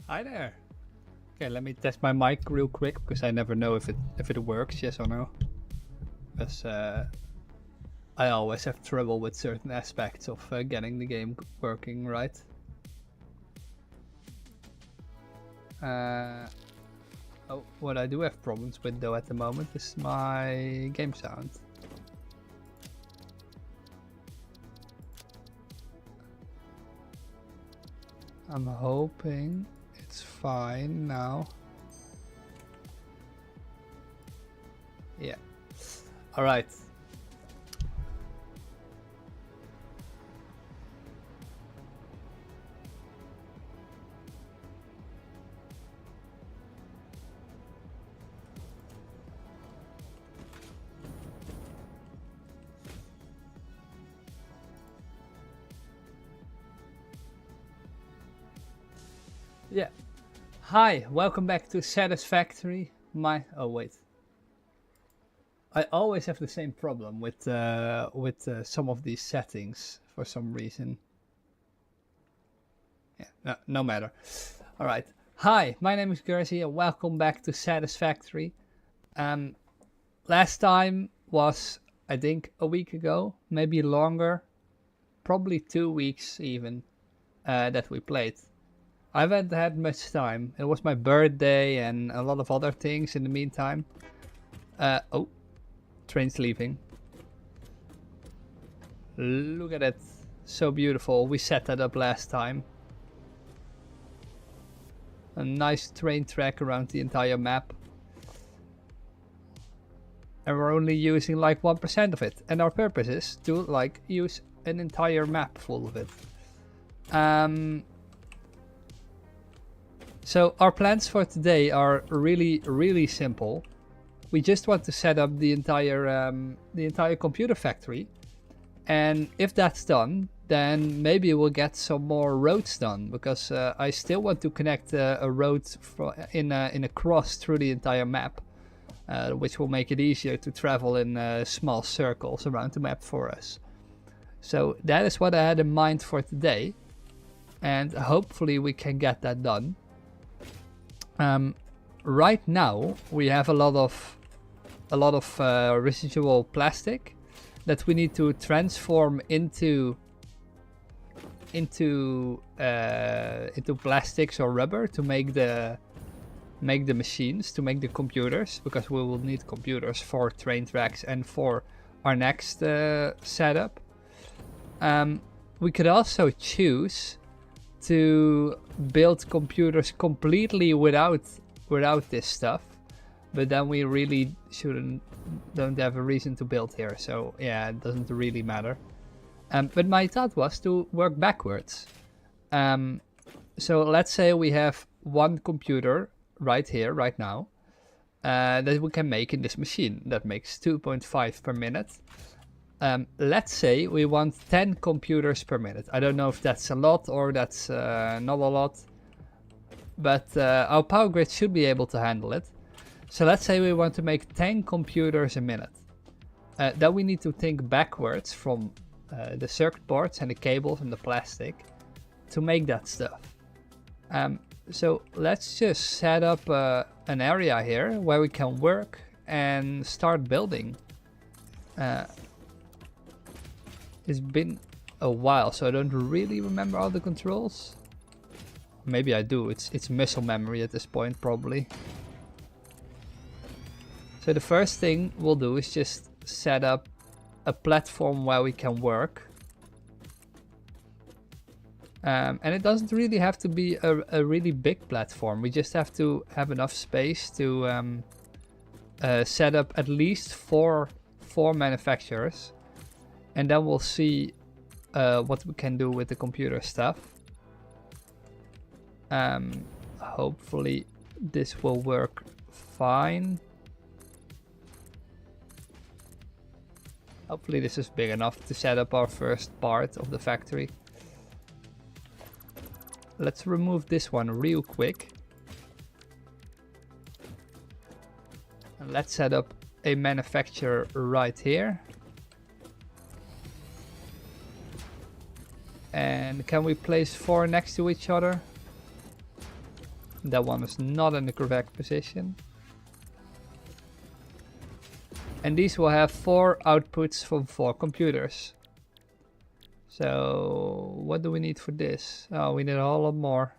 Hi there. Okay, let me test my mic real quick because I never know if it works, yes or no. Because I always have trouble with certain aspects of getting the game working right. What I do have problems with though at the moment is my game sound. I'm hoping it's fine now. Yeah. All right. Yeah. Hi, welcome back to Satisfactory. Oh wait. I always have the same problem with some of these settings for some reason. Yeah, no matter. All right. Hi, my name is Gersey and welcome back to Satisfactory. Last time was, I think, a week ago, maybe longer, probably 2 weeks even, that we played. I haven't had much time. It was my birthday and a lot of other things in the meantime. Oh, train's leaving. Look at it. So beautiful. We set that up last time. A nice train track around the entire map. And we're only using like 1% of it. And our purpose is to like use an entire map full of it. So our plans for today are really simple. We just want to set up the entire computer factory, and if that's done, then maybe we'll get some more roads done, because I still want to connect a road in a cross through the entire map, which will make it easier to travel in small circles around the map for us. So that is what I had in mind for today, and hopefully we can get that done. Right now we have a lot of residual plastic that we need to transform into plastics or rubber to make the machines, to make the computers, because we will need computers for train tracks and for our next setup. We could also choose to build computers completely without this stuff, but then we really don't have a reason to build here, so yeah, it doesn't really matter. But my thought was to work backwards. So let's say we have one computer right here, right now, that we can make in this machine that makes 2.5 per minute. Let's say we want 10 computers per minute. I don't know if that's a lot or that's not a lot, but our power grid should be able to handle it. So let's say we want to make 10 computers a minute. Then we need to think backwards from the circuit boards and the cables and the plastic to make that stuff. So let's just set up an area here where we can work and start building. It's been a while, so I don't really remember all the controls. Maybe I do. It's muscle memory at this point, probably. So the first thing we'll do is just set up a platform where we can work. And it doesn't really have to be a really big platform. We just have to have enough space to set up at least four manufacturers. And then we'll see what we can do with the computer stuff. Hopefully this will work fine. Hopefully this is big enough to set up our first part of the factory. Let's remove this one real quick. And let's set up a manufacturer right here. And can we place 4 next to each other? That one is not in the correct position. And these will have 4 outputs from 4 computers. So what do we need for this? Oh, we need a whole lot more.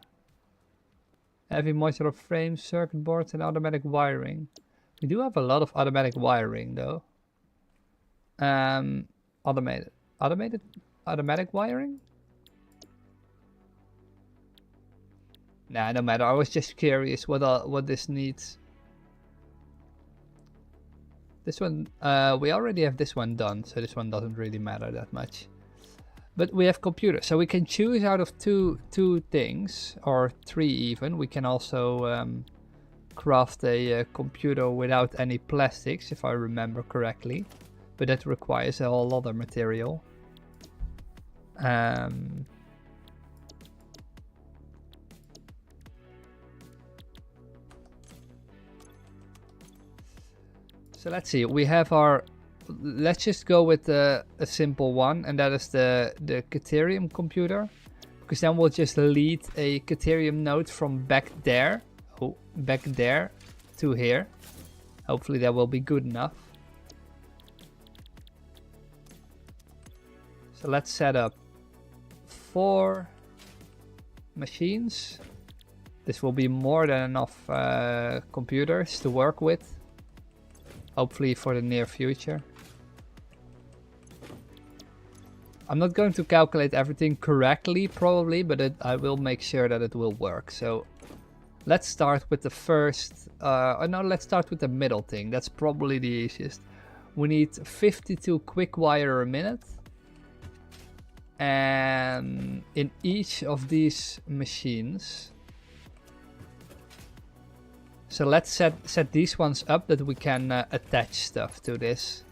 Heavy modular frames, circuit boards, and automatic wiring. We do have a lot of automatic wiring though. Automatic wiring? Nah, no matter. I was just curious what this needs. This one, we already have this one done, so this one doesn't really matter that much. But we have computers, so we can choose out of two things, or 3 even. We can also craft a computer without any plastics, if I remember correctly. But that requires a whole other material. So let's see, we have our, let's just go with a simple one, and that is the Caterium computer, because then we'll just lead a Caterium node from back there, to here. Hopefully that will be good enough. So let's set up 4 machines. This will be more than enough computers to work with. Hopefully for the near future. I'm not going to calculate everything correctly, probably, but I will make sure that it will work. So let's start with the first, no, let's start with the middle thing. That's probably the easiest. We need 52 quick wire a minute. And in each of these machines, so let's set these ones up that we can attach stuff to this.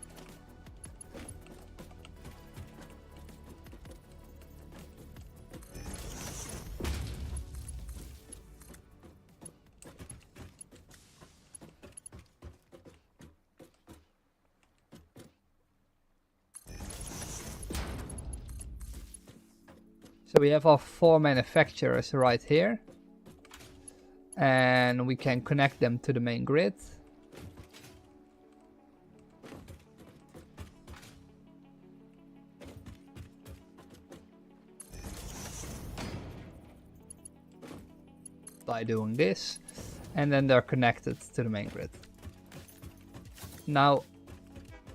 So we have our 4 manufacturers right here. And we can connect them to the main grid. By doing this, and then they're connected to the main grid. Now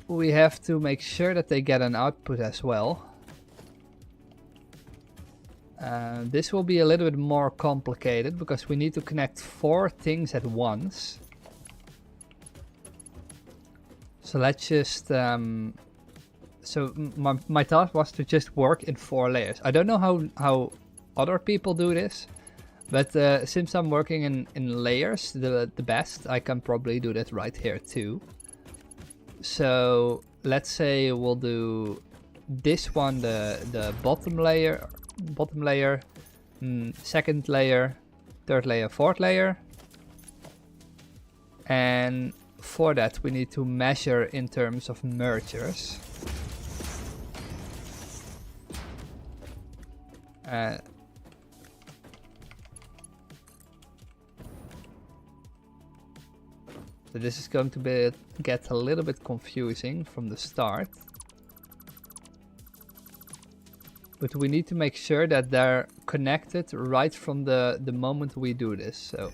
we have to make sure that they get an output as well. This will be a little bit more complicated because we need to connect 4 things at once. So let's just so my task was to just work in 4 layers. I don't know how other people do this, but since I'm working in layers the best, I can probably do that right here too. So let's say we'll do this one, the bottom layer, second layer, third layer, fourth layer. And for that we need to measure in terms of mergers. So this is going to get a little bit confusing from the start. But we need to make sure that they're connected right from the moment we do this. So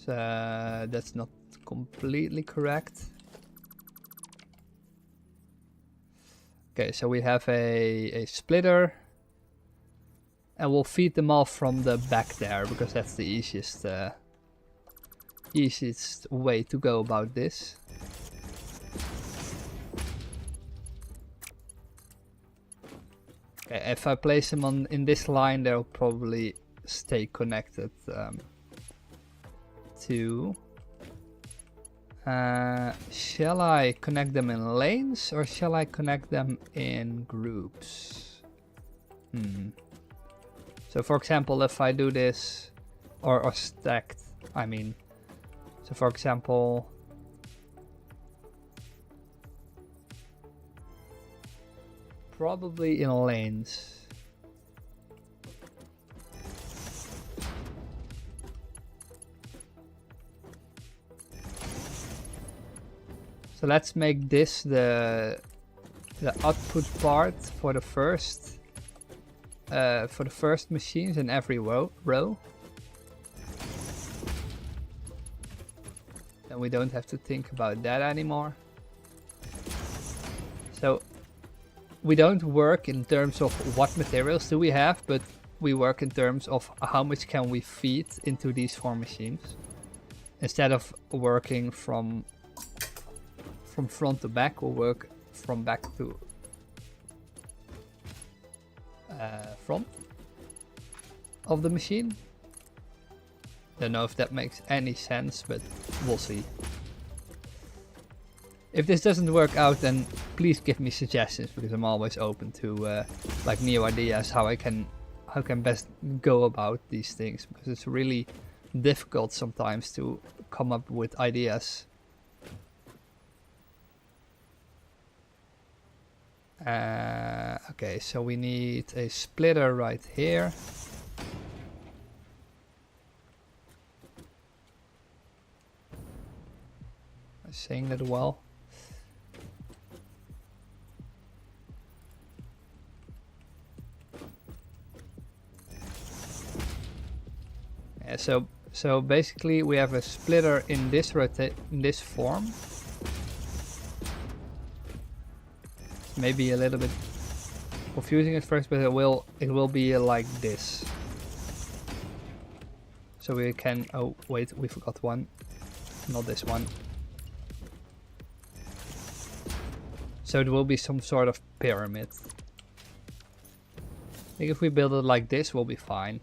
that's not completely correct. Okay, so we have a splitter. And we'll feed them all from the back there, because that's the easiest way to go about this. Okay, if I place them in this line, they'll probably stay connected to. Shall I connect them in lanes or shall I connect them in groups? So for example, if I do this, or stacked, I mean. So for example, probably in lanes. So let's make this the output part for the first machines in every row. Then we don't have to think about that anymore. So we don't work in terms of what materials do we have, but we work in terms of how much can we feed into these 4 machines. Instead of working from front to back, we'll work from back to front of the machine. Don't know if that makes any sense, but we'll see. If this doesn't work out, then please give me suggestions, because I'm always open to like new ideas how I can best go about these things, because it's really difficult sometimes to come up with ideas. Okay, so we need a splitter right here. I'm saying that well. Yeah, so basically we have a splitter in this form. Maybe a little bit confusing at first, but it will be like this. So we can, oh wait, we forgot one, not this one. So it will be some sort of pyramid. I think if we build it like this, we'll be fine.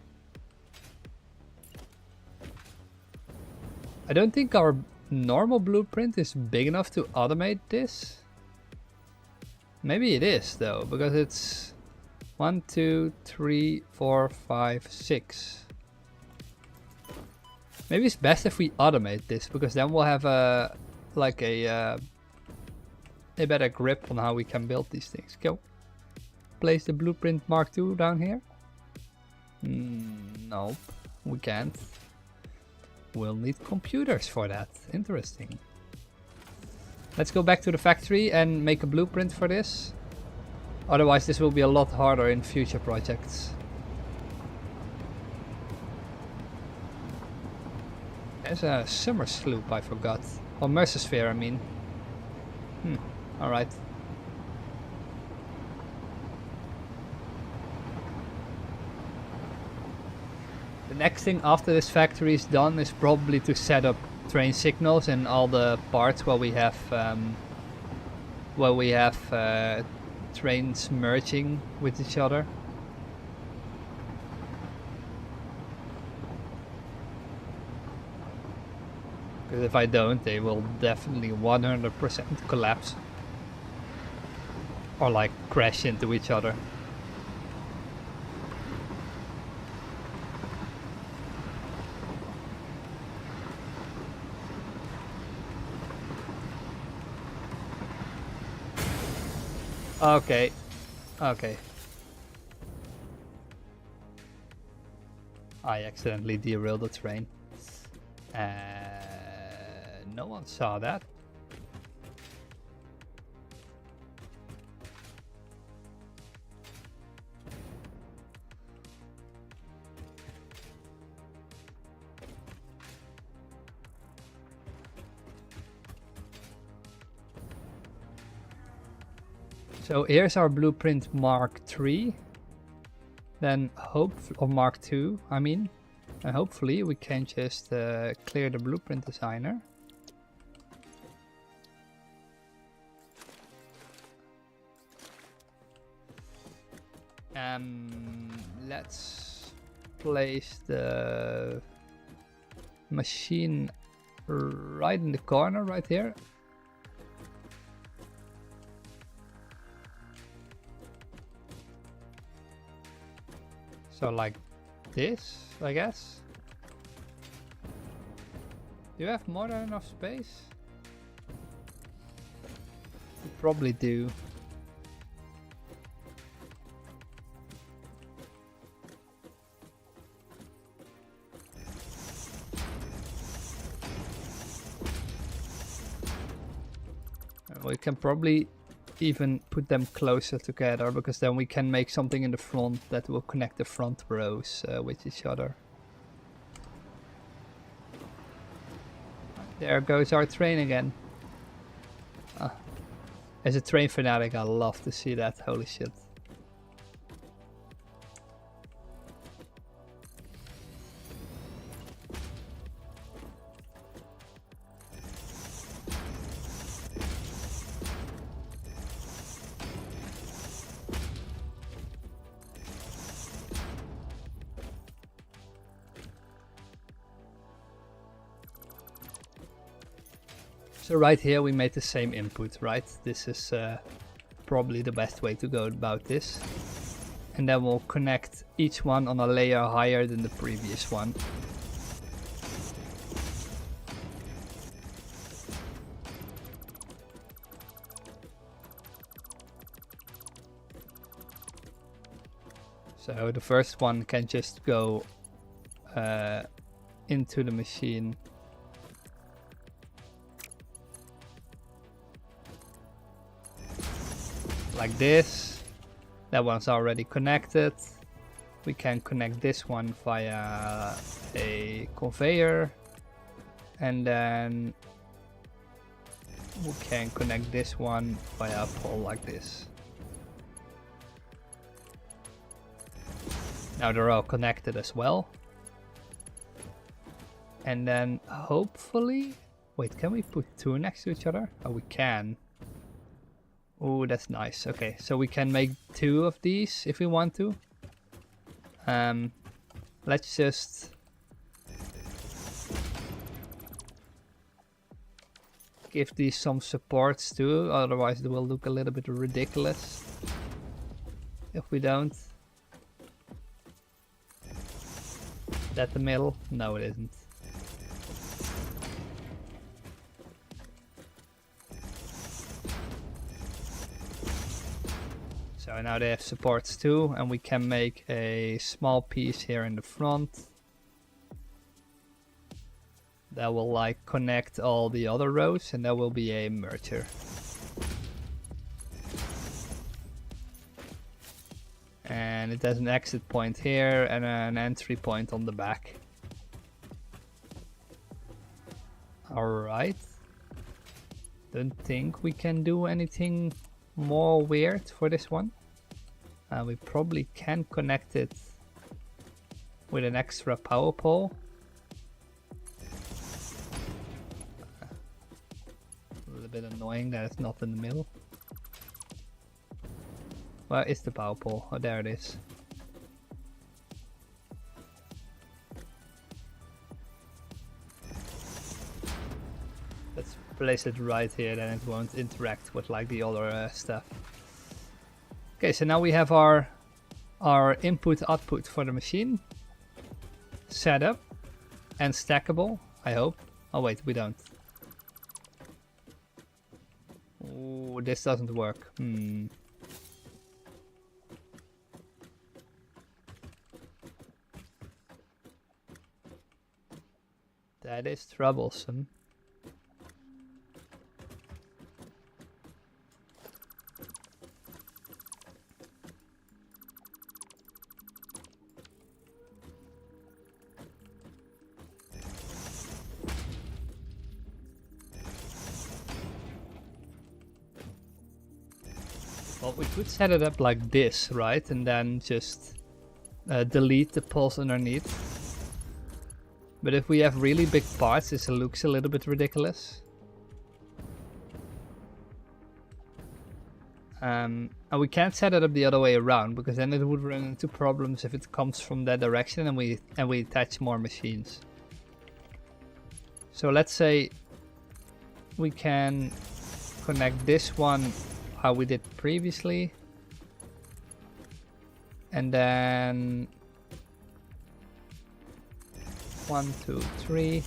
I don't think our normal blueprint is big enough to automate this. Maybe it is though, because it's 1, 2, 3, 4, 5, 6. Maybe it's best if we automate this, because then we'll have a better grip on how we can build these things. Go. Place the blueprint Mark II down here. Nope, we can't. We'll need computers for that. Interesting. Let's go back to the factory and make a blueprint for this. Otherwise this will be a lot harder in future projects. There's a summer sloop, I forgot. Or Mercersphere, I mean. Alright. The next thing after this factory is done is probably to set up train signals in all the parts where we have trains merging with each other. Because if I don't, they will definitely 100% collapse. Or like crash into each other. Okay. Okay. I accidentally derailed the train. No one saw that. So here's our blueprint Mark III. Then or Mark II, I mean. And hopefully we can just clear the blueprint designer. Let's place the machine right in the corner, right here. So like this, I guess. Do you have more than enough space? You probably do. We can probably even put them closer together, because then we can make something in the front that will connect the front rows with each other. There goes our train again. As a train fanatic, I love to see that. Holy shit. So right here we made the same input, right? This is probably the best way to go about this. And then we'll connect each one on a layer higher than the previous one. So the first one can just go into the machine. Like this. That one's already connected. We can connect this one via a conveyor, and then we can connect this one via a pole like this. Now they're all connected as well. And then hopefully, wait, can we put two next to each other? Oh, we can. Oh, that's nice. Okay, so we can make two of these if we want to. Let's just give these some supports too, otherwise it will look a little bit ridiculous if we don't. Is that the middle? No, it isn't. So now they have supports too, and we can make a small piece here in the front that will like connect all the other rows, and that will be a merger. And it has an exit point here and an entry point on the back. Alright. Don't think we can do anything more weird for this one. We probably can connect it with an extra power pole. A little bit annoying that it's not in the middle. Where is the power pole? Oh, there it is. Let's place it right here, then it won't interact with like the other stuff. Okay, so now we have our input-output for the machine set up and stackable, I hope. Oh wait, we don't. Oh, this doesn't work. That is troublesome. Well, we could set it up like this, right? And then just delete the poles underneath. But if we have really big parts, this looks a little bit ridiculous. And we can't set it up the other way around, because then it would run into problems if it comes from that direction and we attach more machines. So let's say we can connect this one how we did previously, and then 1, 2, 3.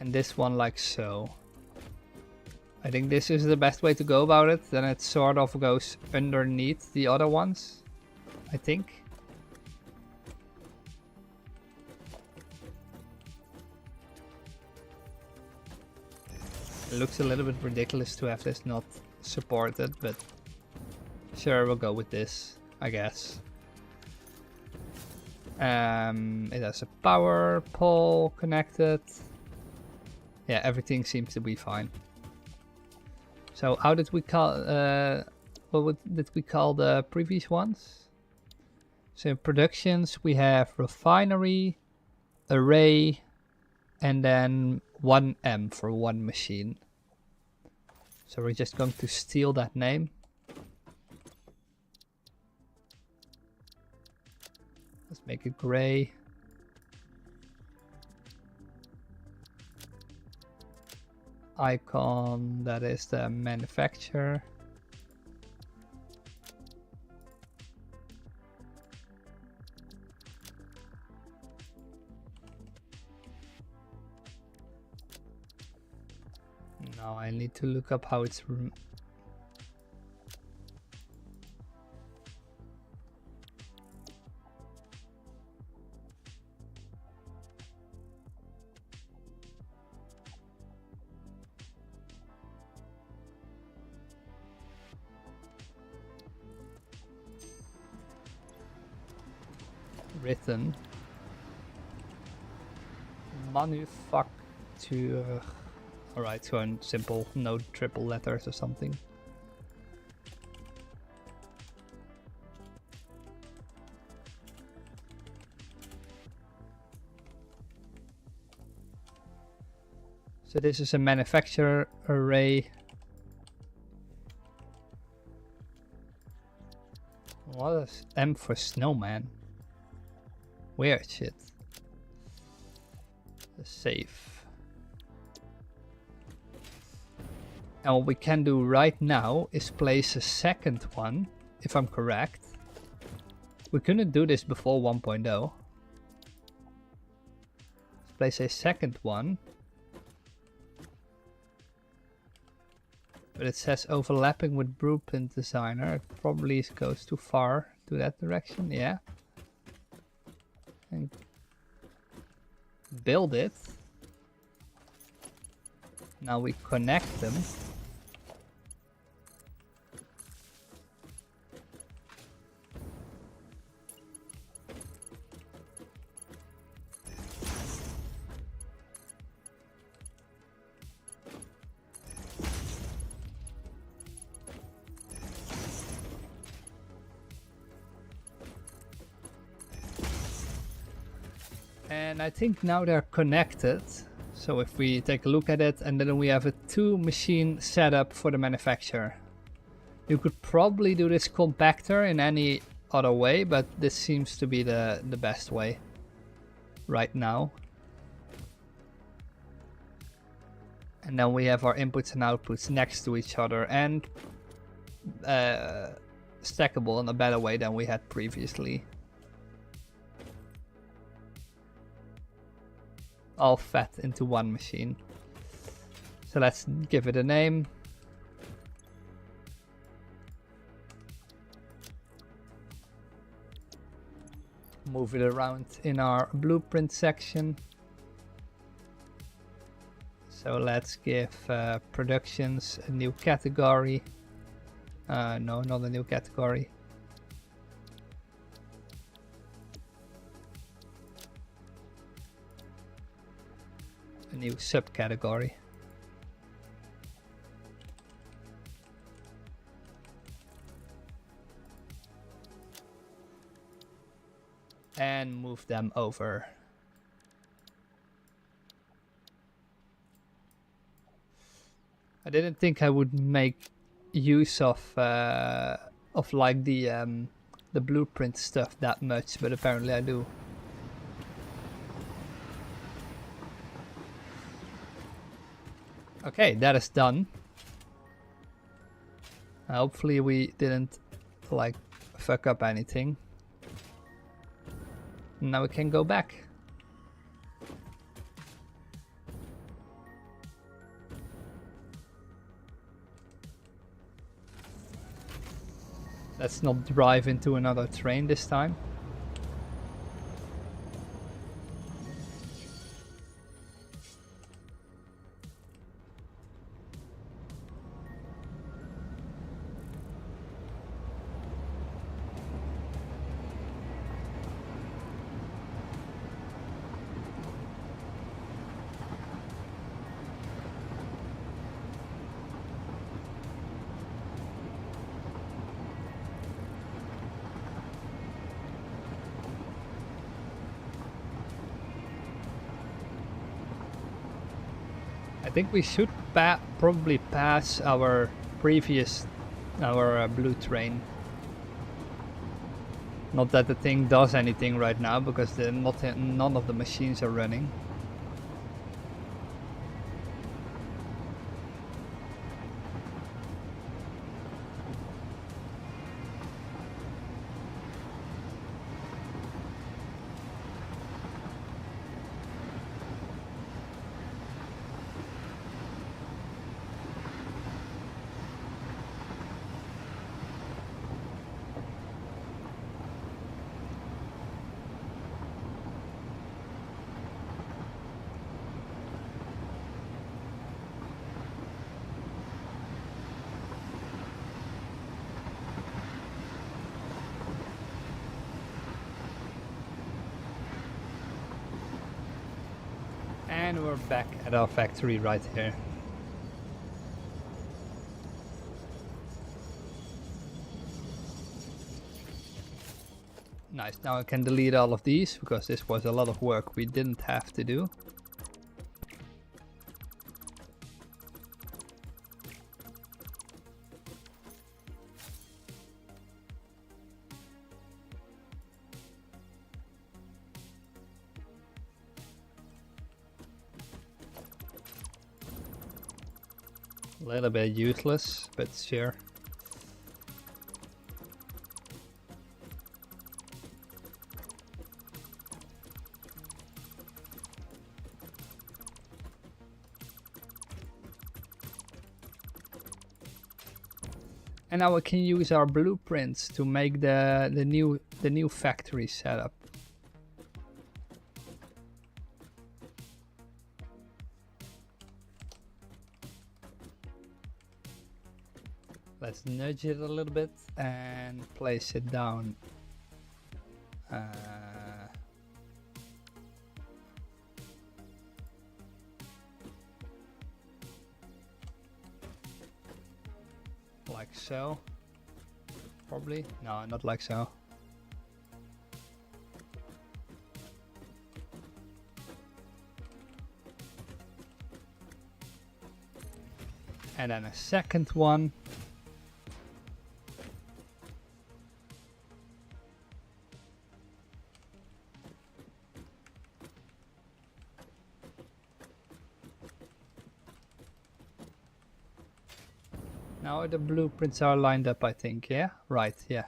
And this one like so. I think this is the best way to go about it. Then it sort of goes underneath the other ones, I think. It looks a little bit ridiculous to have this not supported, but sure, we'll go with this, I guess. It has a power pole connected. Yeah, everything seems to be fine. So how did we call, did we call the previous ones? So in productions we have refinery, array, and then 1M for one machine. So we're just going to steal that name. Let's make it gray. Icon, that is the manufacturer. Now I need to look up how it's written. Manufacture. Alright, so in simple, no triple letters or something. So this is a manufacturer array. What is M for snowman? Weird shit. Save. And what we can do right now is place a second one, if I'm correct. We couldn't do this before 1.0. Let's place a second one. But it says overlapping with blueprint designer. It probably goes too far to that direction, yeah. And build it. Now we connect them. And I think now they're connected. So if we take a look at it, and then we have a 2-machine setup for the manufacturer. You could probably do this compactor in any other way, but this seems to be the best way right now. And then we have our inputs and outputs next to each other and stackable in a better way than we had previously. All fed into one machine. So let's give it a name. Move it around in our blueprint section. So let's give productions a new category. No, not a new category. A new subcategory. And move them over. I didn't think I would make use of like the blueprint stuff that much, but apparently I do. Okay, that is done. Hopefully we didn't like fuck up anything. Now we can go back. Let's not drive into another train this time. think we should probably pass our blue train. Not that the thing does anything right now, because none of the machines are running. And we're back at our factory right here. Nice, now I can delete all of these, because this was a lot of work we didn't have to do. A little bit useless, but sure. And now we can use our blueprints to make the new factory setup. Let's nudge it a little bit and place it down. Like so. Probably. No, not like so. And then a second one. Now the blueprints are lined up, I think, yeah? Right, yeah.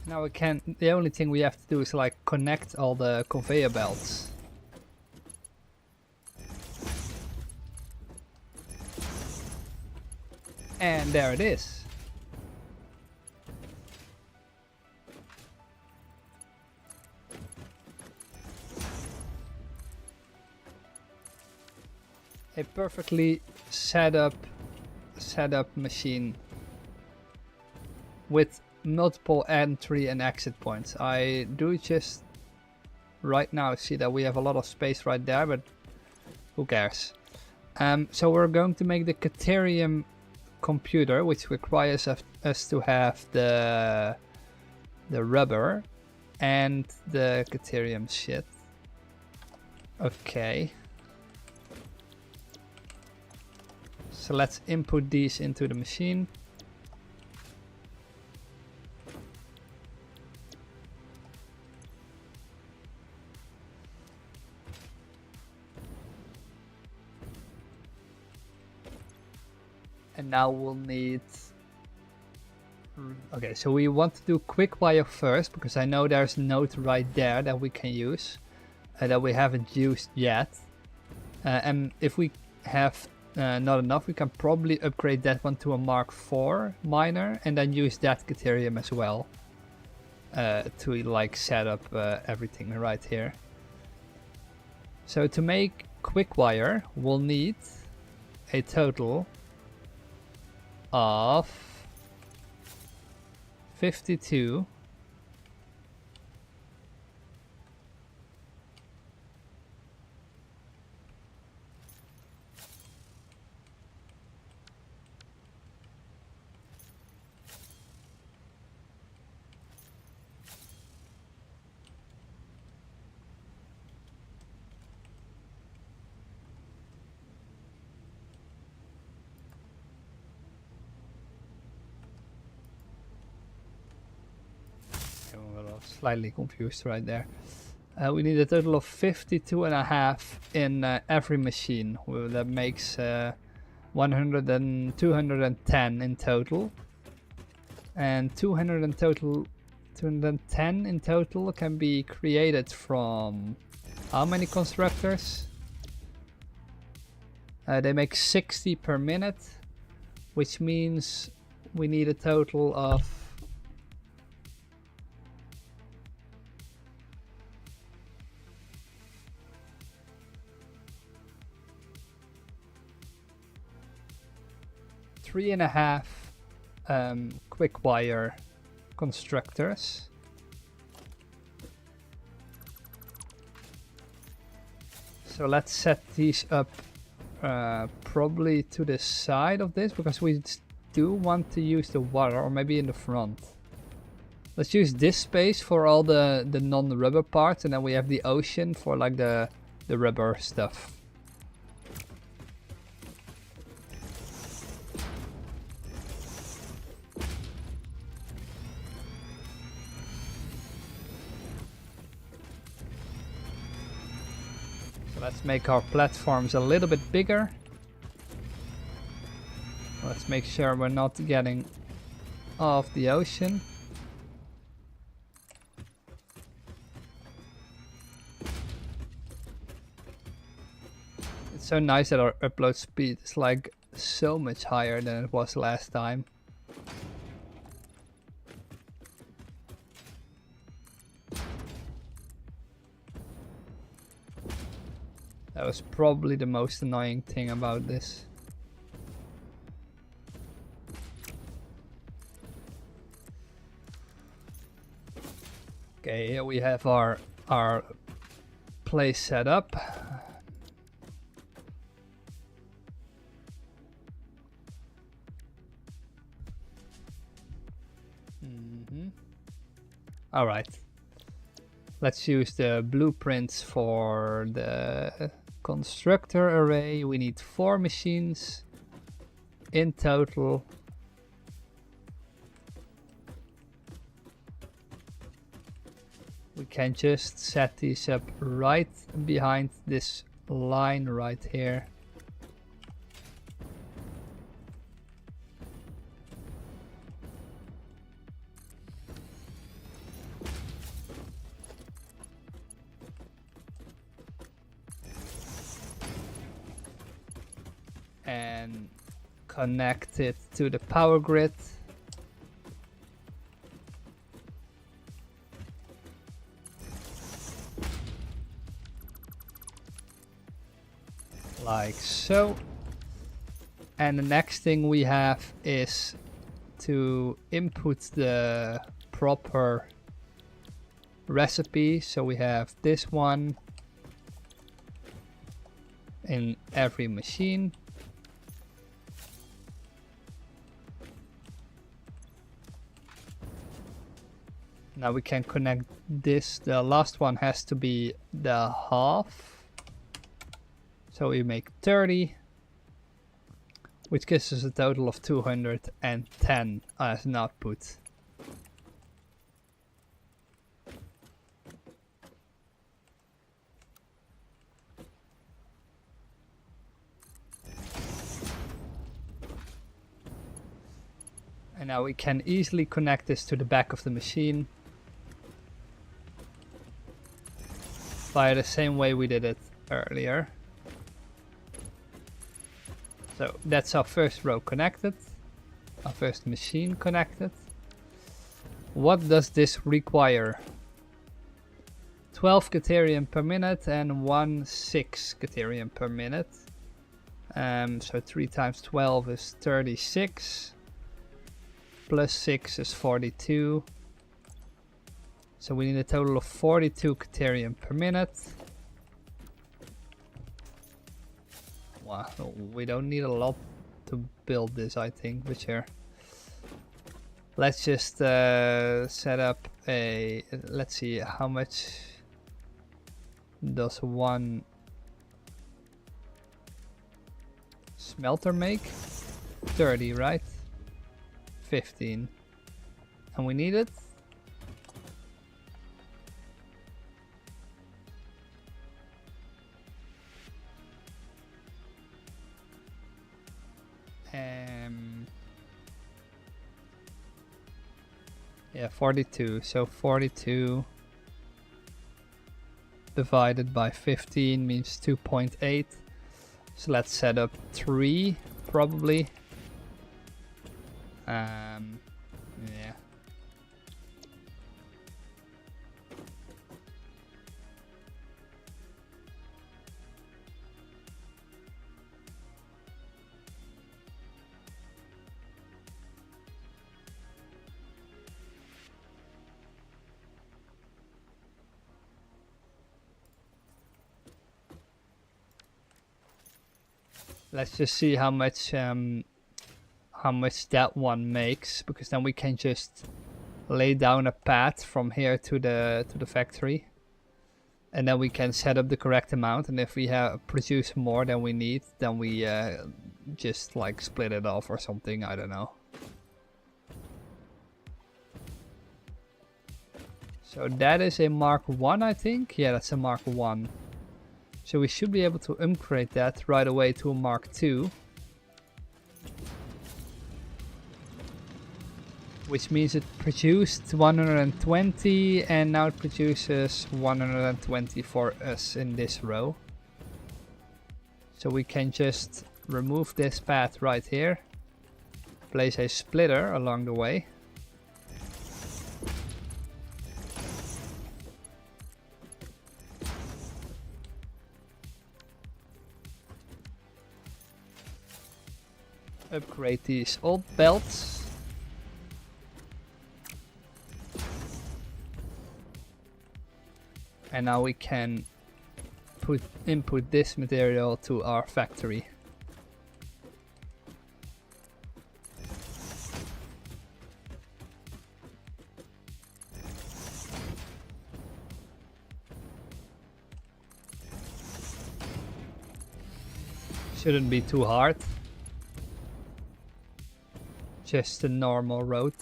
Now we can, the only thing we have to do is like connect all the conveyor belts. And there it is. A perfectly set up machine with multiple entry and exit points. I do just right now see that we have a lot of space right there, but who cares? So we're going to make the Caterium computer, which requires us to have the rubber and the Caterium shit. Okay. So let's input these into the machine. And now we'll need... Okay, so we want to do quick wire first, because I know there's a node right there that we can use, that we haven't used yet. And if we have not enough, we can probably upgrade that one to a Mark IV miner, and then use that Caterium as well to like set up everything right here. So to make quick wire, we'll need a total of 52 . was slightly confused right there. We need a total of 52.5 in every machine. Well, that makes 100 and 210 in total. And 210 in total can be created from how many constructors? They make 60 per minute, which means we need a total of 3.5 quick wire constructors. So let's set these up probably to the side of this, because we do want to use the water, or maybe in the front. Let's use this space for all the non-rubber parts, and then we have the ocean for like the rubber stuff. So let's make our platforms a little bit bigger. Let's make sure we're not getting off the ocean. It's so nice that our upload speed is like so much higher than it was last time. That was probably the most annoying thing about this. Okay, here we have our place set up. All right. Let's use the blueprints for the constructor array. We need 4 machines in total. We can just set these up right behind this line right here. And connect it to the power grid. Like so. And the next thing we have is to input the proper recipe. So we have this one in every machine. Now we can connect this. The last one has to be the half. So we make 30, which gives us a total of 210 as an output. And now we can easily connect this to the back of the machine via the same way we did it earlier. So that's our first row connected, our first machine connected. What does this require? 12 Caterium per minute and 1/6 Caterium per minute. So 3 times 12 is 36, plus 6 is 42. So we need a total of 42 Caterium per minute. Wow, we don't need a lot to build this, I think, but sure. Let's just set up a, let's see, how much does one smelter make? 30, right? 15. And we need it? Yeah, 42. So 42 divided by 15 means 2.8. So let's set up 3 probably. Yeah. Let's just see how much that one makes, because then we can just lay down a path from here to the factory, and then we can set up the correct amount. And if we have produce more than we need, then we just like split it off or something. I don't know. So that is a Mark 1, I think. Yeah, that's a Mark 1. So we should be able to upgrade that right away to a Mark 2. Which means it produced 120 and now it produces 120 for us in this row. So we can just remove this path right here. Place a splitter along the way. Upgrade these old belts. And now we can input this material to our factory. Shouldn't be too hard. Just a normal road.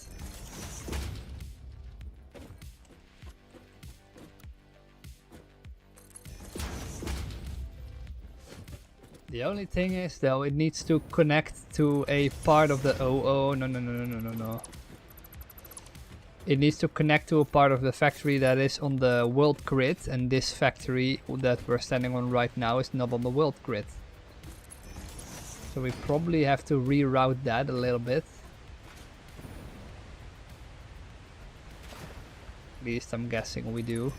The only thing is though, it needs to connect to a part of the no. It needs to connect to a part of the factory that is on the world grid, and this factory that we're standing on right now is not on the world grid. So we probably have to reroute that a little bit. At least I'm guessing we do.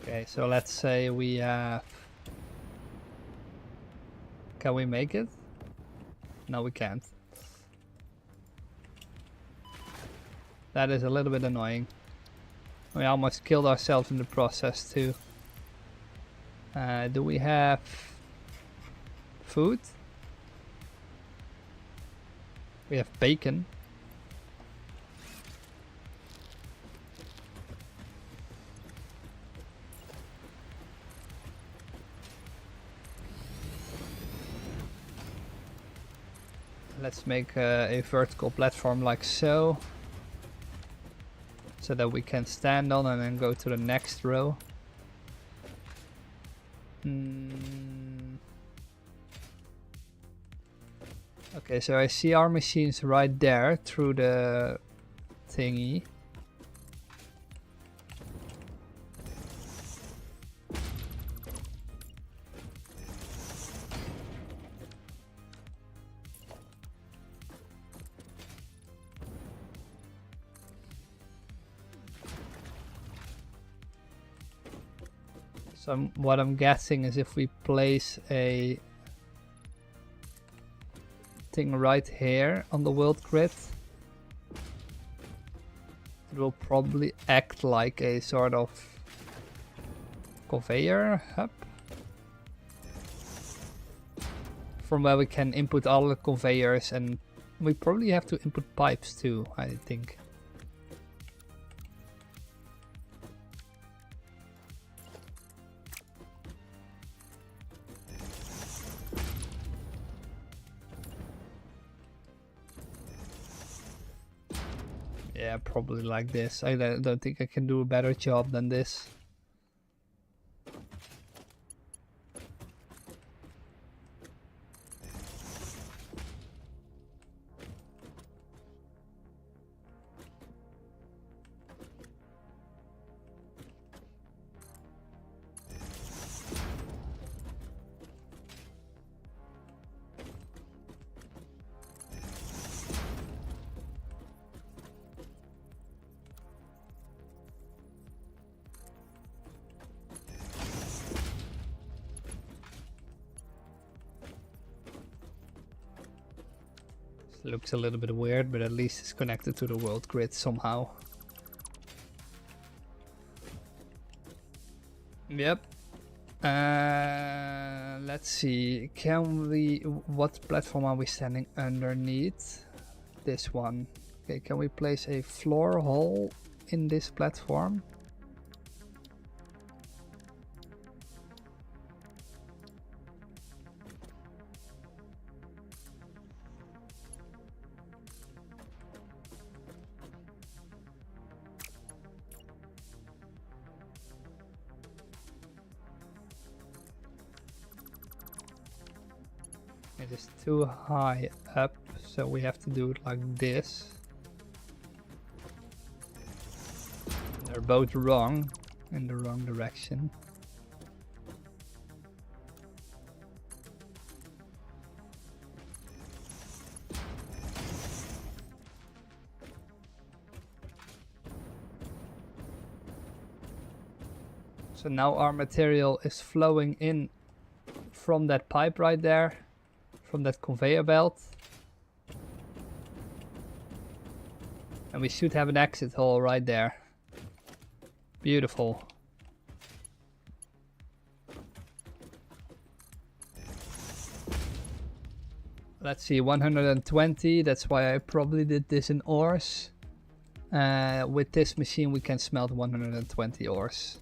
Okay, so let's say we have... Can we make it? No, we can't. That is a little bit annoying. We almost killed ourselves in the process too. Do we have food? We have bacon. Let's make a vertical platform like so. So that we can stand on and then go to the next row. Okay, so I see our machines right there through the thingy. So what I'm guessing is if we place a thing right here on the world grid, it will probably act like a sort of conveyor hub, from where we can input all the conveyors, and we probably have to input pipes too, I think. Yeah, probably like this. I don't think I can do a better job than this. Looks a little bit weird, but at least it's connected to the world grid somehow. Yep. Let's see. What platform are we standing underneath? This one. Okay, can we place a floor hole in this platform? It is too high up, so we have to do it like this. They're both wrong, in the wrong direction. So now our material is flowing in from that pipe right there, from that conveyor belt. And we should have an exit hole right there. Beautiful. Let's see, 120, that's why I probably did this in ores. With this machine we can smelt 120 ores.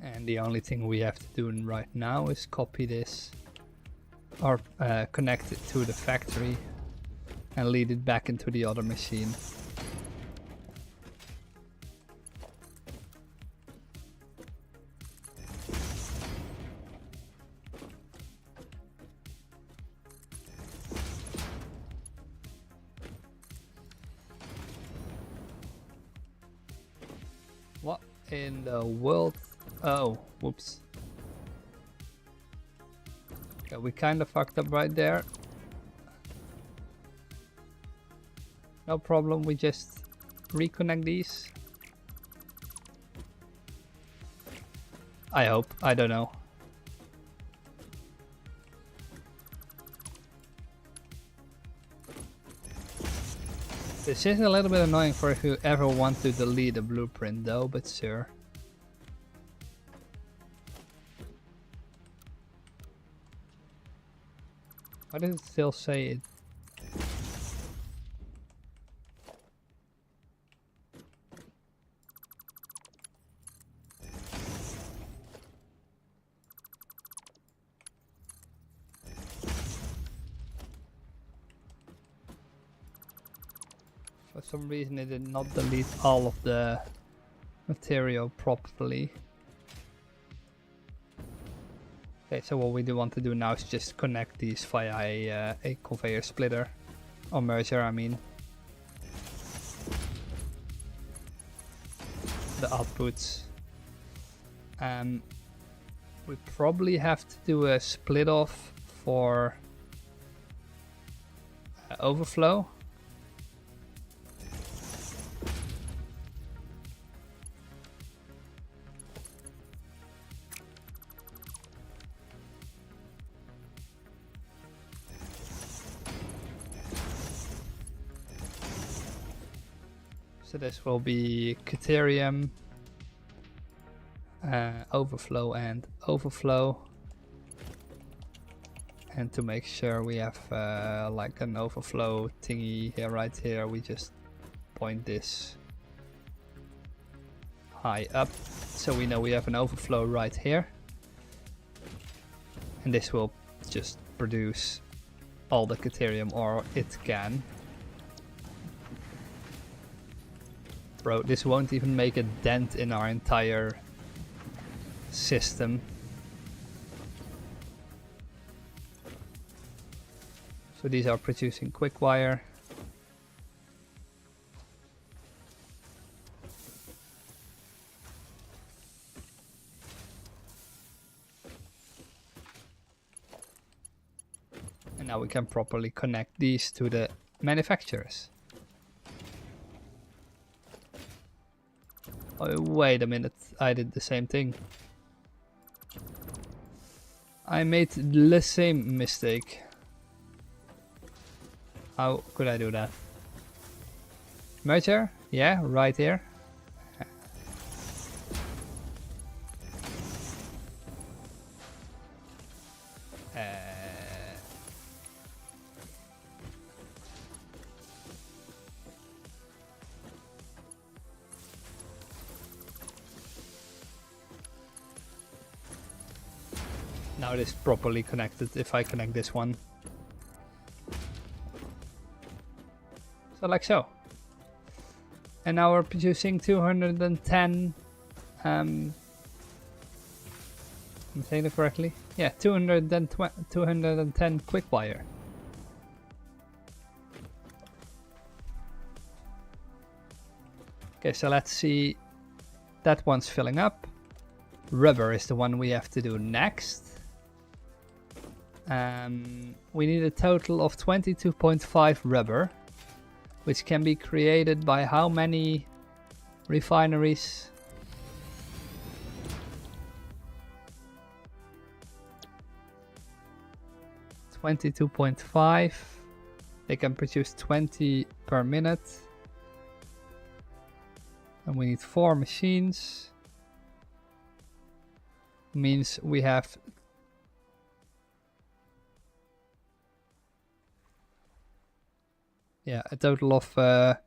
And the only thing we have to do right now is copy this or connect it to the factory and lead it back into the other machine. What in the world? Oh, whoops. Yeah, we kind of fucked up right there. No problem, we just reconnect these. I hope, I don't know. This is a little bit annoying for whoever wants to delete a blueprint though, but sure. Why does it still say it? For some reason it did not delete all of the material properly. Okay, so what we do want to do now is just connect these via a conveyor splitter, or merger I mean. The outputs. We probably have to do a split off for overflow. So this will be Caterium, overflow and overflow. And to make sure we have like an overflow thingy here, right here, we just point this high up. So we know we have an overflow right here. And this will just produce all the Caterium ore it can. Bro, this won't even make a dent in our entire system. So these are producing quick wire. Now we can properly connect these to the manufacturers. Oh, wait a minute, I did the same thing. I made the same mistake. How could I do that? Merger? Yeah, right here. Now it is properly connected if I connect this one. So like so. And now we're producing 210, I'm saying it correctly? Yeah, 210 quick wire. Okay, so let's see. That one's filling up. Rubber is the one we have to do next. We need a total of 22.5 rubber, which can be created by how many refineries? $22.5. They can produce 20 per minute. And we need 4 machines. Means we have a total of a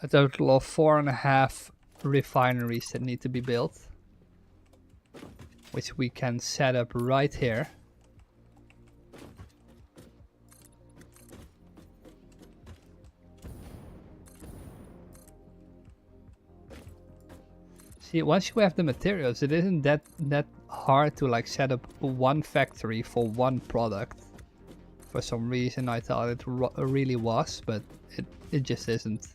total of 4.5 refineries that need to be built, which we can set up right here. See, once you have the materials, it isn't that hard to like set up one factory for one product. For some reason I thought it really was, but it just isn't.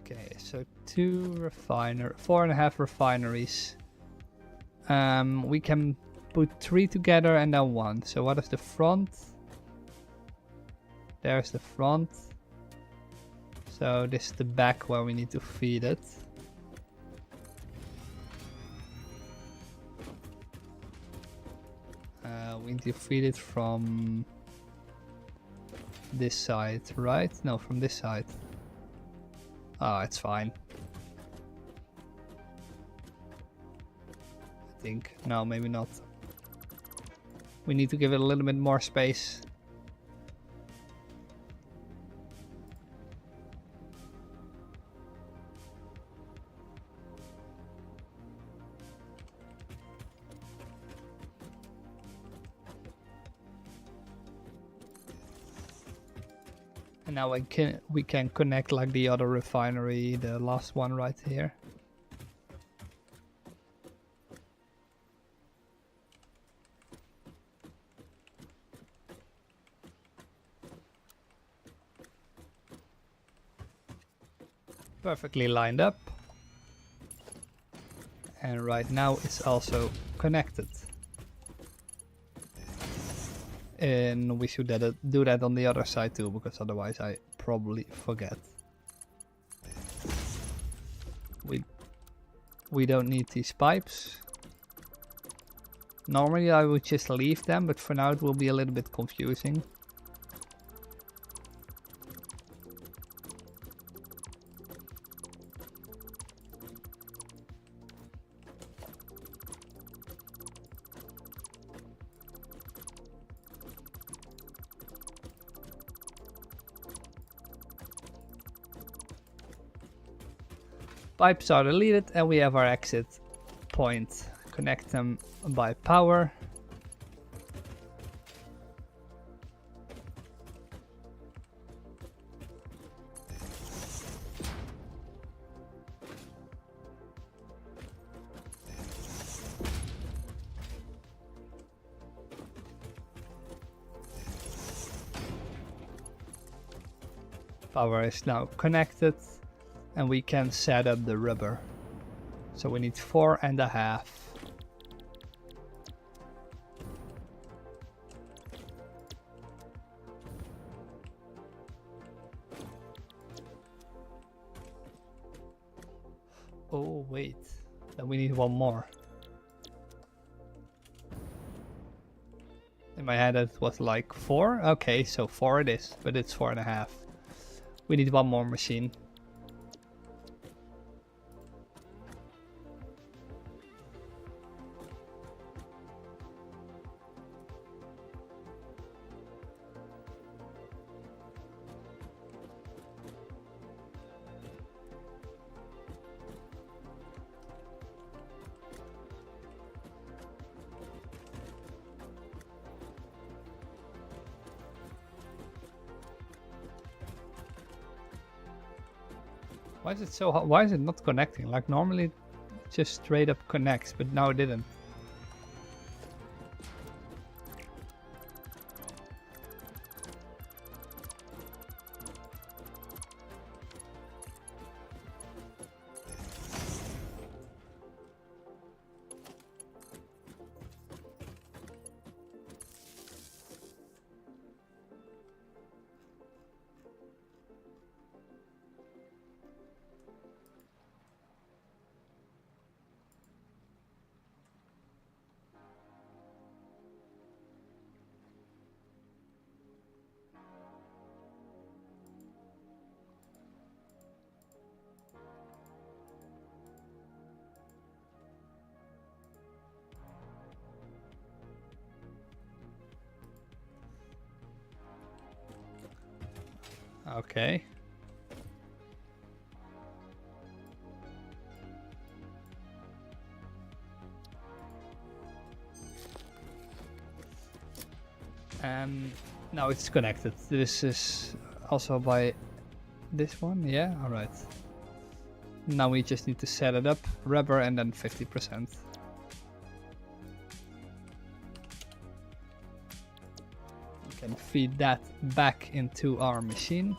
Okay, so 4.5 refineries. We can put 3 together and then 1. So what is the front? There's the front. So this is the back where we need to feed it. We need to feed it from this side, right? No, from this side. Oh, it's fine. I think. No, maybe not. We need to give it a little bit more space. And now we can connect like the other refinery, the last one right here. Perfectly lined up. And right now it's also connected. And we should do that on the other side too, because otherwise I probably forget. We don't need these pipes. Normally I would just leave them, but for now it will be a little bit confusing. Pipes are deleted and we have our exit point. Connect them by power. power is now connected, and we can set up the rubber. So we need 4.5. Oh wait, then we need one more. In my head it was like 4. Okay, so 4 it is, but it's 4.5. We need one more machine. Why is it so hot? Why is it not connecting? Like normally it just straight up connects, but now it didn't. Okay. And now it's connected. This is also by this one, yeah? Alright. Now we just need to set it up, rubber, and then 50%. We can feed that back into our machine.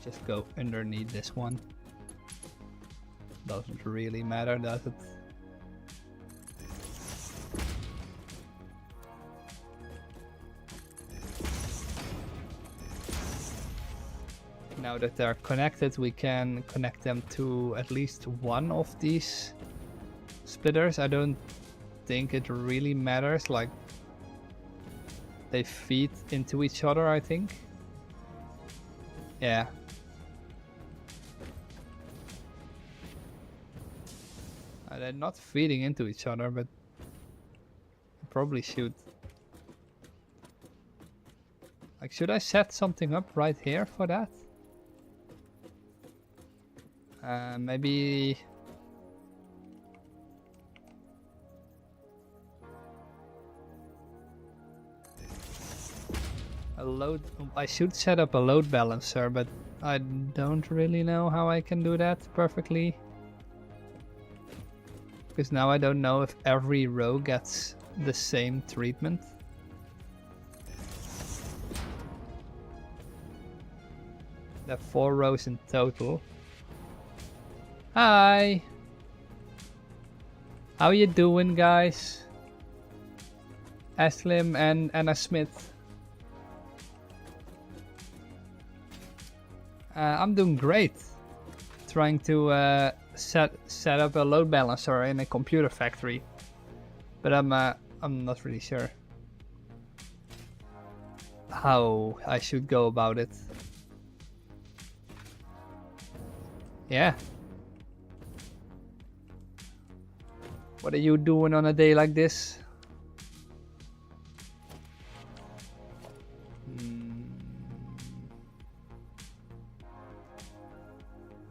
Just go underneath this one. Doesn't really matter, does it? Now that they're connected, we can connect them to at least one of these splitters. I don't think it really matters, like they feed into each other, I think. Yeah. They're not feeding into each other, but I probably should. Like, should I set something up right here for that? Maybe... a load... I should set up a load balancer, but I don't really know how I can do that perfectly. Because now I don't know if every row gets the same treatment. There are 4 rows in total. Hi! How you doing, guys? Aslim and Anna Smith. I'm doing great. Trying to set up a load balancer in a computer factory, but I'm not really sure how I should go about it. Yeah. What are you doing on a day like this?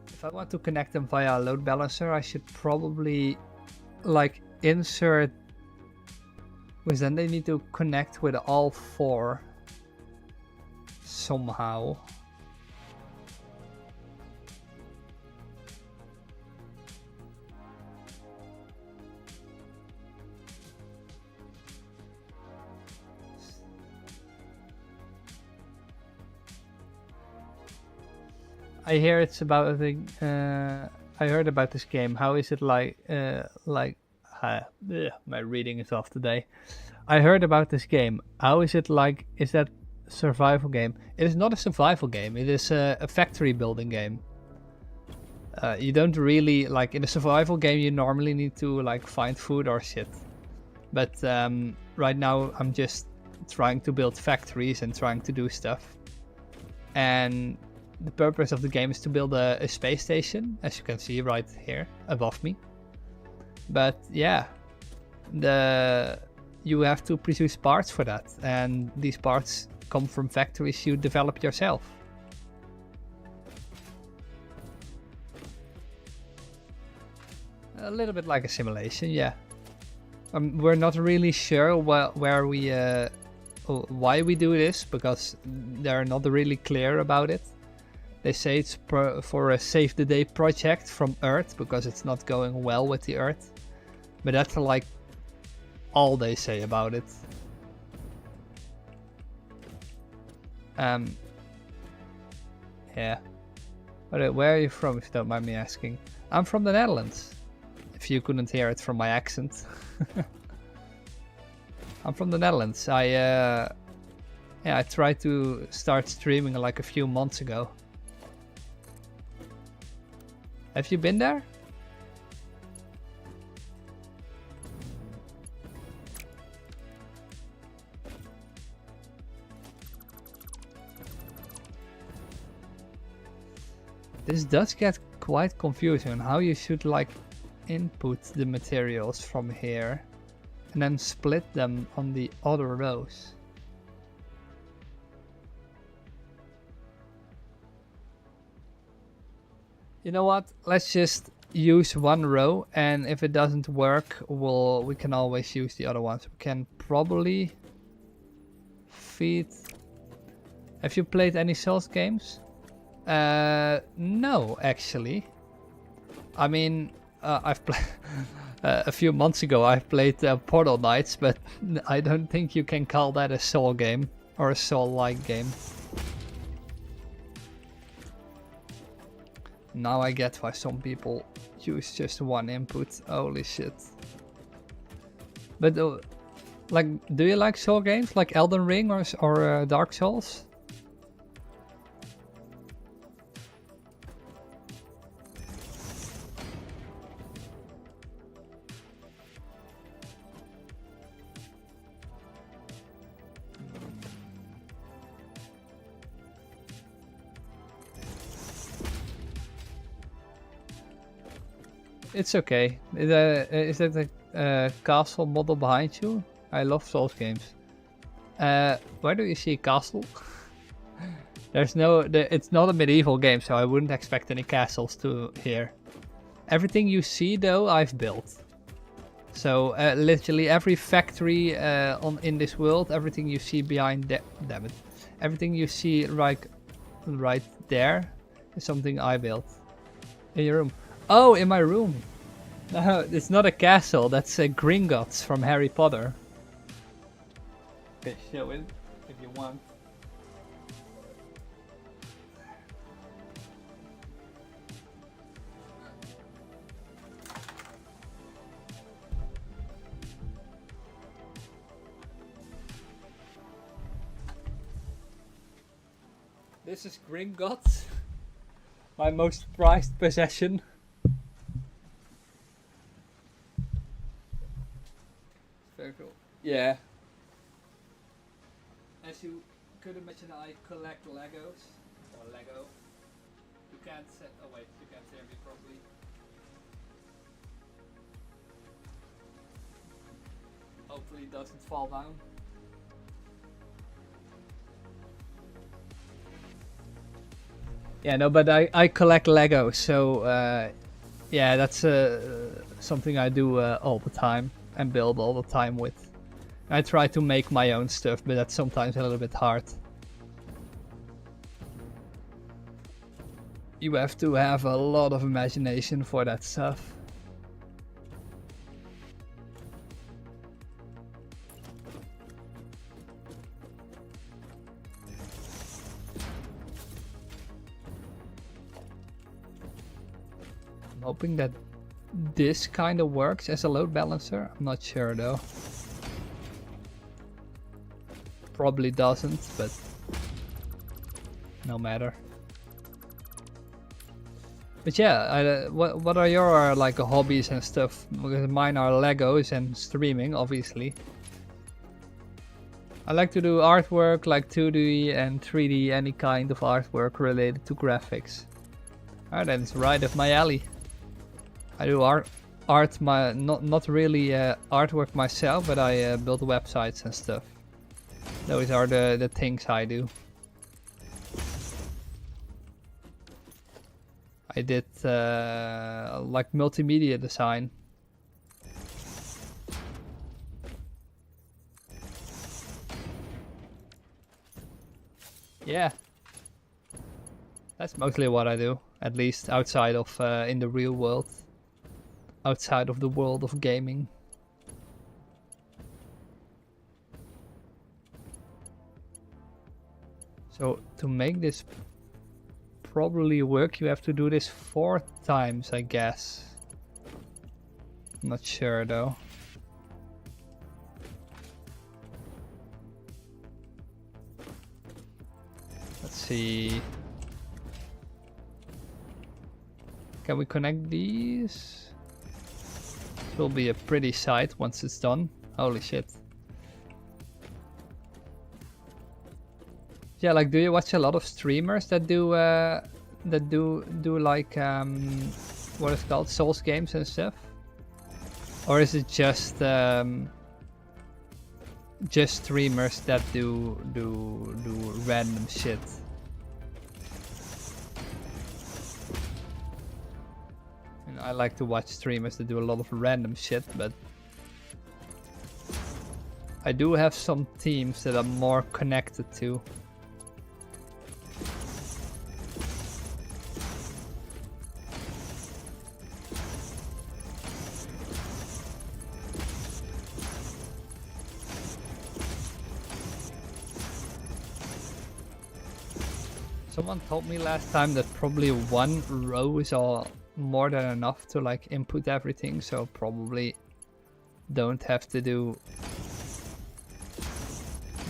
If I want to connect them via a load balancer, I should probably like insert, because then they need to connect with all 4 somehow. I hear it's about the. I heard about this game. How is it like? My reading is off today. I heard about this game. How is it like? Is that a survival game? It is not a survival game. It is a factory building game. You don't really like in a survival game. You normally need to like find food or shit. But right now I'm just trying to build factories and trying to do stuff. And the purpose of the game is to build a space station, as you can see right here above me. But yeah, you have to produce parts for that, and these parts come from factories you develop yourself. A little bit like a simulation, yeah. We're not really sure where we why we do this, because they're not really clear about it. They say it's for a save the day project from Earth, because it's not going well with the Earth. But that's like all they say about it. Yeah. Where are you from, if you don't mind me asking? I'm from the Netherlands, if you couldn't hear it from my accent. I'm from the Netherlands. I tried to start streaming like a few months ago. Have you been there? This does get quite confusing on how you should like input the materials from here and then split them on the other rows. You know what? Let's just use one row, and if it doesn't work, we can always use the other ones. We can probably feed. Have you played any Souls games? No, actually. I mean, I've played a few months ago. I've played Portal Knights, but I don't think you can call that a Soul game or a Soul-like game. Now I get why some people use just one input. Holy shit. But like, do you like Soul games like Elden Ring or Dark Souls? It's okay. Is that a castle model behind you? I love Souls games. Where do you see a castle? There's no. It's not a medieval game, so I wouldn't expect any castles to here. Everything you see, though, I've built. So literally every factory in this world, everything you see behind damn it, everything you see right there is something I built. In your room. Oh, in my room. No, it's not a castle. That's Gringotts from Harry Potter. Okay, show it if you want. This is Gringotts, my most prized possession. Very cool. Yeah. As you could imagine, I collect Legos or Lego. You can't say. Oh wait, you can't hear me properly. Hopefully, it doesn't fall down. Yeah, no, but I collect Lego, so yeah, that's something I do all the time and build all the time with. I try to make my own stuff, but that's sometimes a little bit hard. You have to have a lot of imagination for that stuff. I'm hoping that this kind of works as a load balancer. I'm not sure though. Probably doesn't, but no matter. But yeah, what are your like hobbies and stuff? Because mine are Legos and streaming, obviously. I like to do artwork, like 2D and 3D, any kind of artwork related to graphics. Alright, then it's right up my alley. I do not really artwork myself, but I build websites and stuff. Those are the things I do. I did like multimedia design. Yeah, that's mostly what I do, at least outside of in the real world, outside of the world of gaming. So to make this probably work, you have to do this 4 times, I guess. I'm not sure though. Let's see. Can we connect these? This will be a pretty sight once it's done. Holy shit. Yeah, like, do you watch a lot of streamers that do like what is it called, Souls games and stuff, or is it just streamers that do random shit? And I like to watch streamers that do a lot of random shit, but I do have some teams that I'm more connected to. Someone told me last time that probably 1 row is all more than enough to like input everything, so probably don't have to do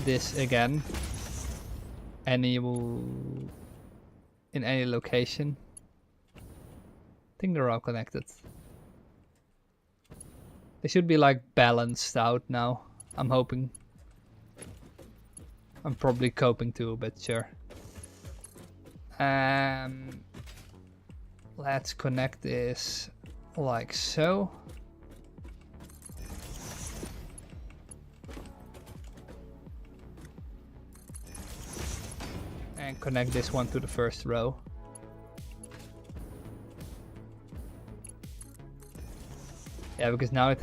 this again in any location. I think they're all connected. They should be like balanced out now, I'm hoping. I'm probably coping too, but sure. Let's connect this like so. And connect this one to the first row. Yeah, because now it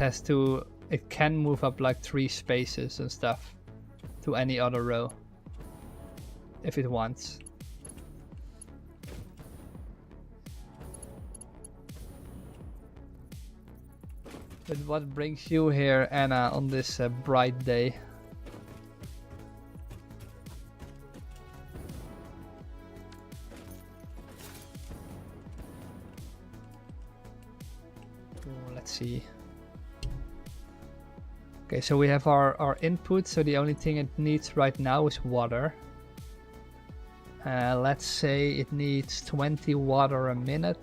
can move up like 3 spaces and stuff to any other row if it wants. But what brings you here, Anna, on this bright day? Let's see. Okay, so we have our input, so the only thing it needs right now is water. Let's say it needs 20 water a minute.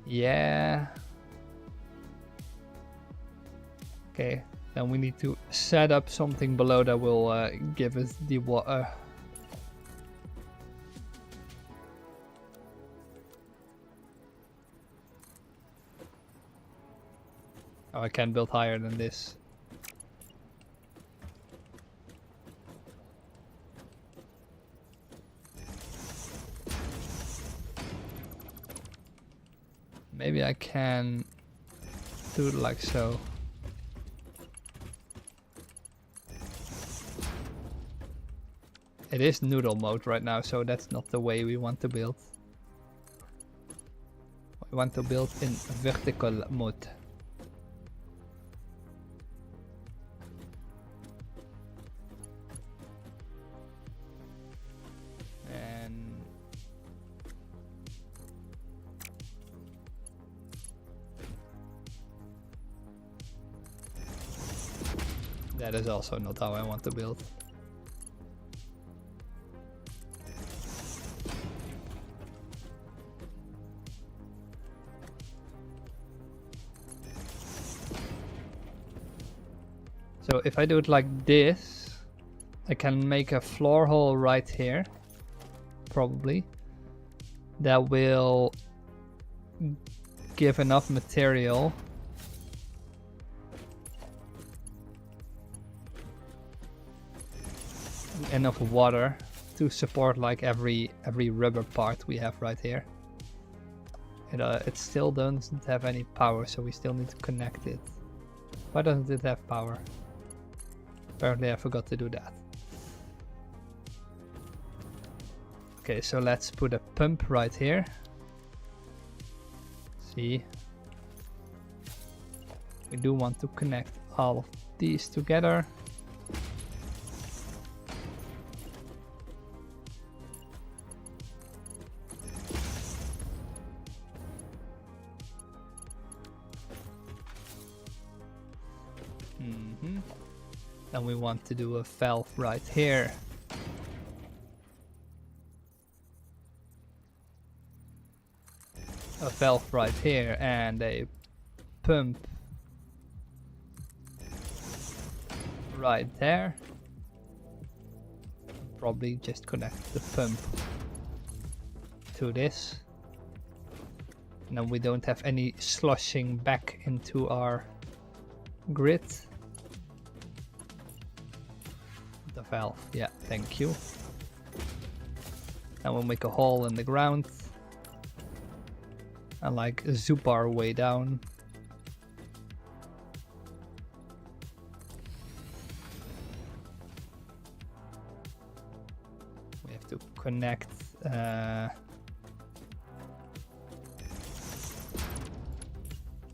Yeah. Okay, then we need to set up something below that will give us the water. Oh, I can build higher than this. Maybe I can do it like so. It is noodle mode right now, so that's not the way we want to build. We want to build in vertical mode. And that is also not how I want to build. So if I do it like this, I can make a floor hole right here, probably. That will give enough material enough water to support like every rubber part we have right here. It still doesn't have any power, so we still need to connect it. Why doesn't it have power? Apparently I forgot to do that. Okay, so let's put a pump right here. See, we do want to connect all of these together. Then we want to do a valve right here. A valve right here and a pump right there. Probably just connect the pump to this. And then we don't have any sloshing back into our grid. The valve, yeah, thank you. Now we'll make a hole in the ground and like zoop our way down. We have to connect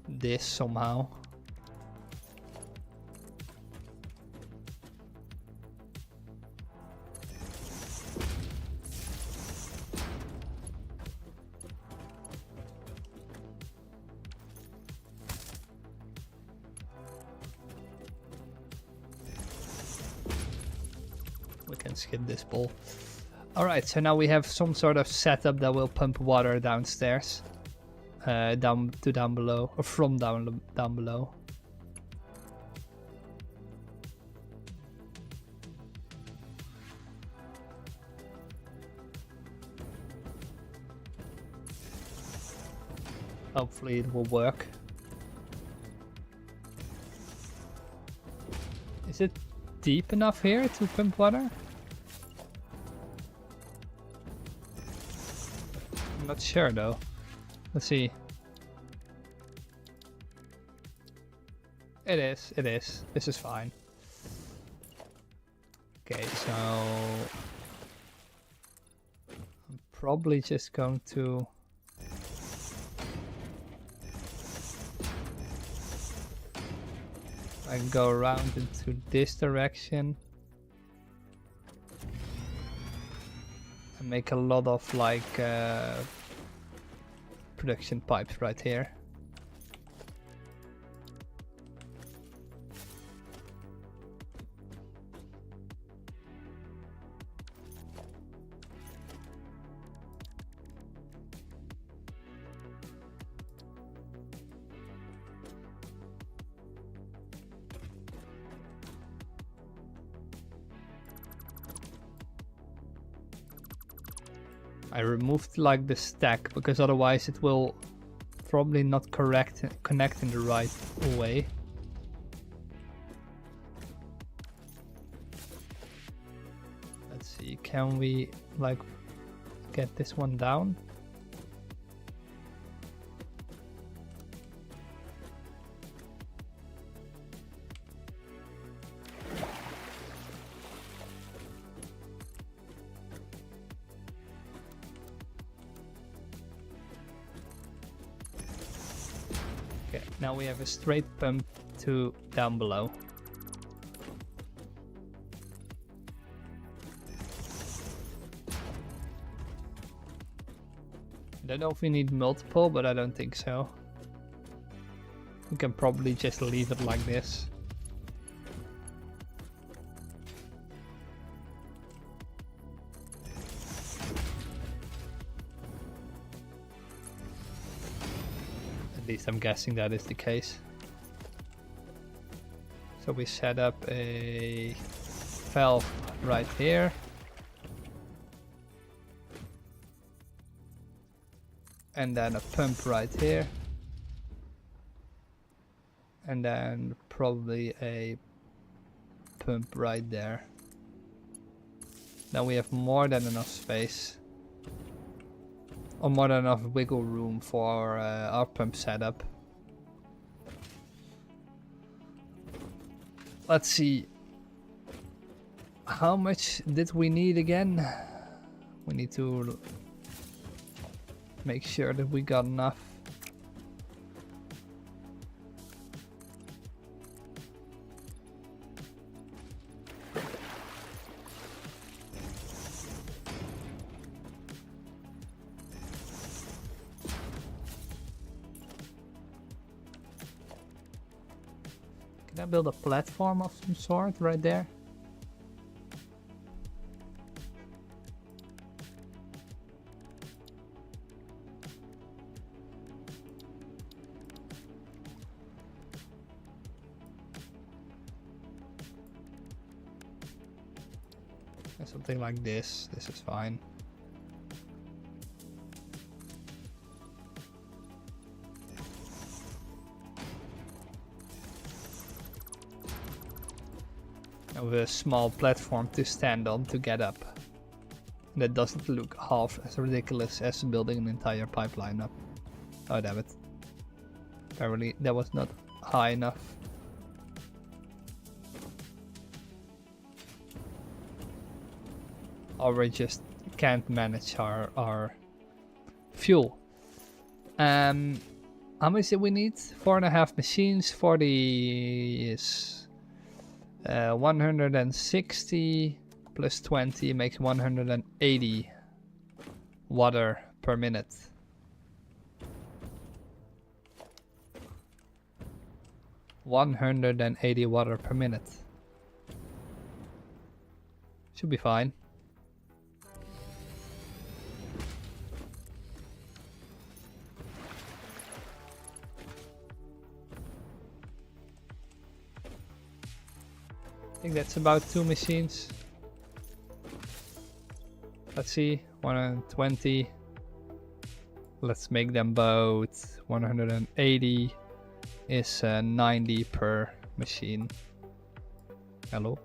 this somehow. Skip this bowl. Alright, so now we have some sort of setup that will pump water downstairs. Down below, or from down below. Hopefully it will work. Is it deep enough here to pump water? I'm not sure though. Let's see. It is. This is fine. Okay, so I'm probably just going to go around into this direction and make a lot of like production pipes right here. I removed like the stack because otherwise it will probably not connecting the right way. Let's see, can we like get this one down? Okay, now we have a straight pump to down below. I don't know if we need multiple, but I don't think so. We can probably just leave it like this. At least I'm guessing that is the case. So we set up a valve right here. And then a pump right here. And then probably a pump right there. Now we have more than enough space. Or more than enough wiggle room for our pump setup. Let's see. How much did we need again? We need to make sure that we got enough. Can I build a platform of some sort right there? Something like this. This is fine. With a small platform to stand on to get up. That doesn't look half as ridiculous as building an entire pipeline up. Oh damn it. Apparently that was not high enough. Or we just can't manage our fuel. How much did we need? 4.5 machines. 40 is 160 plus 20 makes 180 water per minute. $180 water per minute. Should be fine. I think that's about 2 machines. Let's see, 120. Let's make them both 180 is 90 per machine. Hello?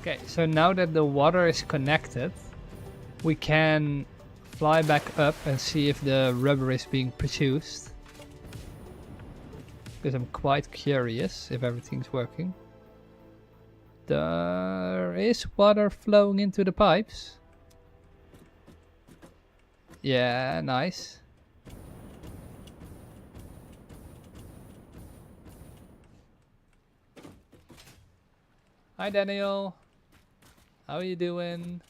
Okay, so now that the water is connected, we can fly back up and see if the rubber is being produced. because I'm quite curious if everything's working. There is water flowing into the pipes. Yeah, nice. Hi Daniel. How are you doing?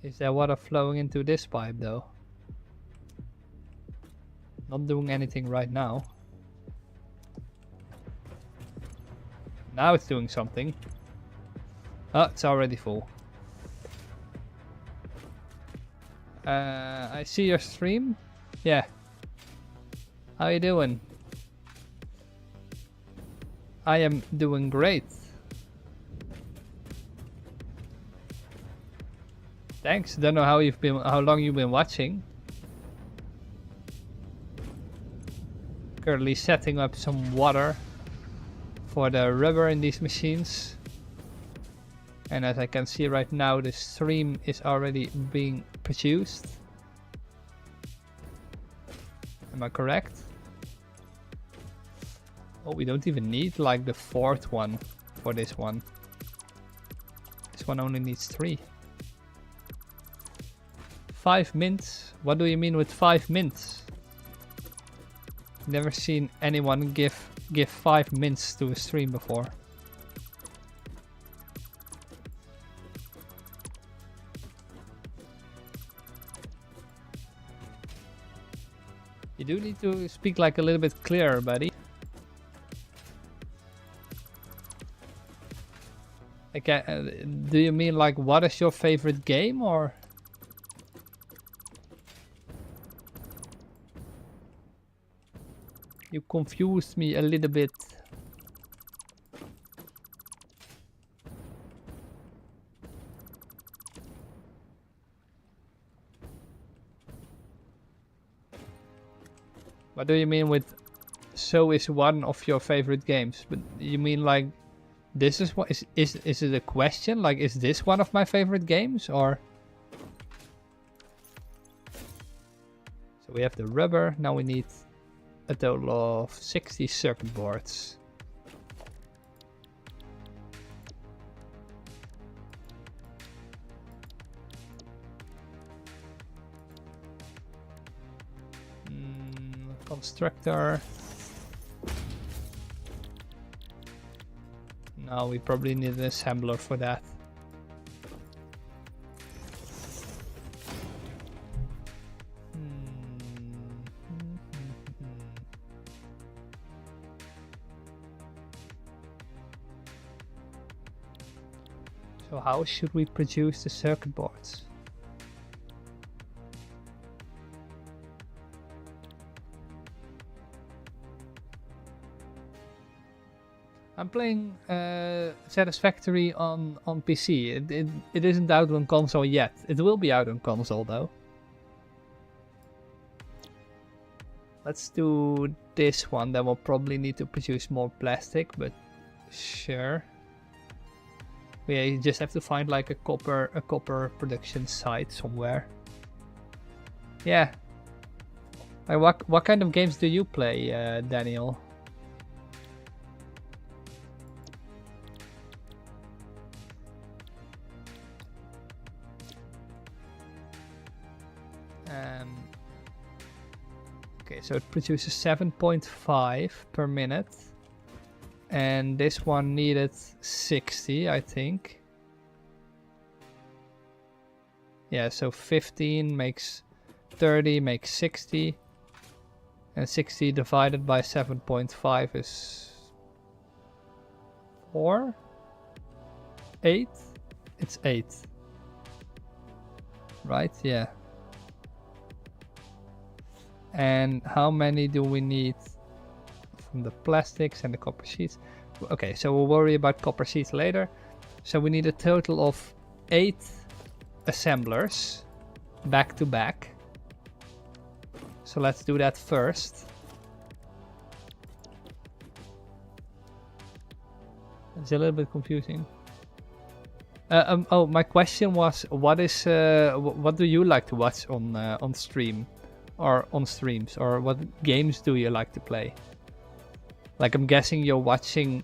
Is there water flowing into this pipe though? Not doing anything right now. Now it's doing something. Oh, it's already full. I see your stream. Yeah. How you doing? I am doing great. Thanks. Don't know how long you've been watching. Currently setting up some water for the rubber in these machines. And as I can see right now, the stream is already being produced. Am I correct? Oh, we don't even need like the fourth one for this one. This one only needs 3. 5 mints? What do you mean with 5 mints? Never seen anyone give 5 mints to a stream before. You do need to speak like a little bit clearer, buddy. Okay, do you mean like what is your favorite game or? You confused me a little bit. What do you mean with so is one of your favorite games? But you mean like this is what is it a question? Like is this one of my favorite games or? So we have the rubber, now we need a total of 60 circuit boards. Constructor. Now we probably need an assembler for that. So how should we produce the circuit boards? I'm playing Satisfactory on PC. It isn't out on console yet. It will be out on console though. Let's do this one. Then we'll probably need to produce more plastic, but sure. We just have to find like a copper production site somewhere. Yeah. Like what kind of games do you play, Daniel? Okay, so it produces 7.5 per minute. And this one needed 60, I think. Yeah, so 15 makes 30, makes 60. And 60 divided by 7.5 is 4? 8? It's 8. Right? Yeah. And how many do we need from the plastics and the copper sheets? Okay, so we'll worry about copper sheets later. So we need a total of 8 assemblers back to back. So let's do that first. It's a little bit confusing. Oh, my question was, what do you like to watch on stream? or on streams, or what games do you like to play? Like, I'm guessing you're watching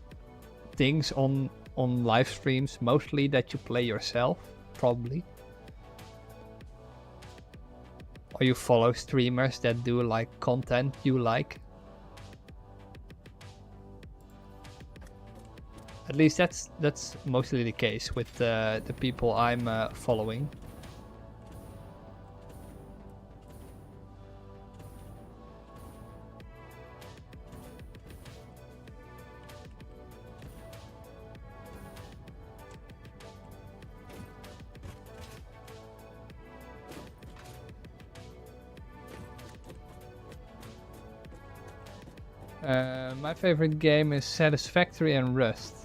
things on live streams mostly that you play yourself, probably. Or you follow streamers that do like content you like. At least that's mostly the case with the people I'm following. My favorite game is Satisfactory and Rust.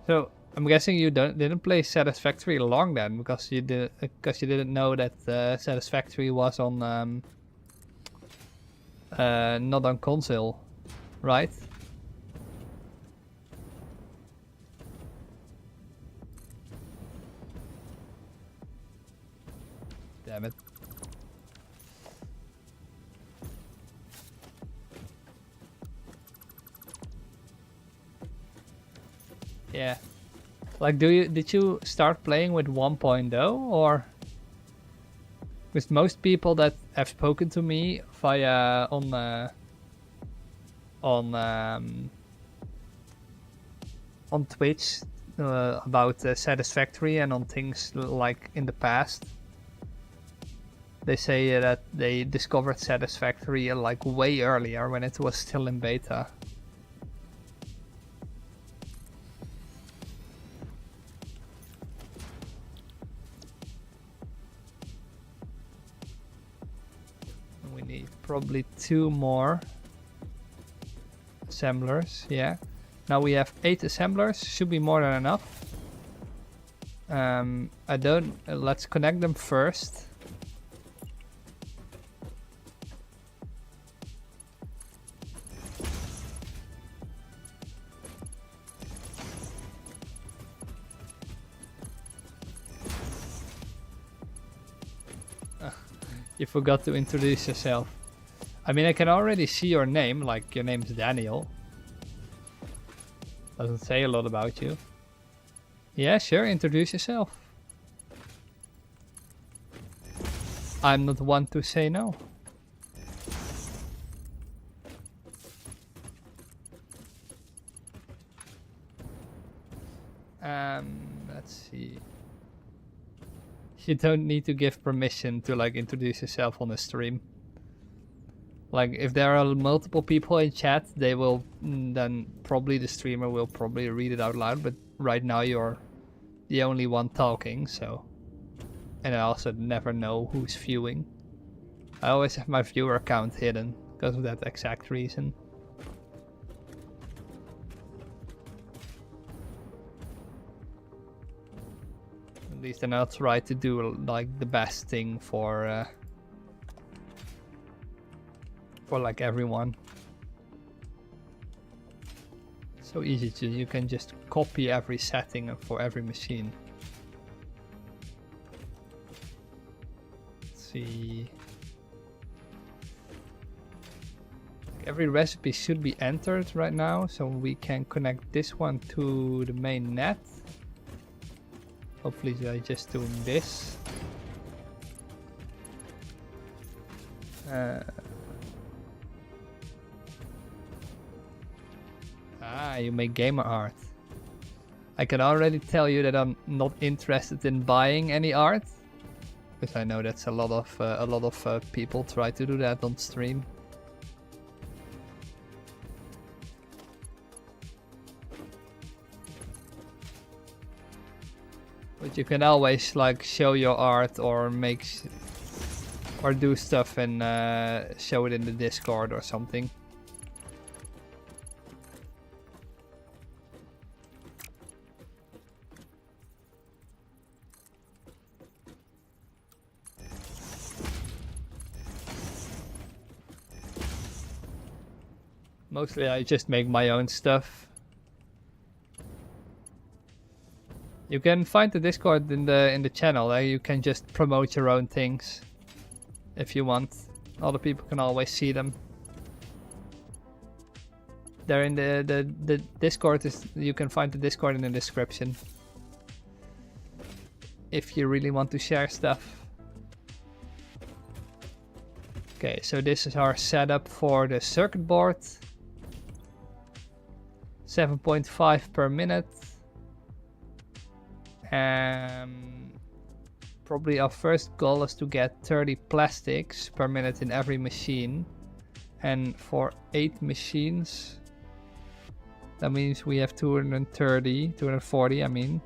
So I'm guessing you didn't play Satisfactory long then, because you didn't know that Satisfactory was on not on console, right? Damn it. Yeah. Like, did you start playing with 1.0 or? Because most people that have spoken to me via on Twitch about Satisfactory and on things like in the past, they say that they discovered Satisfactory like way earlier when it was still in beta. We need probably 2 more assemblers. Yeah. Now we have 8 assemblers. Should be more than enough. Let's connect them first. You forgot to introduce yourself. I mean, I can already see your name, like your name's Daniel. Doesn't say a lot about you. Yeah, sure, introduce yourself. I'm not one to say no. Let's see. You don't need to give permission to like introduce yourself on a stream. Like, if there are multiple people in chat, they will, then probably the streamer will probably read it out loud, but right now you're the only one talking, so. And I also never know who's viewing. I always have my viewer count hidden because of that exact reason. At least then I'll try to do like the best thing for like everyone. So easy to, you can just copy every setting for every machine. Let's see. Every recipe should be entered right now, so we can connect this one to the main net. Hopefully I'm just doing this. You make gamer art. I can already tell you that I'm not interested in buying any art, because I know that's a lot of people try to do that on stream. But you can always like show your art or or do stuff and show it in the Discord or something. Mostly I just make my own stuff. You can find the Discord in the channel. You can just promote your own things if you want. Other people can always see them. They're in the Discord. You can find the Discord in the description. If you really want to share stuff. Okay, so this is our setup for the circuit board. 7.5 per minute. Probably our first goal is to get 30 plastics per minute in every machine. And for 8 machines, that means we have 240, I mean.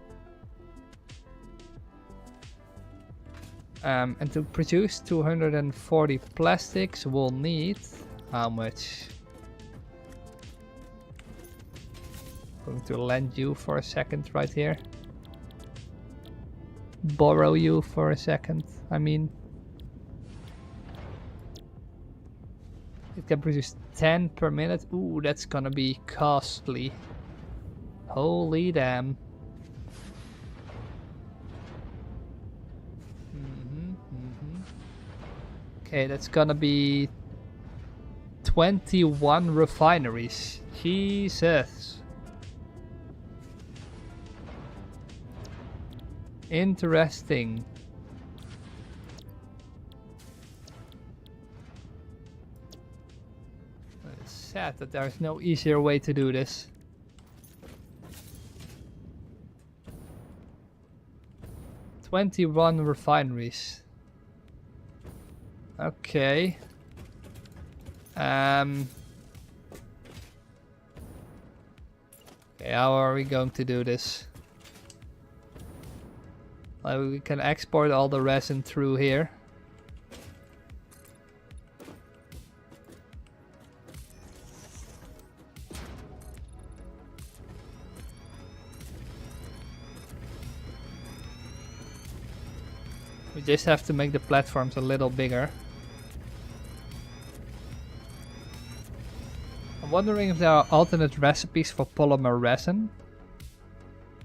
And to produce 240 plastics, we'll need how much? I'm going to lend you for a second right here. Borrow you for a second, I mean. It can produce 10 per minute. Ooh, that's gonna be costly. Holy damn. Okay, that's gonna be 21 refineries. Jesus. Interesting. It's sad that there's no easier way to do this. "21 refineries. Okay. Okay, how are we going to do this? We can export all the resin through here. We just have to make the platforms a little bigger. I'm wondering if there are alternate recipes for polymer resin.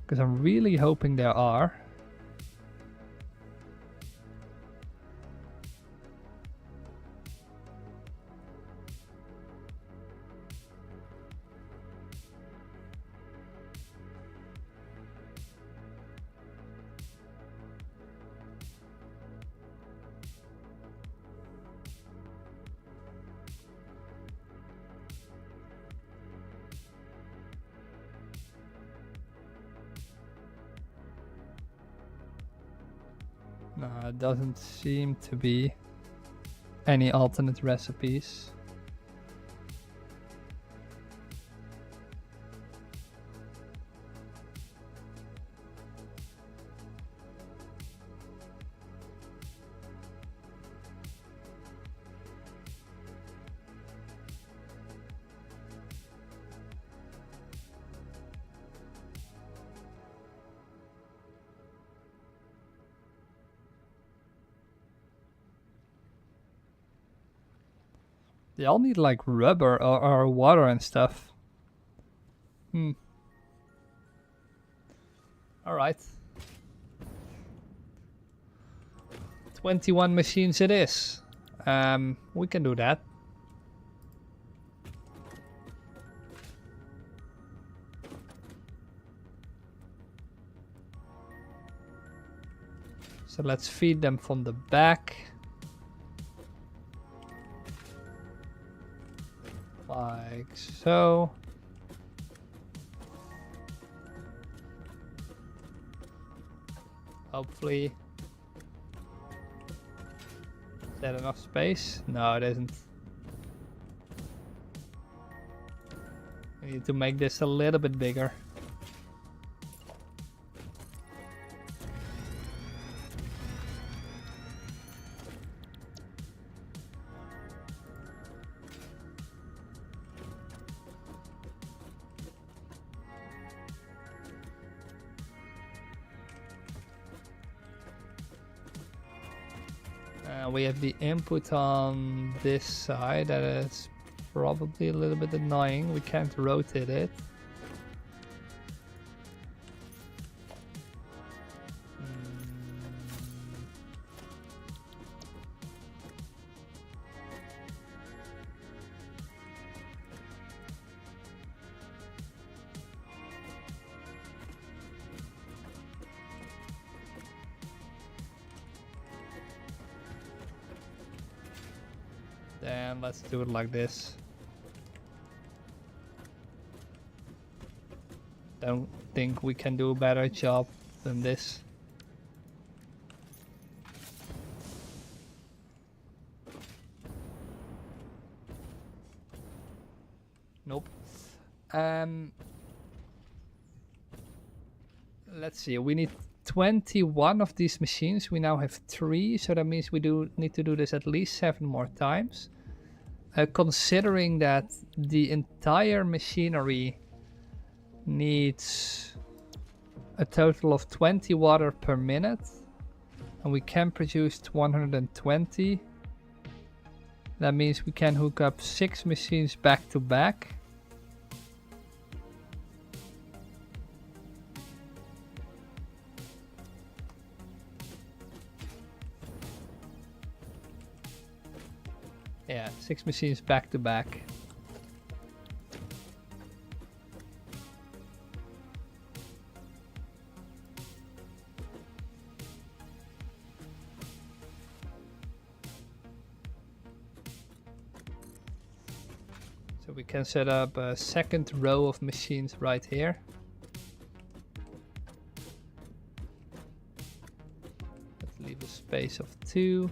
Because I'm really hoping there are. No, it doesn't seem to be any alternate recipes. They all need like rubber or water and stuff. Alright. 21 machines it is. We can do that. So let's feed them from the back. Like so. Hopefully. Is that enough space? No, it isn't. We need to make this a little bit bigger. We have the input on this side. That is probably a little bit annoying. We can't rotate it. Then let's do it like this. Don't think we can do a better job than this. Nope. Let's see, we need 21 of these machines. We now have 3, so that means we do need to do this at least 7 more times. Considering that the entire machinery needs a total of 20 water per minute, and we can produce 120. That means we can hook up 6 machines back to back. Yeah, 6 machines back to back. So we can set up a second row of machines right here. Let's leave a space of 2.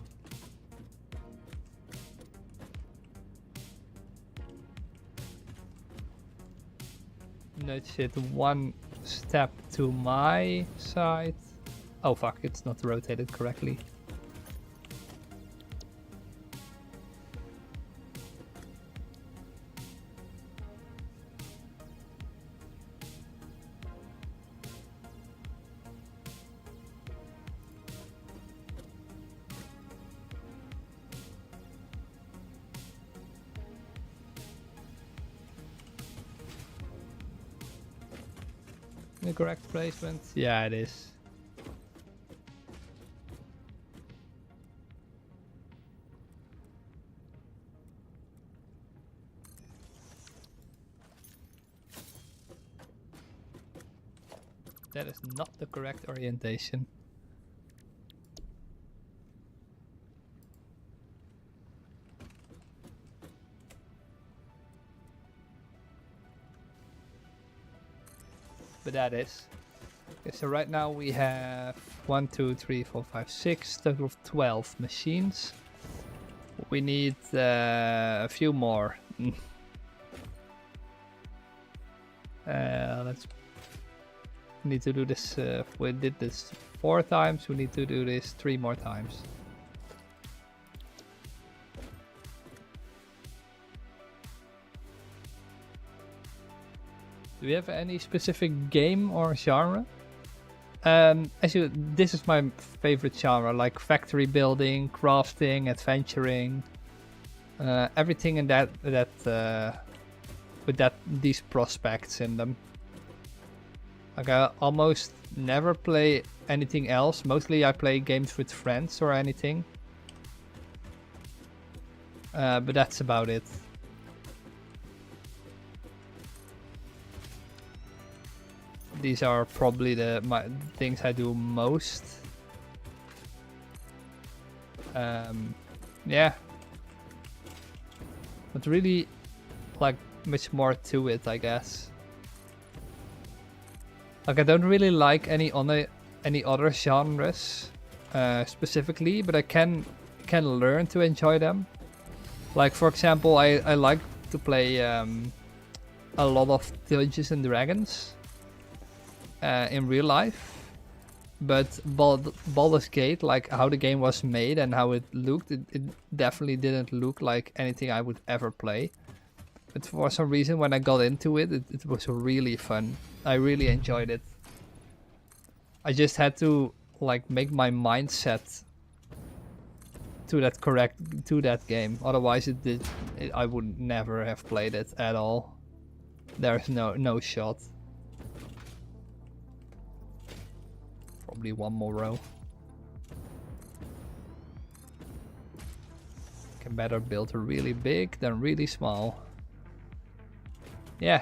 Nudge it 1 step to my side. Oh fuck, it's not rotated correctly. The correct placement? Yeah, it is. That is not the correct orientation. But that is. Okay, so right now we have 1, 2, 3, 4, 5, 6, total of 12 machines. We need a few more. Let's need to do this. We did this 4 times. We need to do this 3 more times. Do we have any specific game or genre? This is my favorite genre, like factory building, crafting, adventuring, everything in that with these prospects in them. Like I almost never play anything else. Mostly I play games with friends or anything. But that's about it. These are probably the things I do most. Yeah. But really, like, much more to it, I guess. Like, I don't really like any other genres specifically, but I can learn to enjoy them. Like, for example, I like to play a lot of Dungeons and Dragons. In real life, but Baldur's Gate, like how the game was made and how it looked, it definitely didn't look like anything I would ever play. But for some reason, when I got into it, it was really fun. I really enjoyed it. I just had to like make my mindset to that game. Otherwise, I would never have played it at all. There's no shot. Probably 1 more row. Can better build really big than really small. Yeah.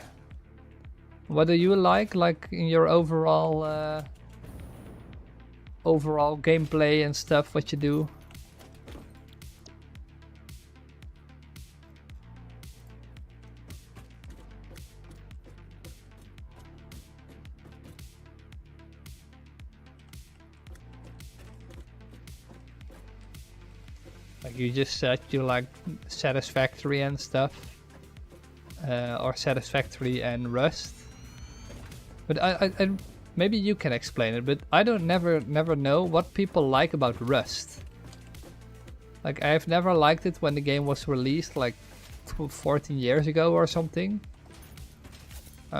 What do you like in your overall gameplay and stuff? What you do? Like you just said, you like Satisfactory and stuff, or Satisfactory and Rust. But I maybe you can explain it. But I don't never know what people like about Rust. Like I've never liked it when the game was released like 14 years ago or something.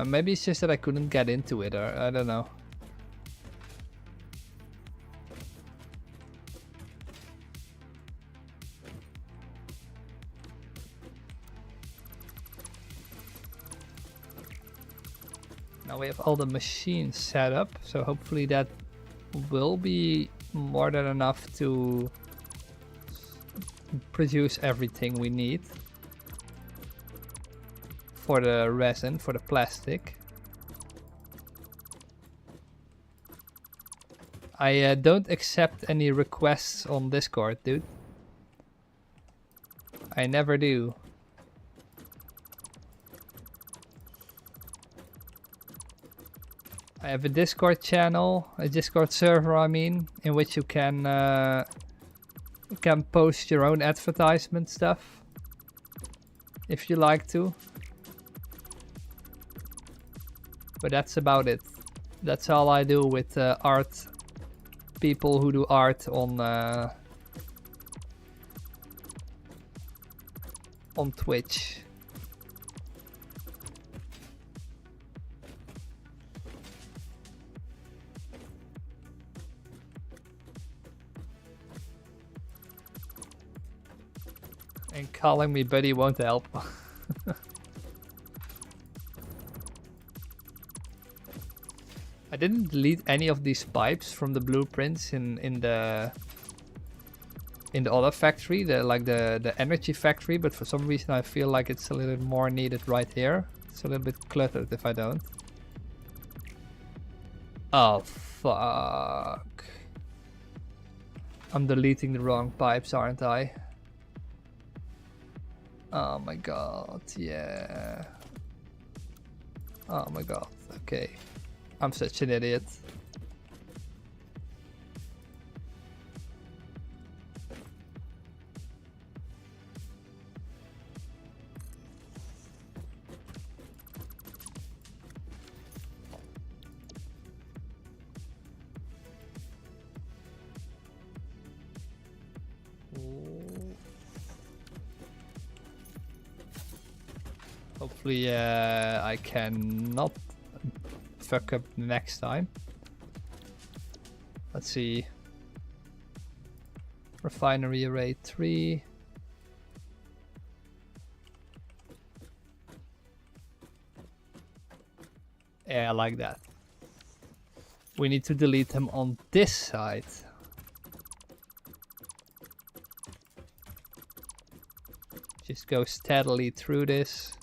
Maybe it's just that I couldn't get into it, or I don't know. Now we have all the machines set up, so hopefully that will be more than enough to produce everything we need for the resin, for the plastic. I don't accept any requests on Discord, dude. I never do. I have a Discord channel, a Discord server, I mean, in which you can post your own advertisement stuff if you like to. But that's about it. That's all I do with art. People who do art on Twitch. And calling me buddy won't help. I didn't delete any of these pipes from the blueprints in the other factory, the energy factory, but for some reason I feel like it's a little more needed right here. It's a little bit cluttered if I don't. Oh fuck. I'm deleting the wrong pipes, aren't I? Oh my god, yeah. Oh my god, okay. I'm such an idiot. Hopefully I cannot fuck up next time. Let's see. Refinery array 3. Yeah, I like that. We need to delete them on this side. Just go steadily through this.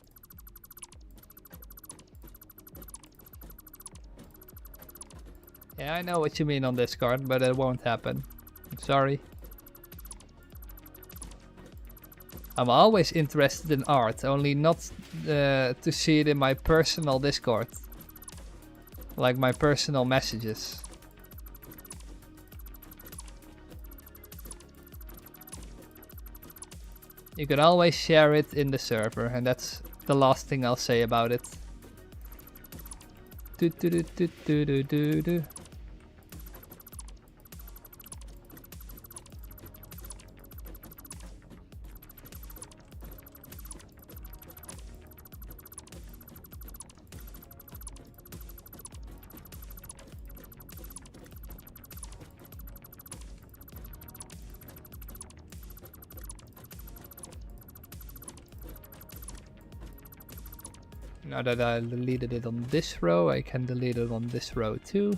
Yeah, I know what you mean on Discord, but it won't happen. I'm sorry. I'm always interested in art, only not to see it in my personal Discord. Like my personal messages. You can always share it in the server, and that's the last thing I'll say about it. Do do do do do do do do. Now that I deleted it on this row, I can delete it on this row too.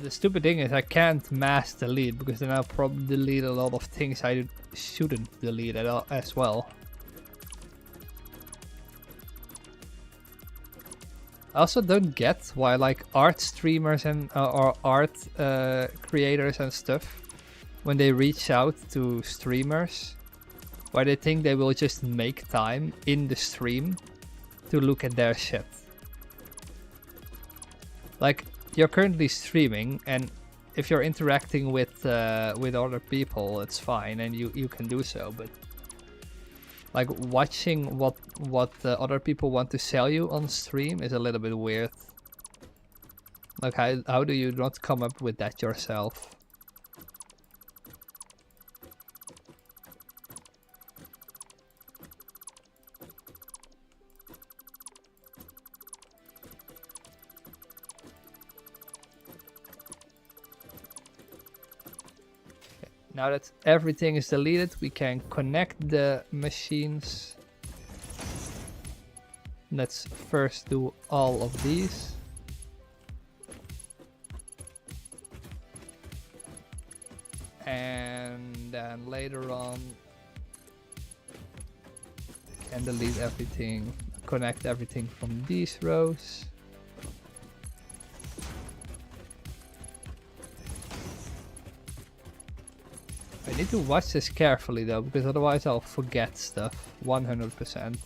The stupid thing is I can't mass delete, because then I'll probably delete a lot of things I shouldn't delete at all as well. I also don't get why like art streamers and or art creators and stuff, when they reach out to streamers, why they think they will just make time in the stream to look at their shit. Like, you're currently streaming, and if you're interacting with other people, it's fine, and you can do so. But like watching what other people want to sell you on stream is a little bit weird. Like, how do you not come up with that yourself? Now that everything is deleted, we can connect the machines. Let's first do all of these. And then later on, we can delete everything, connect everything from these rows. I need to watch this carefully though, because otherwise I'll forget stuff 100%.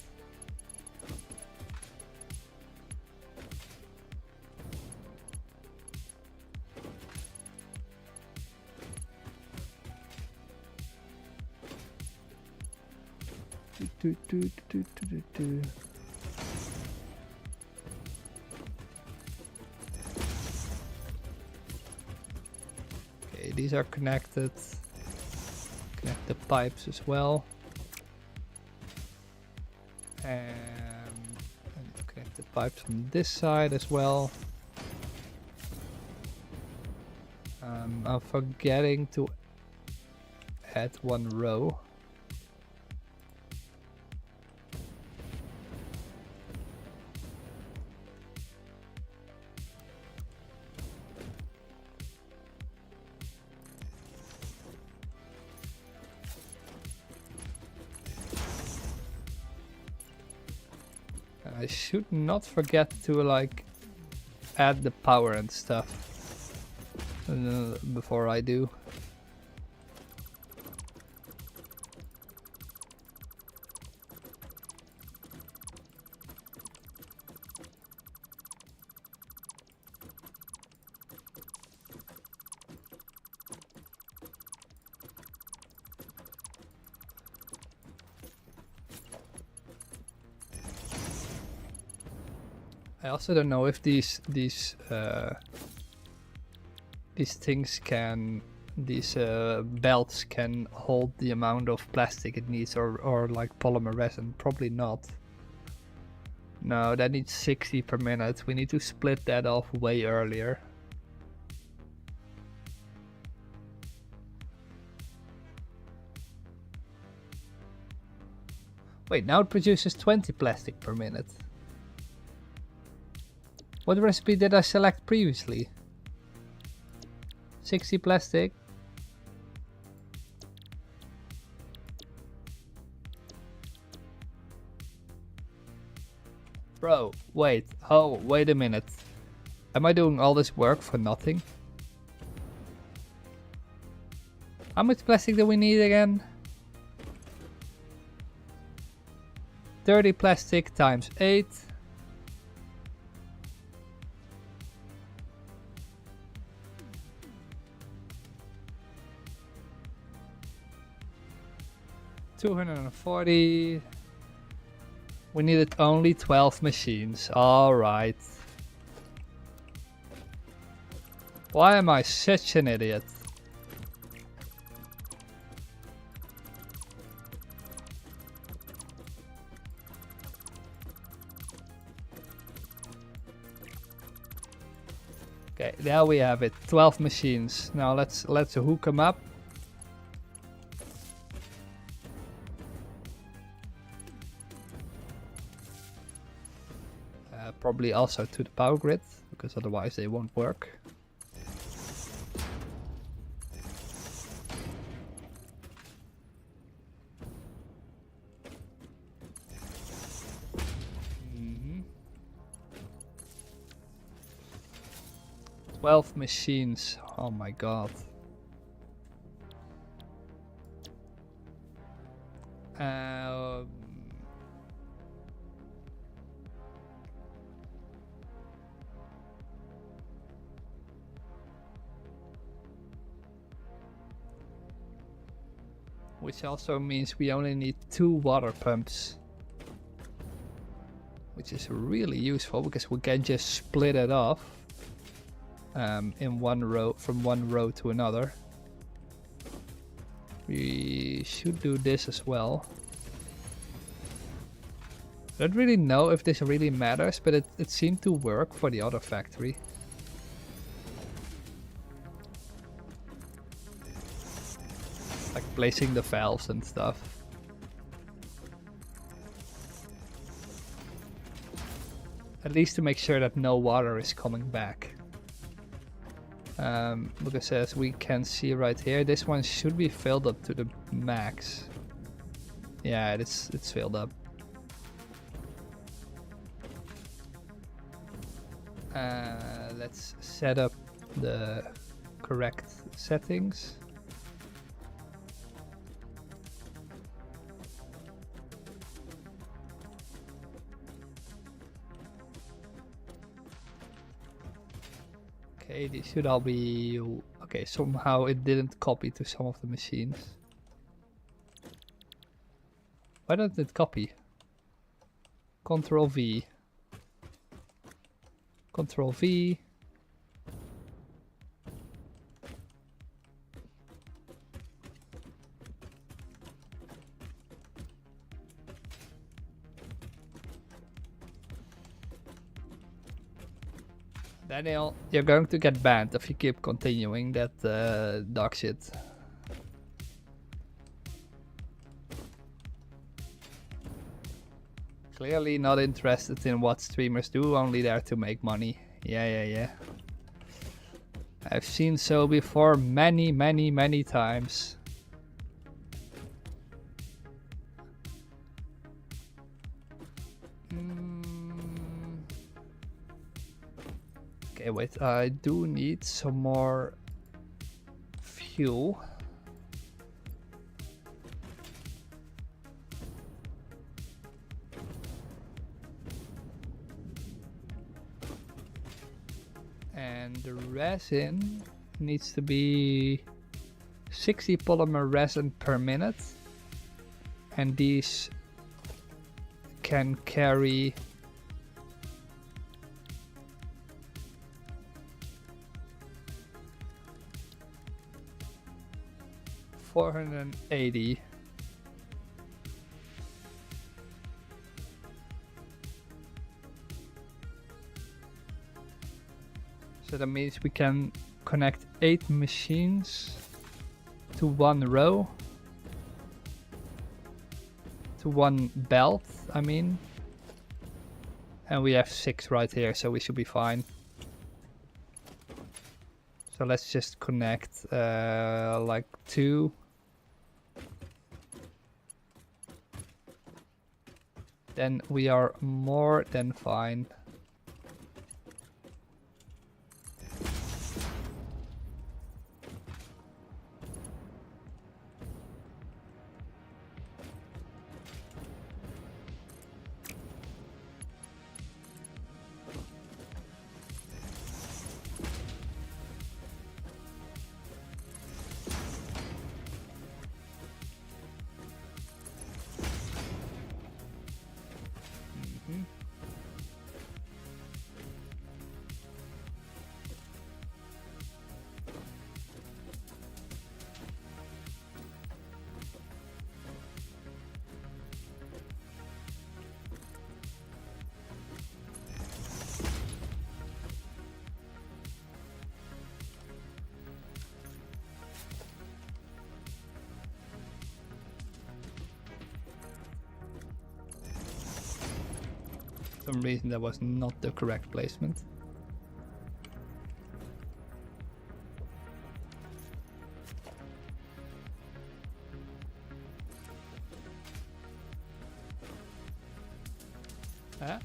Okay, these are connected. Connect the pipes as well. And connect the pipes from this side as well. I'm forgetting to add one row. I should not forget to like add the power and stuff before I do. I also don't know if these things can, these belts can hold the amount of plastic it needs, or like polymer resin. Probably not. No, that needs 60 per minute. We need to split that off way earlier. Wait, now it produces 20 plastic per minute. What recipe did I select previously? 60 plastic. Bro, wait. Oh, wait a minute. Am I doing all this work for nothing? How much plastic do we need again? 30 plastic times 8. $240. We needed only 12 machines. Alright. Why am I such an idiot? Okay, there we have it. 12 machines. Now let's hook them up. Probably also to the power grid, because otherwise they won't work. Mm-hmm. 12 machines. Oh my god. Which also means we only need 2 water pumps. Which is really useful because we can just split it off in one row, from one row to another. We should do this as well. I don't really know if this really matters, but it seemed to work for the other factory. Like placing the valves and stuff. At least to make sure that no water is coming back. Because as we can see right here, this one should be filled up to the max. Yeah, it's filled up. Let's set up the correct settings. Okay, these should all be... Okay, somehow it didn't copy to some of the machines. Why doesn't it copy? Control V. Control V. Daniel, you're going to get banned if you keep continuing that dog shit. Clearly not interested in what streamers do, only there to make money. Yeah. I've seen so before many times. Okay, wait, I do need some more fuel. And the resin needs to be 60 polymer resin per minute. And these can carry 480. So that means we can connect 8 machines to one row, to one belt, I mean. And we have 6 right here, so we should be fine. So let's just connect like 2. Then we are more than fine. For some reason that was not the correct placement. Ah.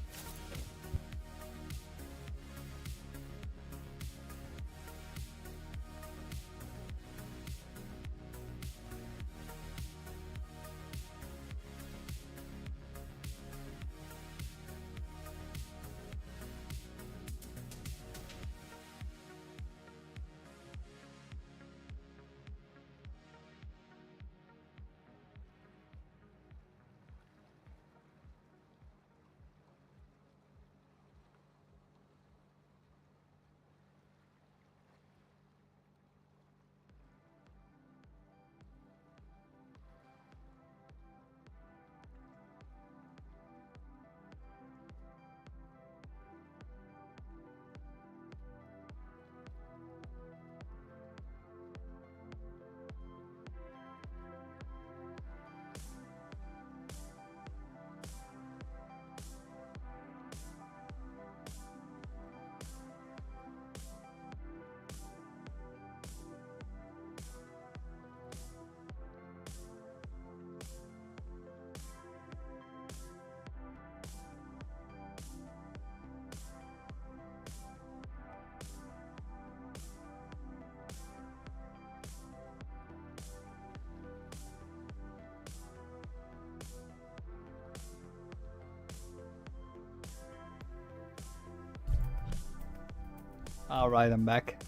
Alright, I'm back.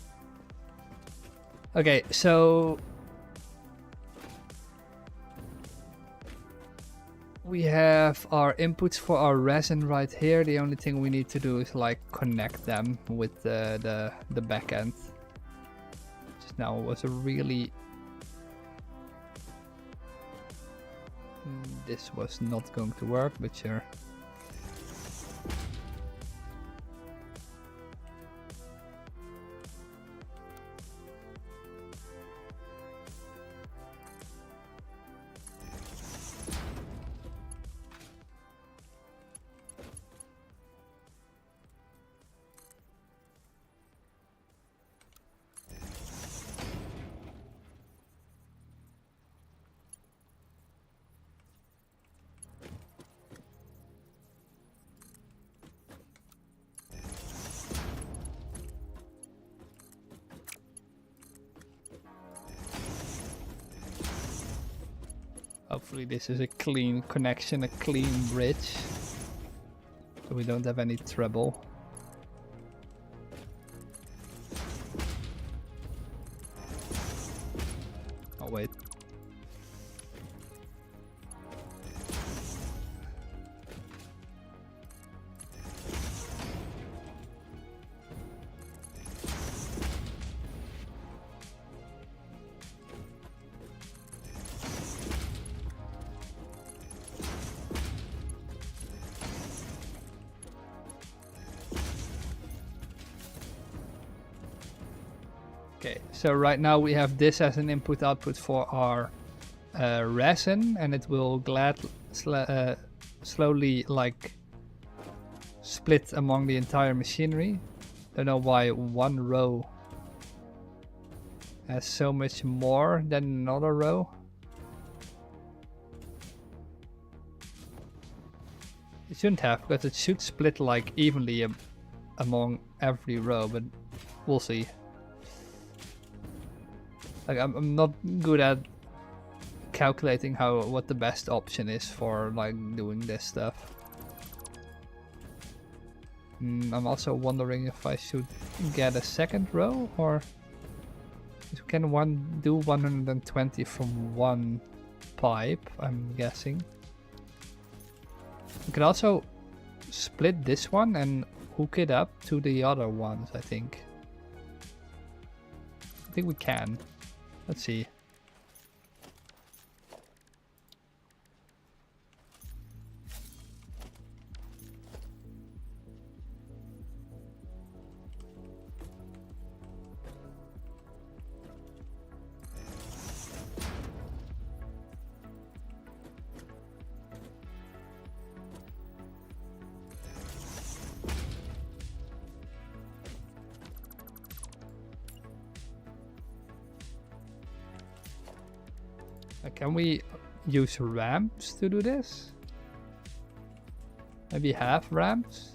Okay, so we have our inputs for our resin right here. The only thing we need to do is like connect them with the back end. Just now was a really... This was not going to work, but sure. Hopefully this is a clean connection, a clean bridge, so we don't have any trouble. Oh wait. Okay, so right now we have this as an input output for our resin, and it will slowly like split among the entire machinery. Don't know why one row has so much more than another row. It shouldn't have, because it should split like evenly among every row, but we'll see. Like I'm not good at calculating what the best option is for like doing this stuff. I'm also wondering if I should get a second row, or can one do 120 from one pipe, I'm guessing. We could also split this one and hook it up to the other ones, I think. I think we can. Let's see. Can we use ramps to do this? Maybe half ramps?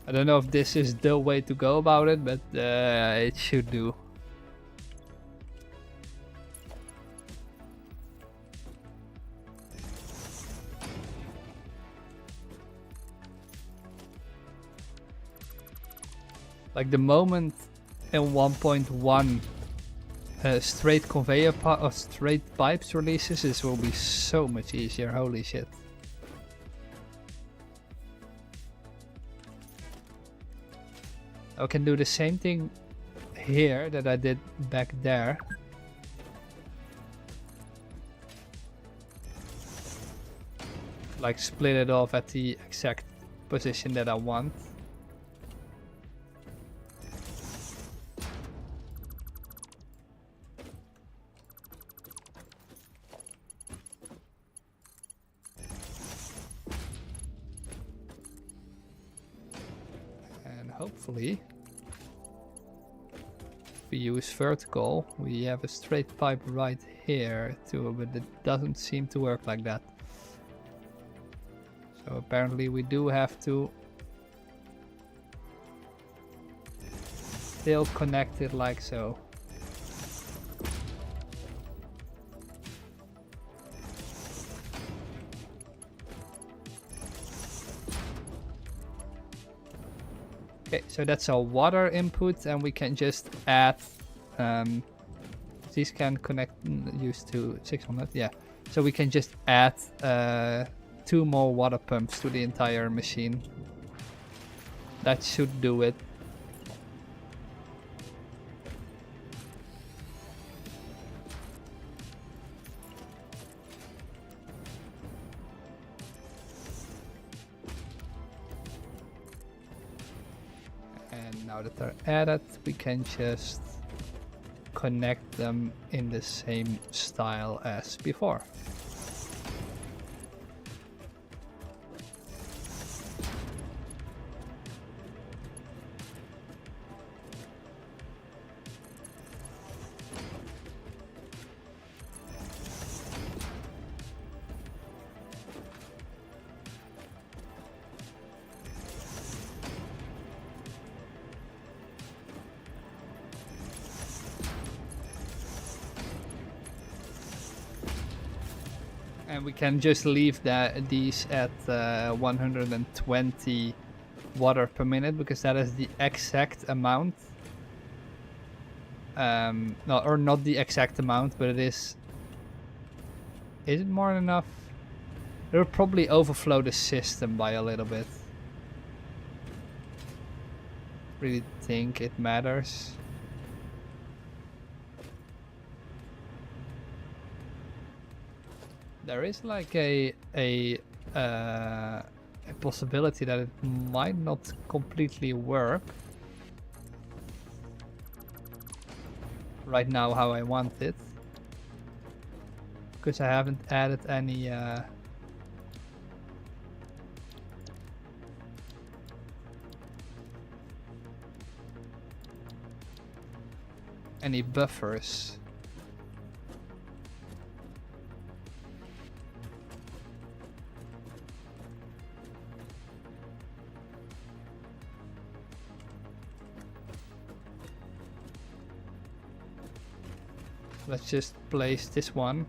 I don't know if this is the way to go about it, but it should do. Like the moment in 1.1 straight conveyor or straight pipes releases, this will be so much easier. Holy shit. I can do the same thing here that I did back there. Like split it off at the exact position that I want. And hopefully we use vertical, we have a straight pipe right here too, but it doesn't seem to work like that. So apparently we do have to still connect it like so. Okay, so that's our water input, and we can just add, these can connect, used to 600, yeah. So we can just add 2 more water pumps to the entire machine. That should do it. And now that they're added, we can just connect them in the same style as before. And we can just leave these at 120 water per minute, because that is the exact amount. No, or not the exact amount, but it is. Is it more than enough? It will probably overflow the system by a little bit. Really think it matters. There is like a possibility that it might not completely work right now how I want it, because I haven't added any buffers. Let's just place this one.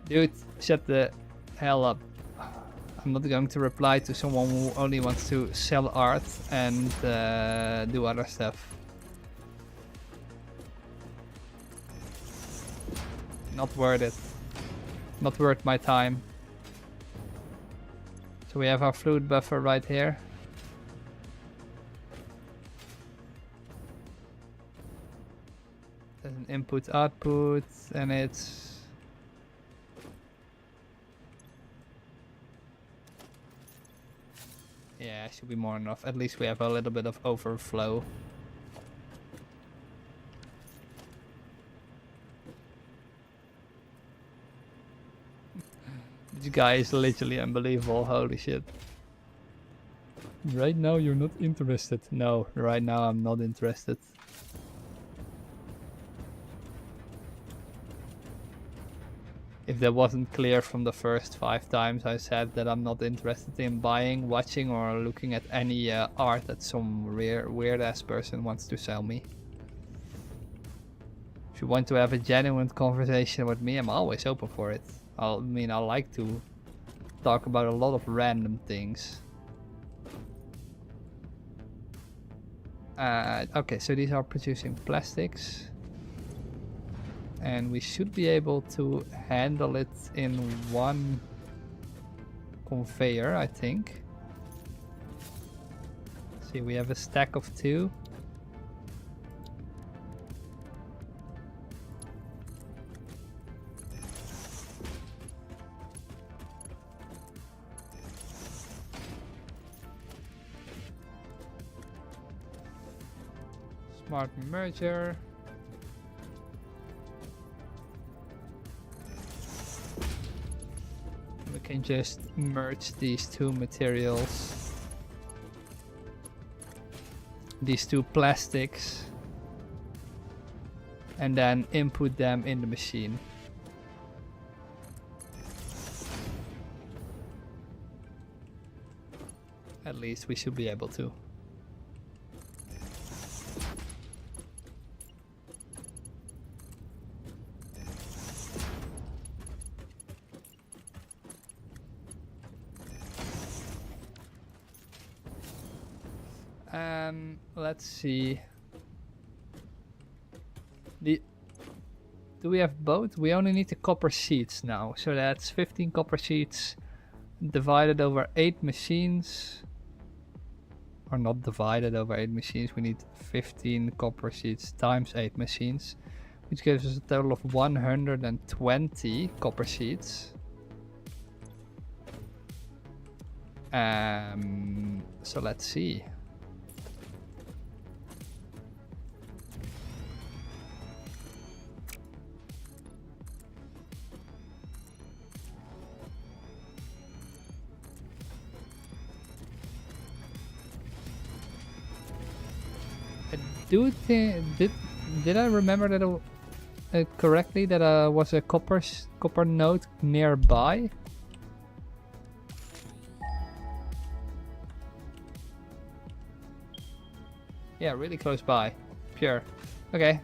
Dude, shut the hell up. I'm not going to reply to someone who only wants to sell art and do other stuff. Not worth it. Not worth my time. So we have our fluid buffer right here. There's an input output, and it's yeah, it should be more enough. At least we have a little bit of overflow. This guy is literally unbelievable, holy shit. Right now you're not interested. No, right now I'm not interested. If that wasn't clear from the first 5 times I said that I'm not interested in buying, watching, or looking at any art that some weird ass person wants to sell me. If you want to have a genuine conversation with me, I'm always open for it. I like to talk about a lot of random things. Okay, so these are producing plastics. And we should be able to handle it in one conveyor, I think. See, we have a stack of 2. Smart merger. can just merge these two materials, these two plastics, and then input them in the machine. At least we should be able to. Let's see. Do we have both? We only need the copper sheets now, so that's 15 copper sheets divided over 8 machines. Or not divided over 8 machines, we need 15 copper sheets times 8 machines, which gives us a total of 120 copper sheets. So let's see. Did I remember that correctly, that was a copper node nearby? Yeah, really close by. Pure. Okay.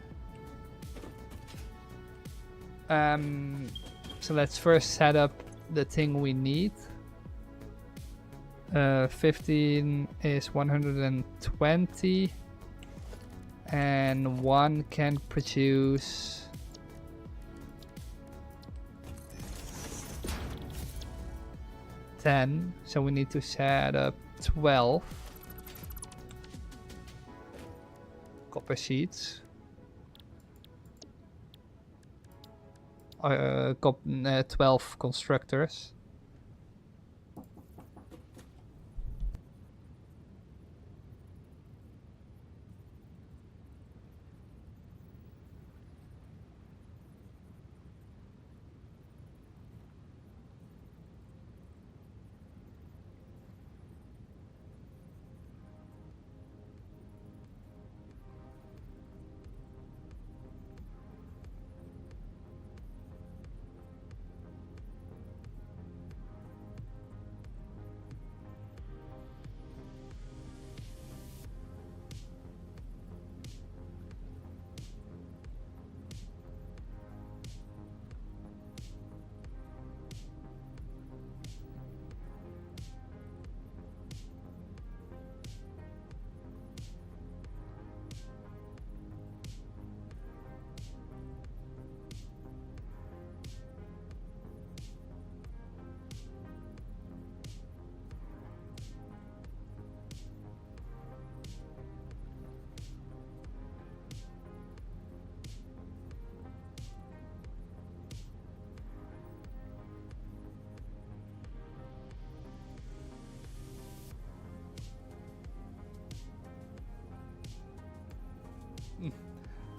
So let's first set up the thing we need. 15 is 120. And one can produce 10, so we need to set up 12 copper sheets. 12 constructors.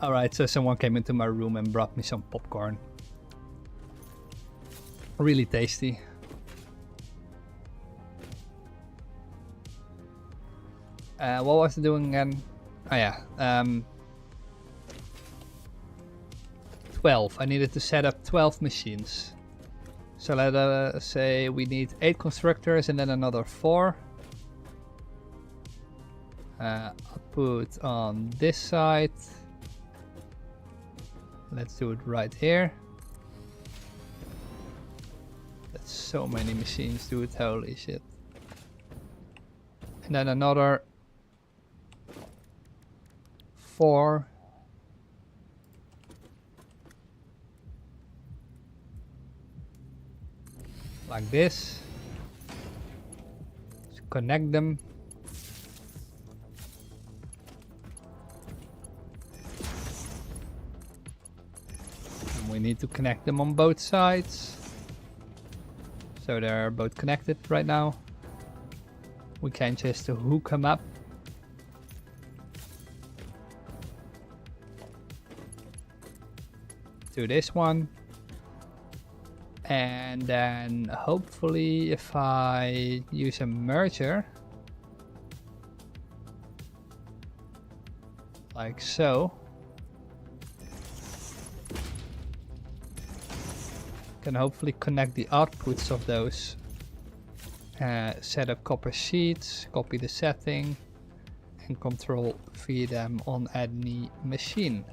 Alright, so someone came into my room and brought me some popcorn. Really tasty. What was I doing again? Oh yeah, 12. I needed to set up 12 machines. So let us say we need 8 constructors and then another 4. I'll put on this side. Let's do it right here. That's so many machines, dude. Holy shit. And then another 4. Like this. Just connect them. We need to connect them on both sides. So they're both connected right now. We can just hook them up. To this one. And then hopefully if I use a merger, like so, can hopefully connect the outputs of those. Set up copper sheets, copy the setting, and control V them on any machine.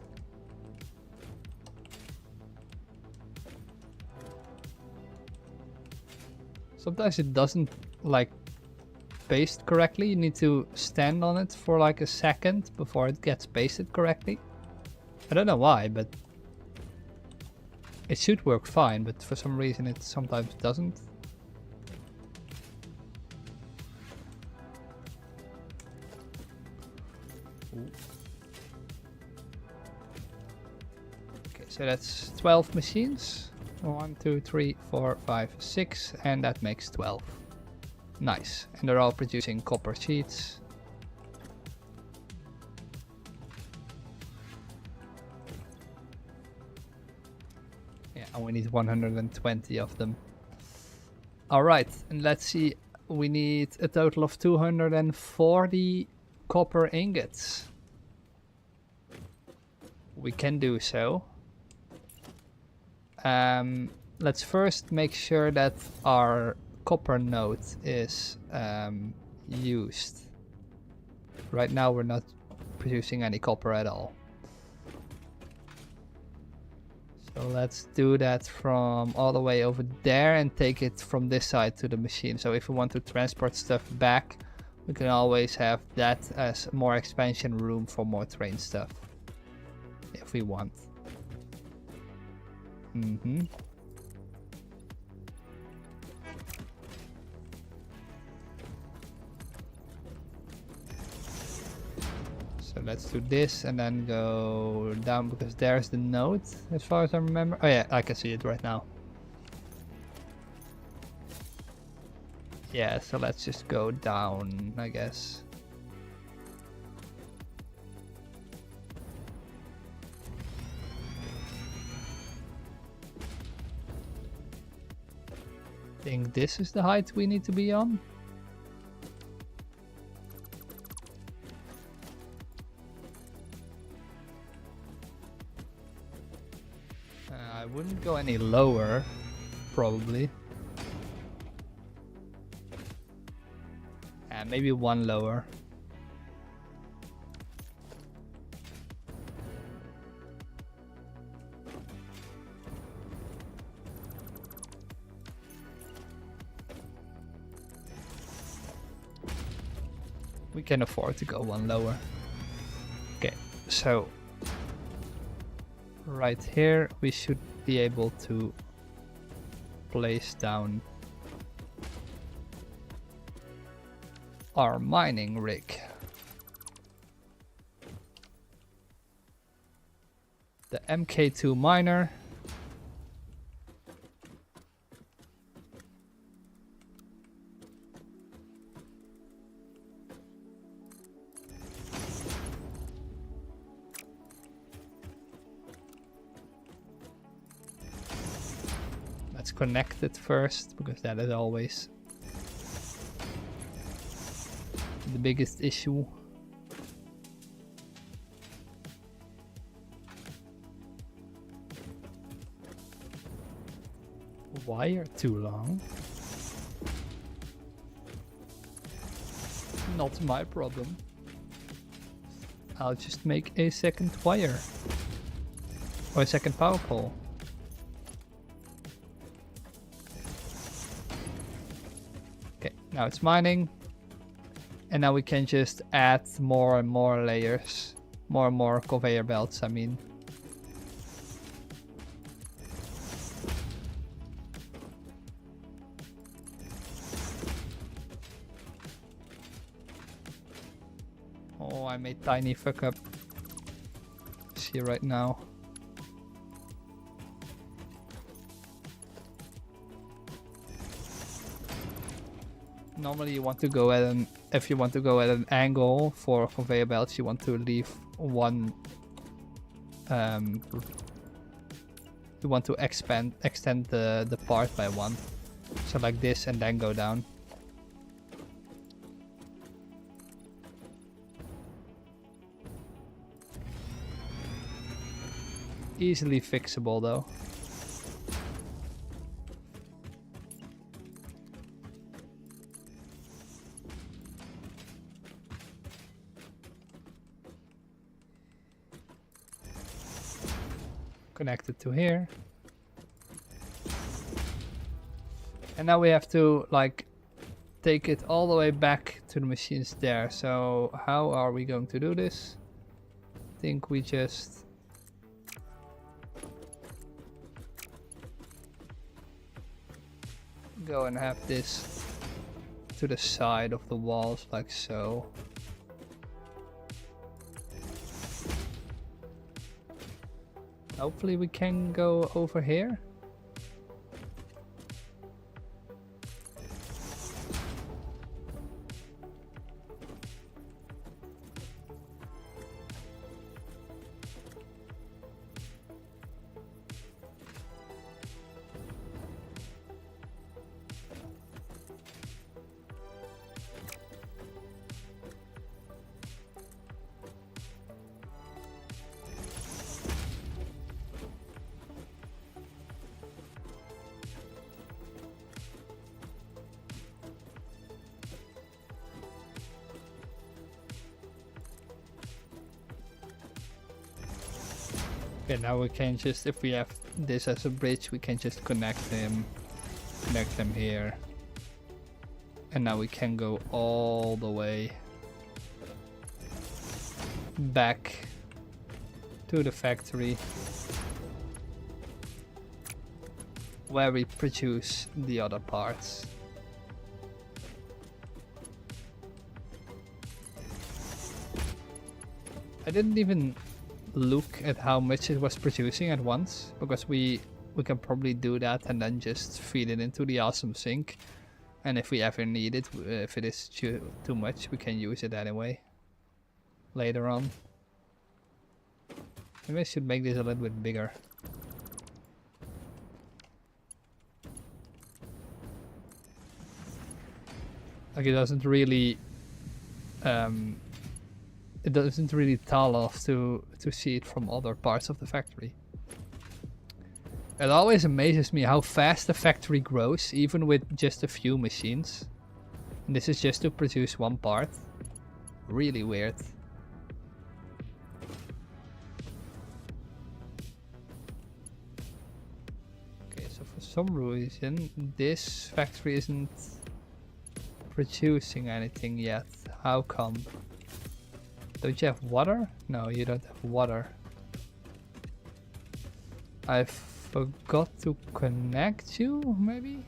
Sometimes it doesn't like paste correctly. You need to stand on it for like a second before it gets pasted correctly. I don't know why, but it should work fine, but for some reason it sometimes doesn't. Okay, so that's 12 machines. 1, 2, 3, 4, 5, 6, and that makes 12. Nice. And they're all producing copper sheets. Yeah, and we need 120 of them. Alright, and let's see. We need a total of 240 copper ingots. We can do so. Let's first make sure that our copper node is used. Right now we're not producing any copper at all. So let's do that from all the way over there and take it from this side to the machine. So if we want to transport stuff back, we can always have that as more expansion room for more train stuff. If we want. So let's do this and then go down because there's the node as far as I remember. Oh yeah, I can see it right now. Yeah, so let's just go down, I guess. I think this is the height we need to be on. I wouldn't go any lower, probably. Maybe one lower. We can afford to go one lower. Okay, so right here we should be able to place down our mining rig. The MK2 miner. Let's connect it first, because that is always the biggest issue. Wire too long? Not my problem. I'll just make a second wire. Or a second power pole. Okay, now it's mining. And now we can just add more and more layers. More and more conveyor belts, I mean. Oh, I made tiny fuck up. See right now. Normally you want to go at an, if you want to go at an angle for conveyor belts, you want to leave one we want to extend the part by 1. So like this and then go down. Easily fixable though. Connected to here. And now we have to like take it all the way back to the machines there. So how are we going to do this? I think we just go and have this to the side of the walls like so. Hopefully we can go over here. Okay, now we can just, if we have this as a bridge, we can just connect them here. And now we can go all the way back to the factory where we produce the other parts. I didn't even look at how much it was producing at once, because we can probably do that and then just feed it into the awesome sink, and if we ever need it, if it is too much, we can use it anyway later on. Maybe I should make this a little bit bigger. Like it doesn't really tell off to see it from other parts of the factory. It always amazes me how fast the factory grows, even with just a few machines. And this is just to produce one part. Really weird. Okay, so for some reason this factory isn't producing anything yet. How come? Don't you have water? No, you don't have water. I forgot to connect you, maybe?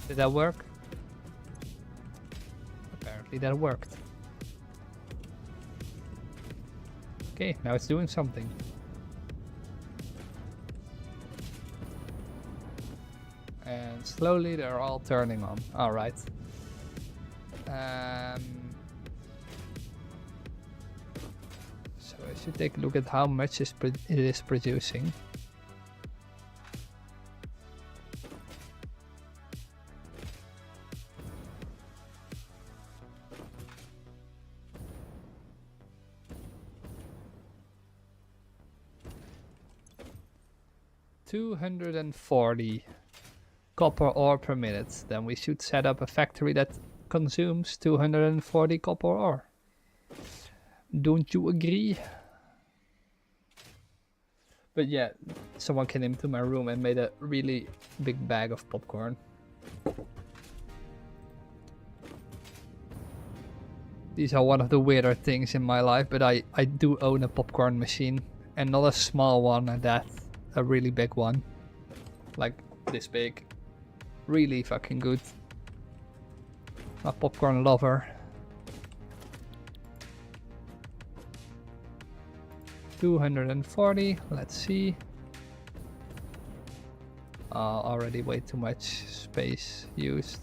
Did that work? Apparently that worked. Okay, now it's doing something. And slowly they're all turning on. Alright. So I should take a look at how much it is producing. $240 copper ore per minute. Then we should set up a factory that consumes 240 copper ore. Don't you agree? But yeah, someone came into my room and made a really big bag of popcorn. These are one of the weirder things in my life, but I do own a popcorn machine, and not a small one at that. A really big one, like this big. Really fucking good. A popcorn lover. 240, let's see. Already way too much space used.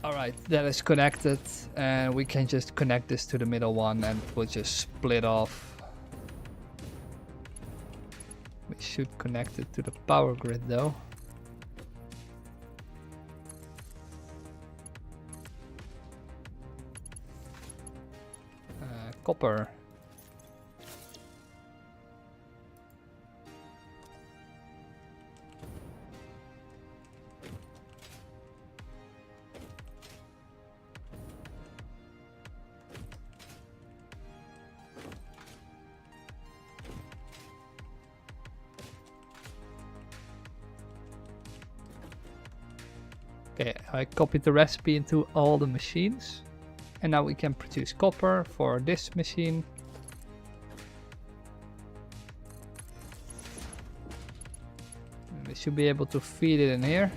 Alright, that is connected, and we can just connect this to the middle one and we'll just split off. We should connect it to the power grid though. Copper. Okay, I copied the recipe into all the machines. And now we can produce copper for this machine. And we should be able to feed it in here.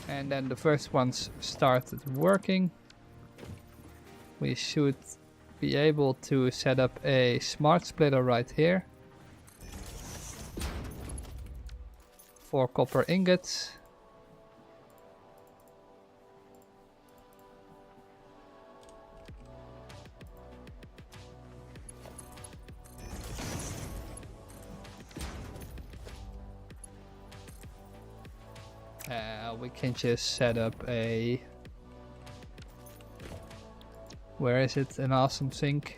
And then the first ones started working. We should be able to set up a smart splitter right here. 4 copper ingots. We can just set up a... Where is it? An awesome sink.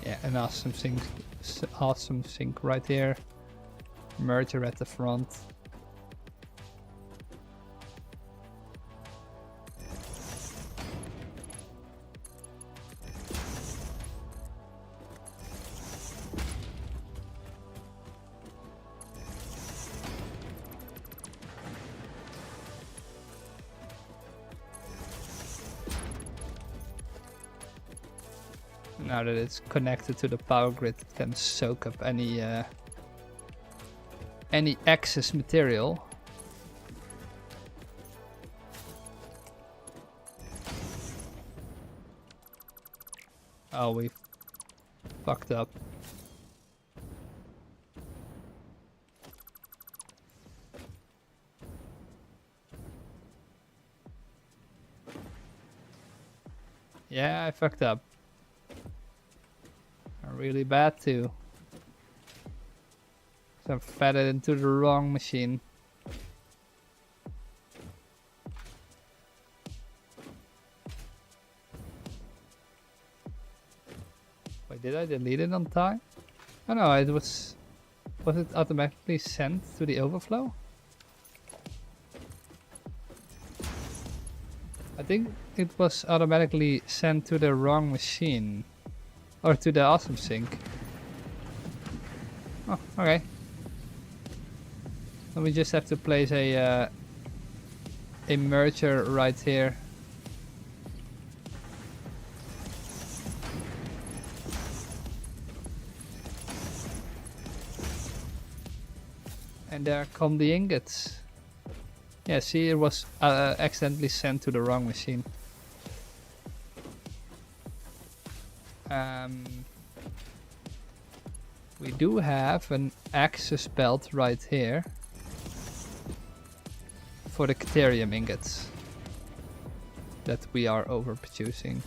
Yeah, an awesome sink right here. Merger at the front. Now that it's connected to the power grid, it can soak up any excess material. Oh, we fucked up. Yeah, I fucked up. Really bad too. So I fed it into the wrong machine. Wait, did I delete it on time? Oh no, it was it automatically sent to the overflow? I think it was automatically sent to the wrong machine. Or to the awesome sink. Oh, okay. Then we just have to place a merger right here. And there come the ingots. Yeah, see, it was accidentally sent to the wrong machine. We do have an access belt right here for the Caterium ingots that we are overproducing.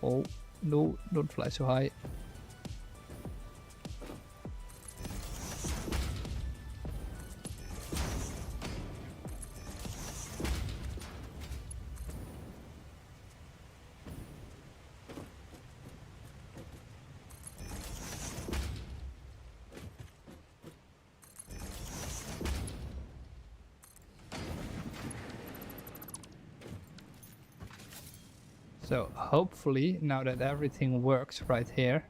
Oh, no, don't fly so high. So hopefully, now that everything works right here,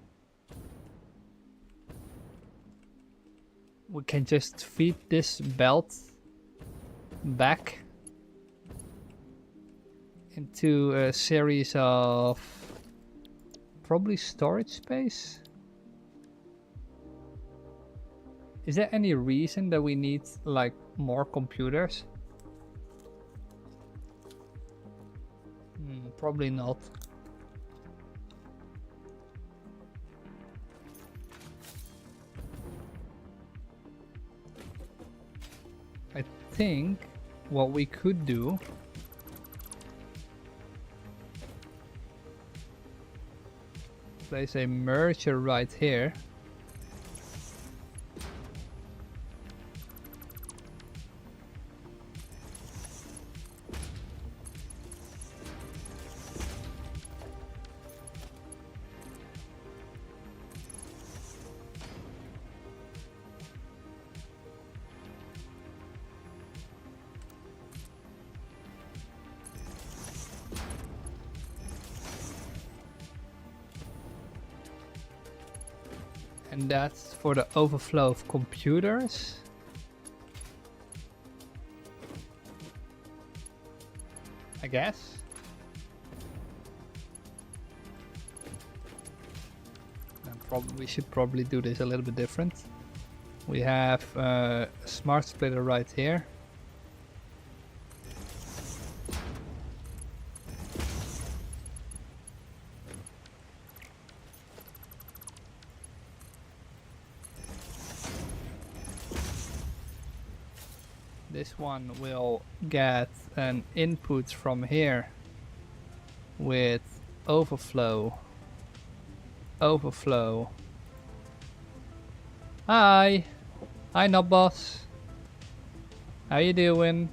we can just feed this belt back into a series of probably storage space. Is there any reason that we need like more computers? Probably not. I think what we could do place a merger right here. And that's for the overflow of computers. I guess. We should probably do this a little bit different. We have a smart splitter right here. This one will get an input from here with overflow. Overflow. Hi. Hi, Knob Boss. How you doing?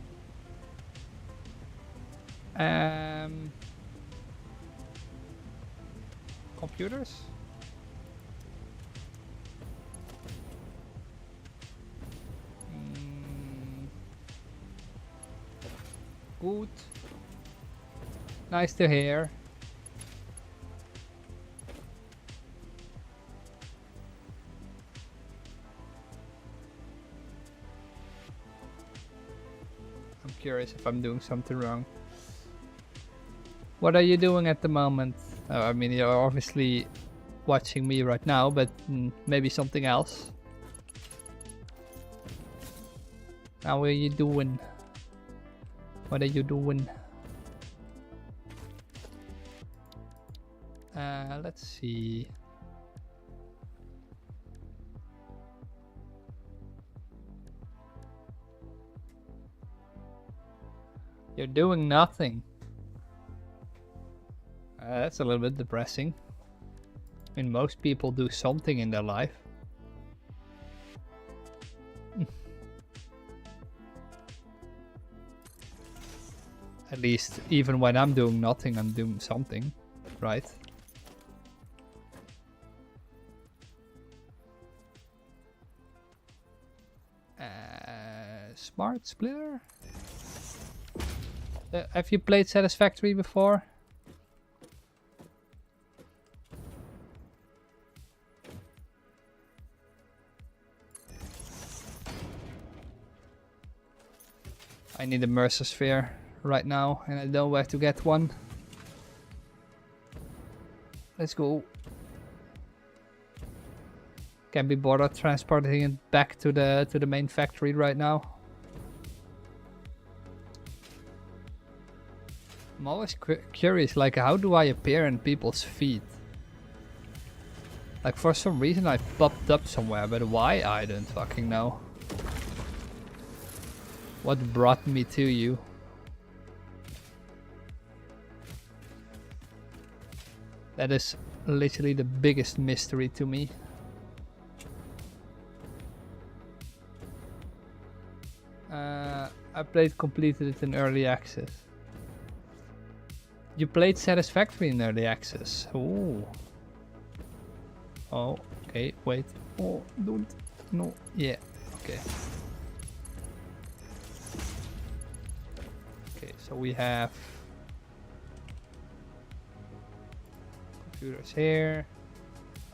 Computers? Good. Nice to hear. I'm curious if I'm doing something wrong. What are you doing at the moment? I mean, you're obviously watching me right now, but maybe something else. How are you doing? What are you doing? Let's see. You're doing nothing. That's a little bit depressing. I mean, most people do something in their life. At least, even when I'm doing nothing, I'm doing something, right? Smart splitter? Have you played Satisfactory before? I need a Mercer Sphere right now, and I don't know where to get one. Let's go. Can't be bothered transporting it back to the main factory right now. I'm always curious, like, how do I appear in people's feed? Like, for some reason I popped up somewhere, but why, I don't fucking know. What brought me to you? That is literally the biggest mystery to me. I completed it in early access. You played Satisfactory in early access. Oh. Oh, okay, wait. Oh, don't. No, yeah, okay. Okay, so we have computers here.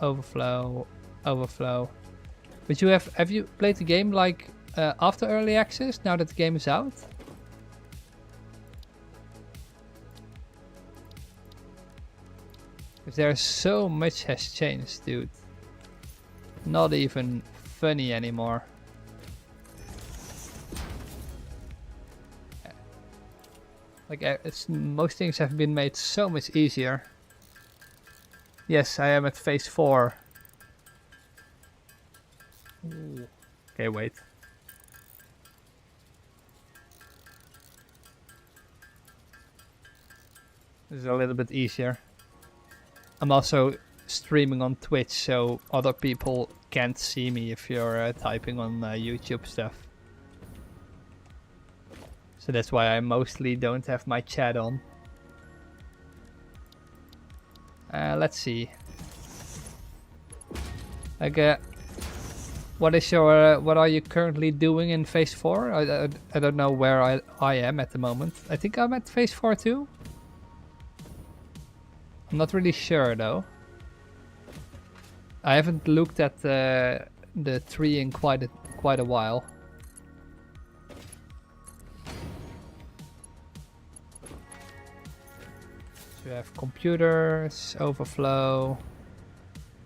Overflow, overflow. But have you played the game like after early access, now that the game is out? Because there's so much has changed, dude. Not even funny anymore. Like most things have been made so much easier. Yes, I am at phase 4. Ooh. Okay, wait. This is a little bit easier. I'm also streaming on Twitch, so other people can't see me if you're typing on YouTube stuff. So that's why I mostly don't have my chat on. Let's see. Like, what are you currently doing in phase 4? I don't know where I am at the moment. I think I'm at phase 4 too. I'm not really sure though. I haven't looked at the tree in quite a while. So you have computers, overflow,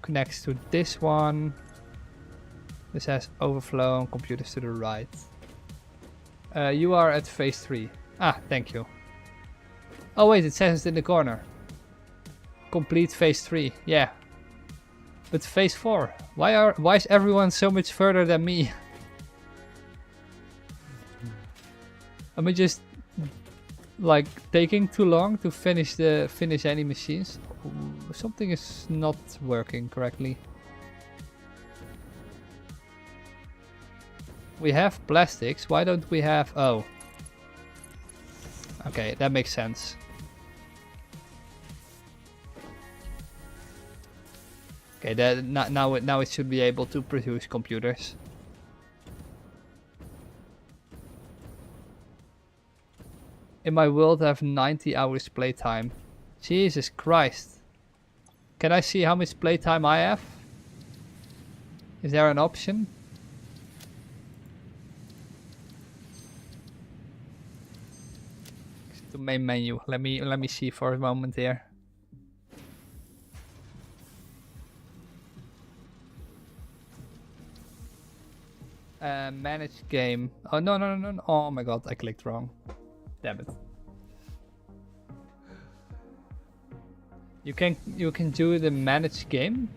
connects to this one. This has overflow and computers to the right. You are at phase 3. Ah, thank you. Oh wait, it says it in the corner. Complete phase 3. Yeah. But phase 4. Why is everyone so much further than me? Am I just like taking too long to finish any machines? Something is not working correctly. We have plastics. Why don't we have... Oh. Okay, that makes sense. Okay, now it should be able to produce computers. In my world I have 90 hours playtime. Jesus Christ. Can I see how much playtime I have? Is there an option? The main menu. Let me see for a moment here. Manage game. Oh no. Oh my god, I clicked wrong. Damn it. You can do the manage game.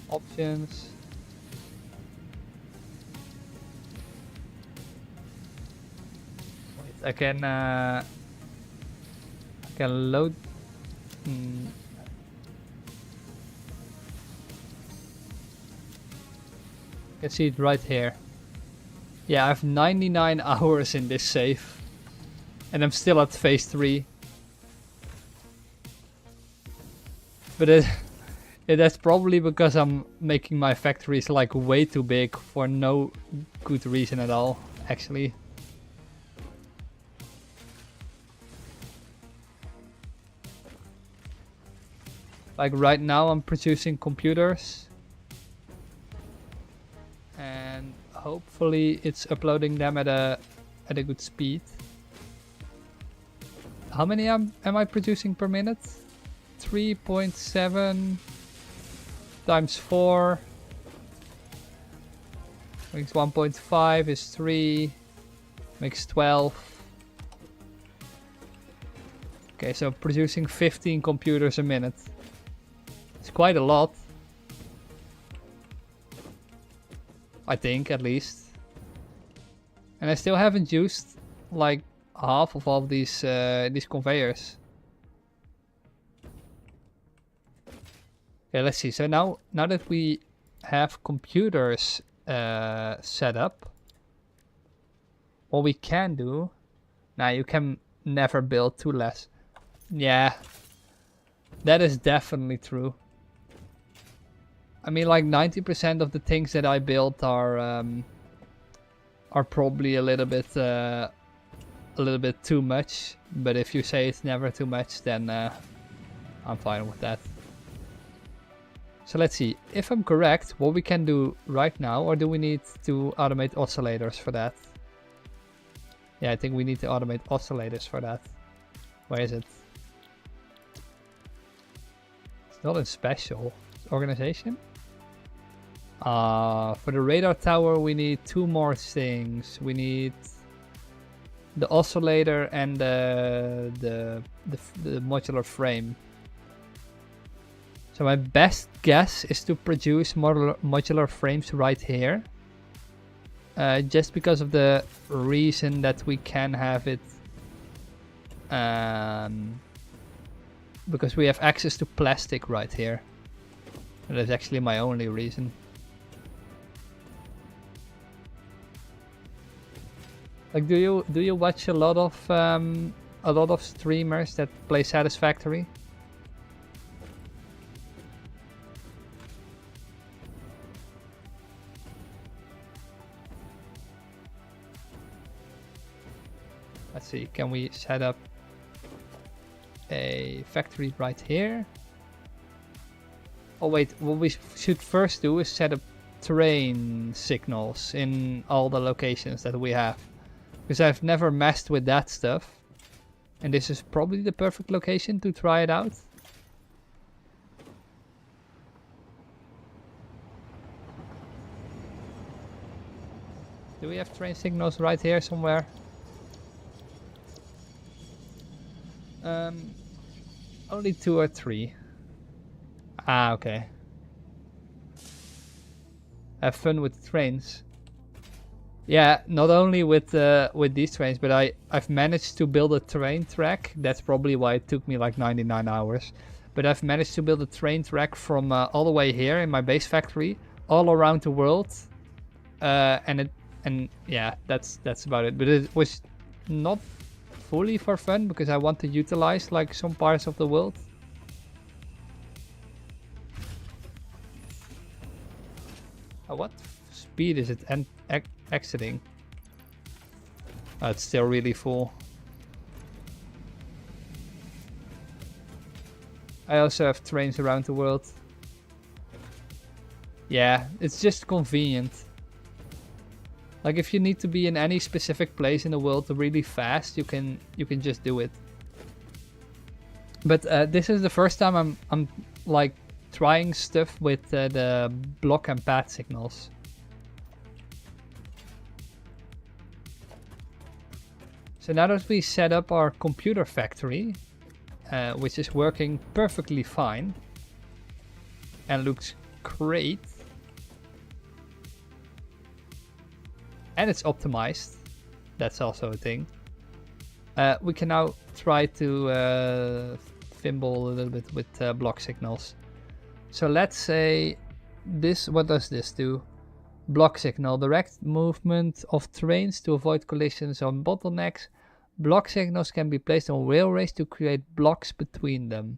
Options. Wait, I can load. You can see it right here. Yeah, I have 99 hours in this save. And I'm still at phase 3. But that's probably because I'm making my factories like way too big for no good reason at all, actually. Like right now I'm producing computers. And hopefully it's uploading them at a good speed. How many am I producing per minute? 3.7 times 4 makes 1.5 is 3 makes 12. Okay, so producing 15 computers a minute. It's quite a lot. I think, at least. And I still haven't used like half of all these conveyors. Okay, let's see. So now that we have computers set up, what we can do... Now you can never build two less. Yeah, that is definitely true. I mean, like 90% of the things that I built are probably a little bit a little bit too much, but if you say it's never too much, then I'm fine with that. So let's see, if I'm correct, what we can do right now, or do we need to automate oscillators for that? Yeah, I think we need to automate oscillators for that. Where is it? It's not in special. It's organization? For the radar tower, we need 2 more things. We need the oscillator and the modular frame. So my best guess is to produce modular frames right here. Just because of the reason that we can have it. Because we have access to plastic right here. And that's actually my only reason. Like, do you watch a lot of streamers that play Satisfactory? Let's see, can we set up a factory right here? Oh wait, what we should first do is set up terrain signals in all the locations that we have. Because I've never messed with that stuff. And this is probably the perfect location to try it out. Do we have train signals right here somewhere? Only 2 or 3. Ah, okay. Have fun with the trains. Yeah, not only with these trains, but I've managed to build a train track. That's probably why it took me like 99 hours. But I've managed to build a train track from all the way here in my base factory, all around the world. And yeah, that's about it. But it was not fully for fun because I want to utilize like some parts of the world. What speed is it exiting? Oh, it's still really full. I also have trains around the world. Yeah, it's just convenient. Like if you need to be in any specific place in the world really fast, you can just do it. But this is the first time I'm like trying stuff with the block and path signals. So now that we set up our computer factory, which is working perfectly fine and looks great, and it's optimized, that's also a thing, we can now try to fimble a little bit with block signals. So let's say this, what does this do? Block signal, direct movement of trains to avoid collisions on bottlenecks. Block signals can be placed on railways to create blocks between them.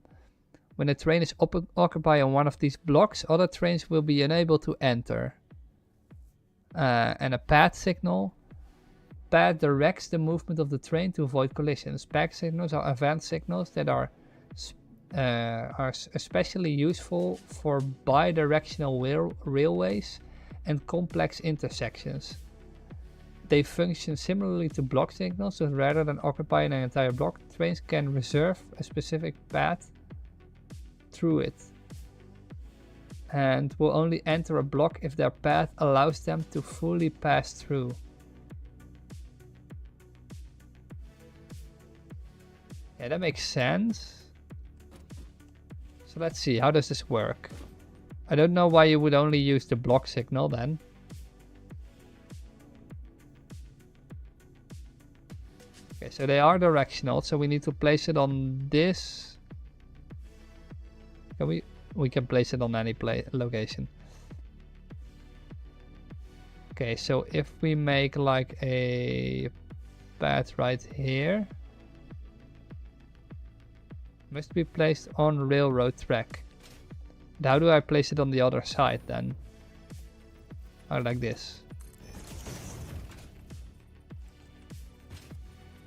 When a train is occupied on one of these blocks, other trains will be unable to enter. And a path signal. Path directs the movement of the train to avoid collisions. Path signals are advanced signals that are especially useful for bi-directional railways and complex intersections. They function similarly to block signals, so rather than occupying an entire block, trains can reserve a specific path through it, and will only enter a block if their path allows them to fully pass through. Yeah, that makes sense. So let's see, how does this work? I don't know why you would only use the block signal then. Okay, so they are directional, so we need to place it on this. Can we can place it on any location. Okay, so if we make like a path right here, must be placed on railroad track. And how do I place it on the other side then? Oh, like this.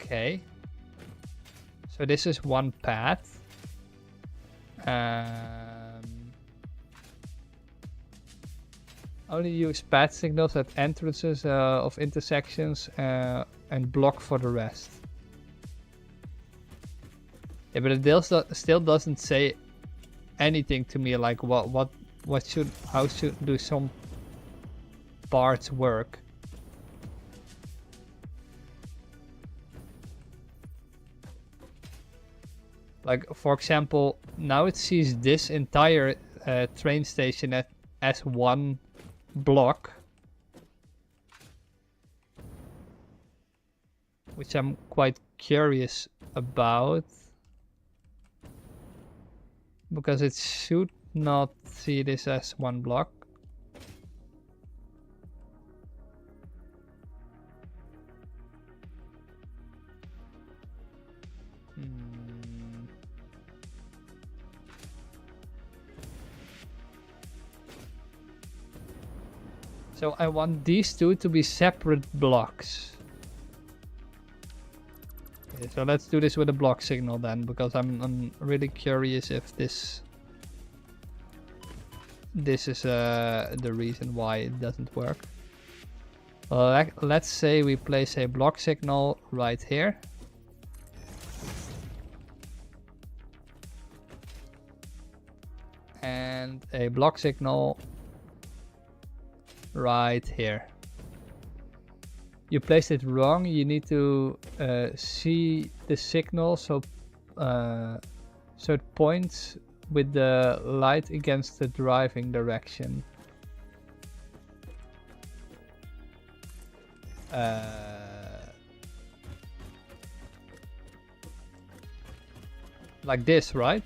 Okay. So this is one path. Only use path signals at entrances of intersections and block for the rest. Yeah, but it still doesn't say anything to me like how should do some parts work. Like, for example, now it sees this entire train station as one block, which I'm quite curious about, because it should not see this as one block. So I want these two to be separate blocks. Okay, so let's do this with a block signal then, because I'm really curious if this is the reason why it doesn't work. Well, let's say we place a block signal right here. And a block signal right here. You placed it wrong. You need to see the signal so it points with the light against the driving direction. Like this, right?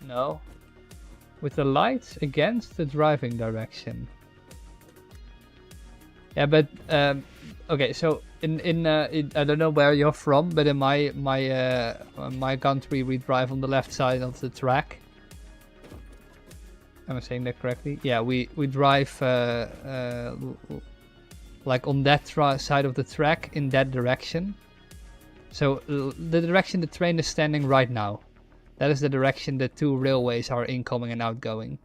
No. With the lights against the driving direction. Yeah, but okay. So in I don't know where you're from, but in my country we drive on the left side of the track. Am I saying that correctly? Yeah, we drive like on that side of the track in that direction. So the direction the train is standing right now. That is the direction the two railways are incoming and outgoing.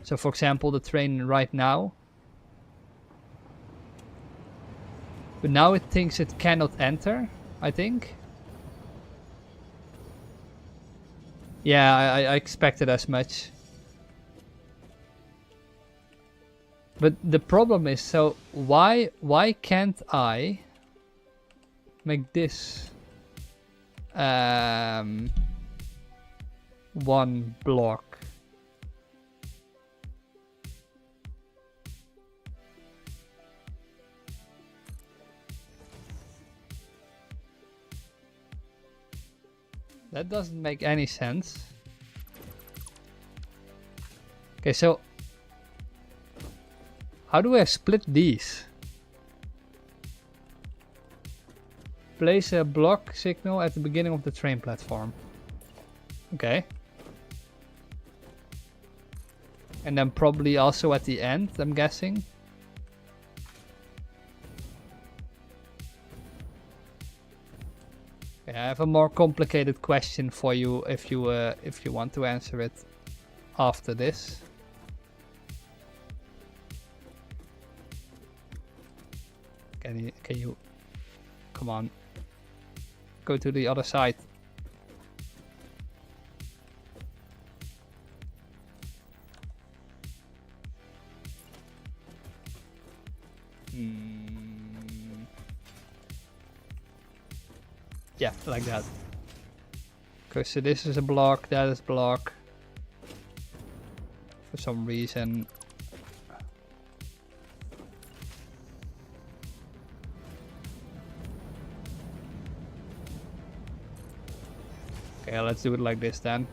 So for example, the train right now. But now it thinks it cannot enter, I think. Yeah, I expected as much. But the problem is, so why can't I make this one block? That doesn't make any sense. Okay, so how do I split these? Place a block signal at the beginning of the train platform. Okay. And then probably also at the end, I'm guessing. Okay, I have a more complicated question for you if you want to answer it after this. Can you come on, go to the other side. Yeah, like that. Okay, so this is a block, that is a block. For some reason. Okay, let's do it like this then.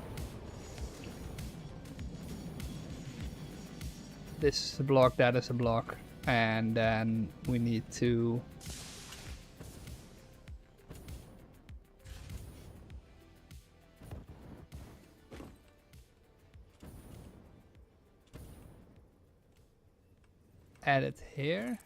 This is a block, that is a block. And then we need to add it here.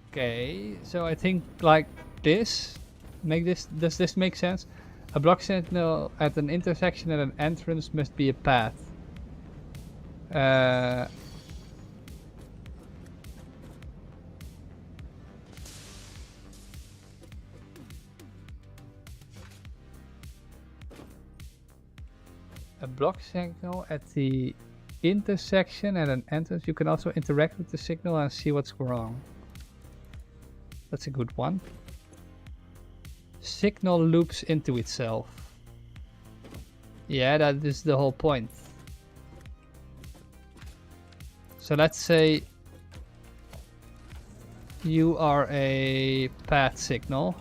Okay, so I think like this, does this make sense? A block signal at an intersection and an entrance must be a path. A block signal at the intersection and an entrance. You can also interact with the signal and see what's wrong. That's a good one. Signal loops into itself. Yeah, that is the whole point. So let's say you are a path signal.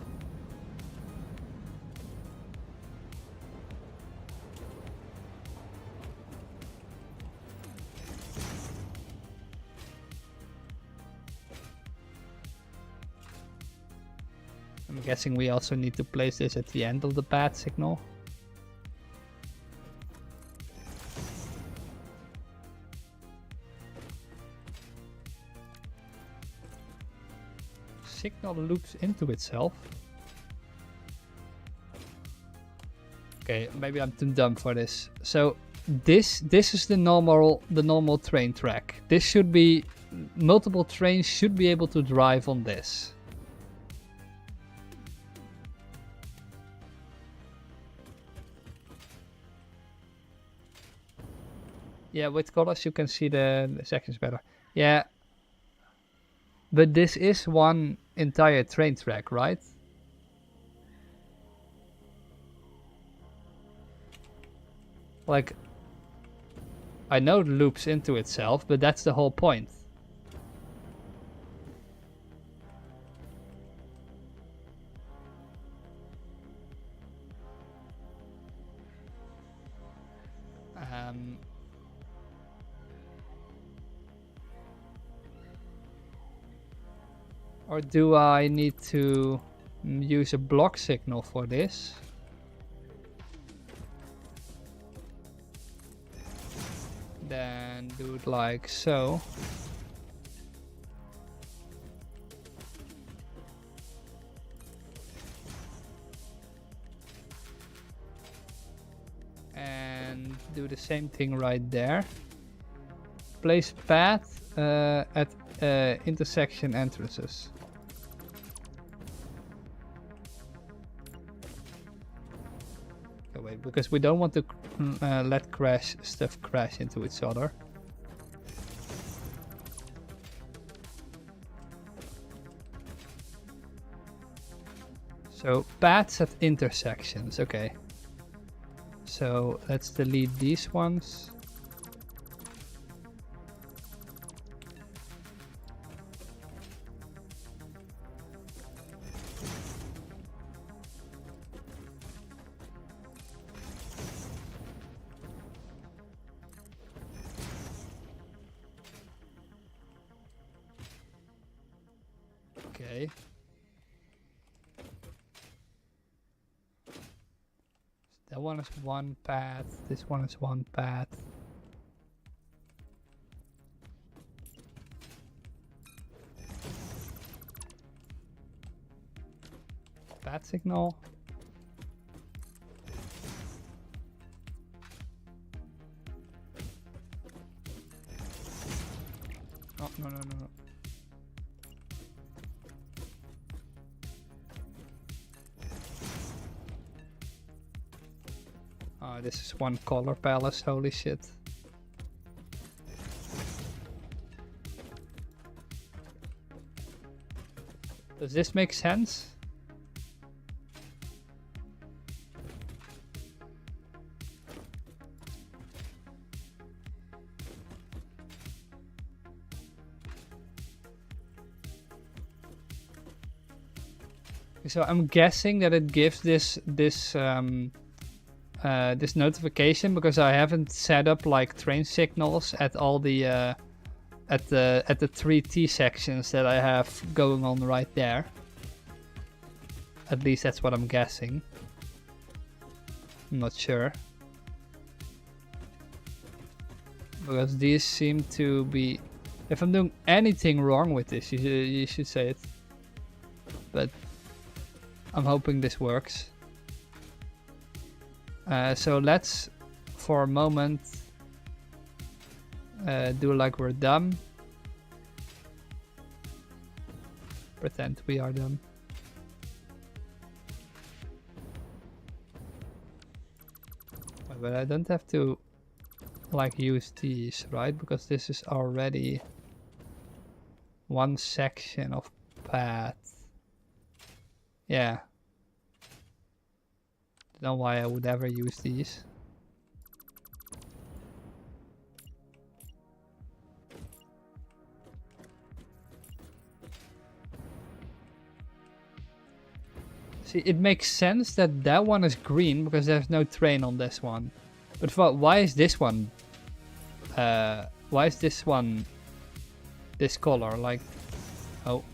I'm guessing we also need to place this at the end of the path signal. Signal loops into itself. Okay, maybe I'm too dumb for this. So this is the normal train track. This should be, multiple trains should be able to drive on this. Yeah, with colors you can see the sections better. Yeah. But this is one entire train track, right? Like, I know it loops into itself, but that's the whole point. Or do I need to use a block signal for this? Then do it like so. And do the same thing right there. Place path at intersection entrances. Oh, wait, because we don't want to let stuff crash into each other. So paths at intersections, okay. So let's delete these ones. Okay. That one is one path, this one is one path. Path signal. Oh, no. Oh, this is one color palace, holy shit. Does this make sense? So I'm guessing that it gives this this notification because I haven't set up like train signals at all the at the 3T sections that I have going on right there. At least that's what I'm guessing. I'm not sure. Because these seem to be... If I'm doing anything wrong with this, you should say it. But I'm hoping this works. So let's, for a moment, do like we're dumb. Pretend we are dumb. But I don't have to like use these, right? Because this is already one section of path. Yeah. Don't know why I would ever use these. See, it makes sense that that one is green because there's no train on this one. But why is this one? Why is this one this color? Like, oh.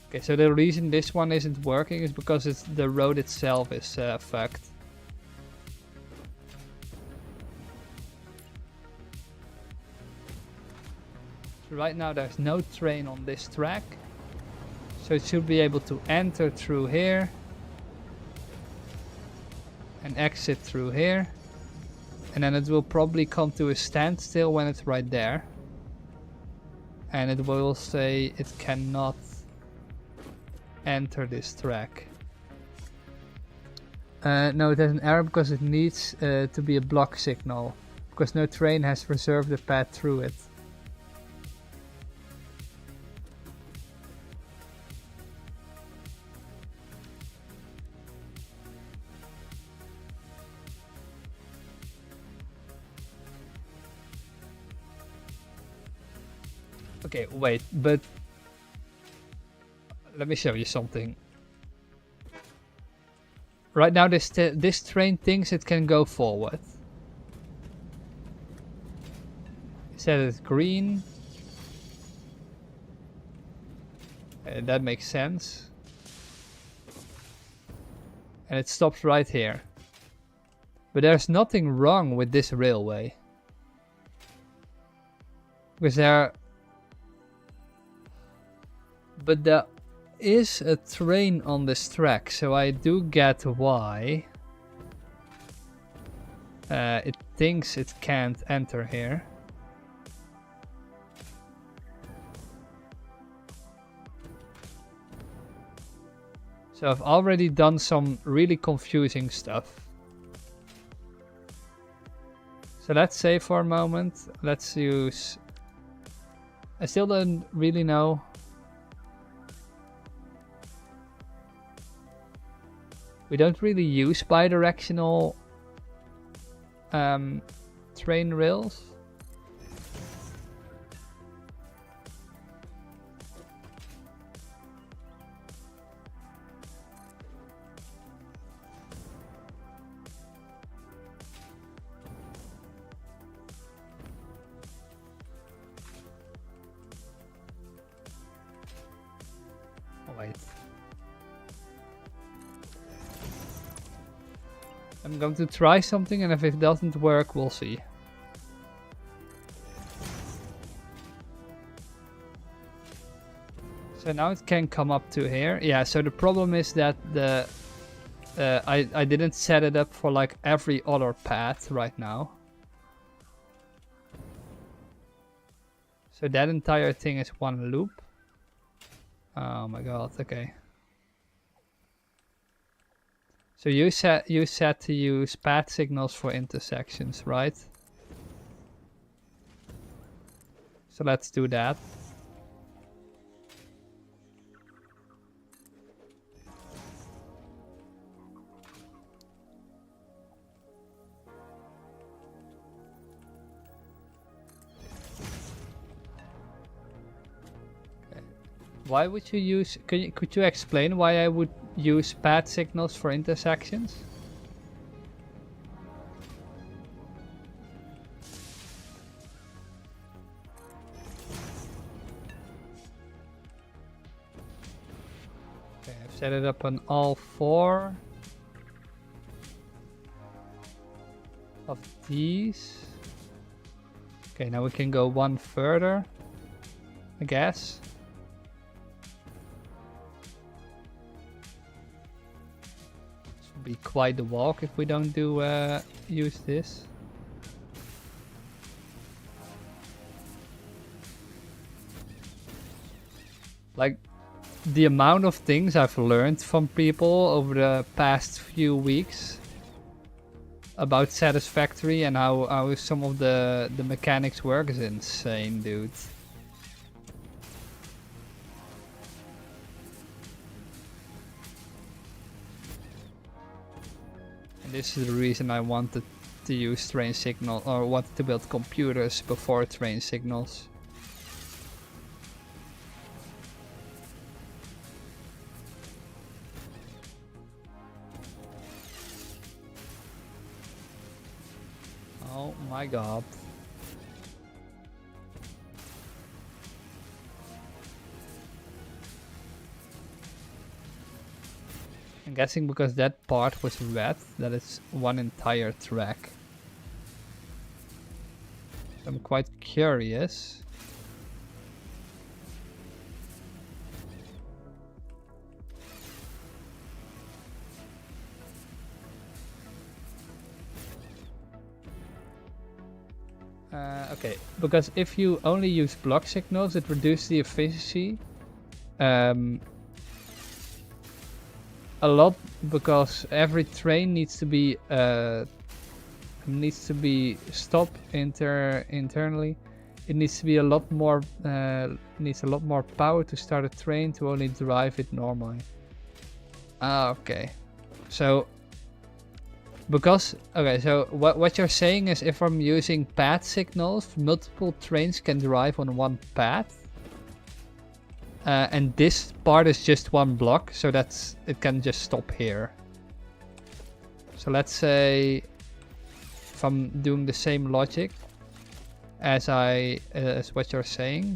Okay, so the reason this one isn't working is because the road itself is fucked. So right now there's no train on this track. So it should be able to enter through here. And exit through here. And then it will probably come to a standstill when it's right there. And it will say it cannot enter this track. No, it has an error because it needs to be a block signal. Because no train has reserved the path through it. Okay, wait, but let me show you something. Right now this train thinks it can go forward. It said it's green. That makes sense. And it stops right here. But there's nothing wrong with this railway. Because there is a train on this track, so I do get why it thinks it can't enter here. So I've already done some really confusing stuff. So let's say for a moment, let's use... I still don't really know. We don't really use bidirectional train rails. Oh, wait. I'm going to try something, and if it doesn't work, we'll see. So now it can come up to here. Yeah, so the problem is that the I didn't set it up for like every other path right now. So that entire thing is one loop. Oh my god, okay. So you said to use path signals for intersections, right? So let's do that. Why would you use... Could you explain why I would use path signals for intersections? Okay, I've set it up on all 4 of these. Okay, now we can go one further, I guess. This will be quite the walk if we don't use this. Like, the amount of things I've learned from people over the past few weeks about Satisfactory and how some of the mechanics work is insane, dude. And this is the reason I wanted to use train signal, or wanted to build computers before train signals. Oh my god. I'm guessing because that part was red, that it's one entire track. I'm quite curious. Okay, because if you only use block signals, it reduces the efficiency a lot, because every train needs to be stopped internally. It needs to be a lot more needs a lot more power to start a train to only drive it normally. Okay, so. Because, okay, so what you're saying is if I'm using path signals, multiple trains can drive on one path. And this part is just one block, so it can just stop here. So let's say if I'm doing the same logic as what you're saying,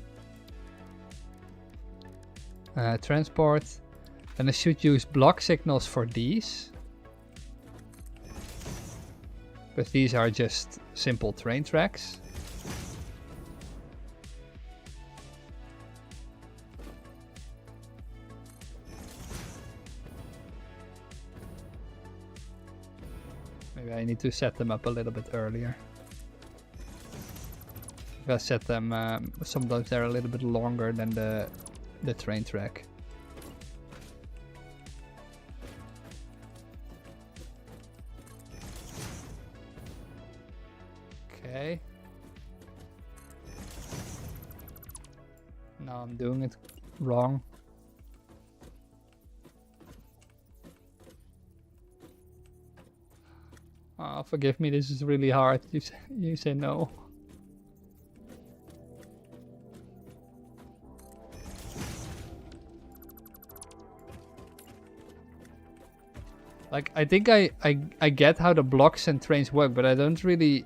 transport, then I should use block signals for these. But these are just simple train tracks. Maybe I need to set them up a little bit earlier. If I set them, sometimes they're a little bit longer than the train track. Okay. Now I'm doing it wrong. Oh, forgive me, this is really hard. You say no. Like, I think I get how the blocks and trains work, but I don't really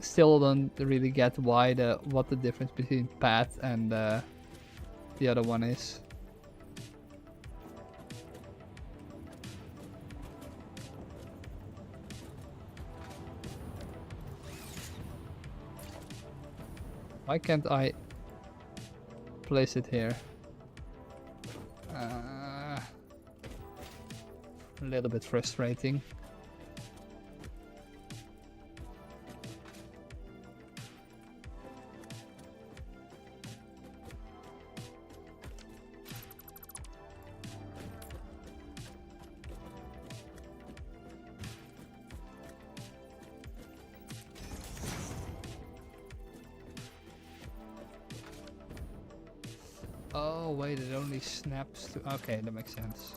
still don't really get what the difference between path and the other one is. Why can't I place it here? A little bit frustrating. Oh wait, it only snaps to... Okay, that makes sense.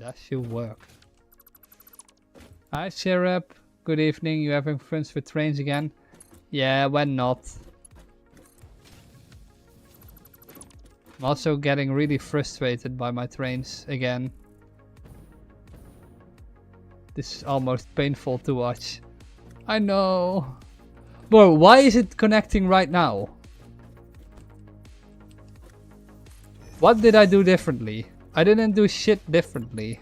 That should work. Hi, Syrup. Good evening. You having friends with trains again? Yeah, when not? I'm also getting really frustrated by my trains again. This is almost painful to watch. I know. Bro, why is it connecting right now? What did I do differently? I didn't do shit differently.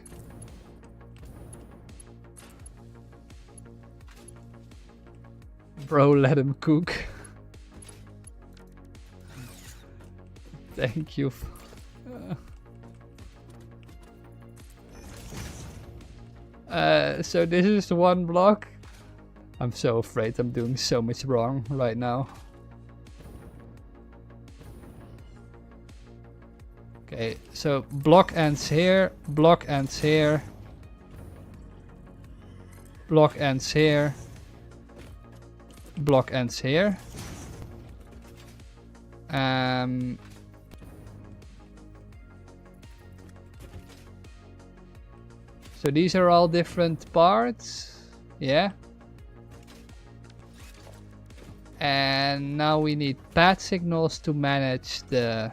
Bro, let him cook. Thank you. So this is the one block. I'm so afraid I'm doing so much wrong right now. Okay, so block ends here, block ends here, block ends here, block ends here. So these are all different parts, yeah. And now we need pad signals to manage the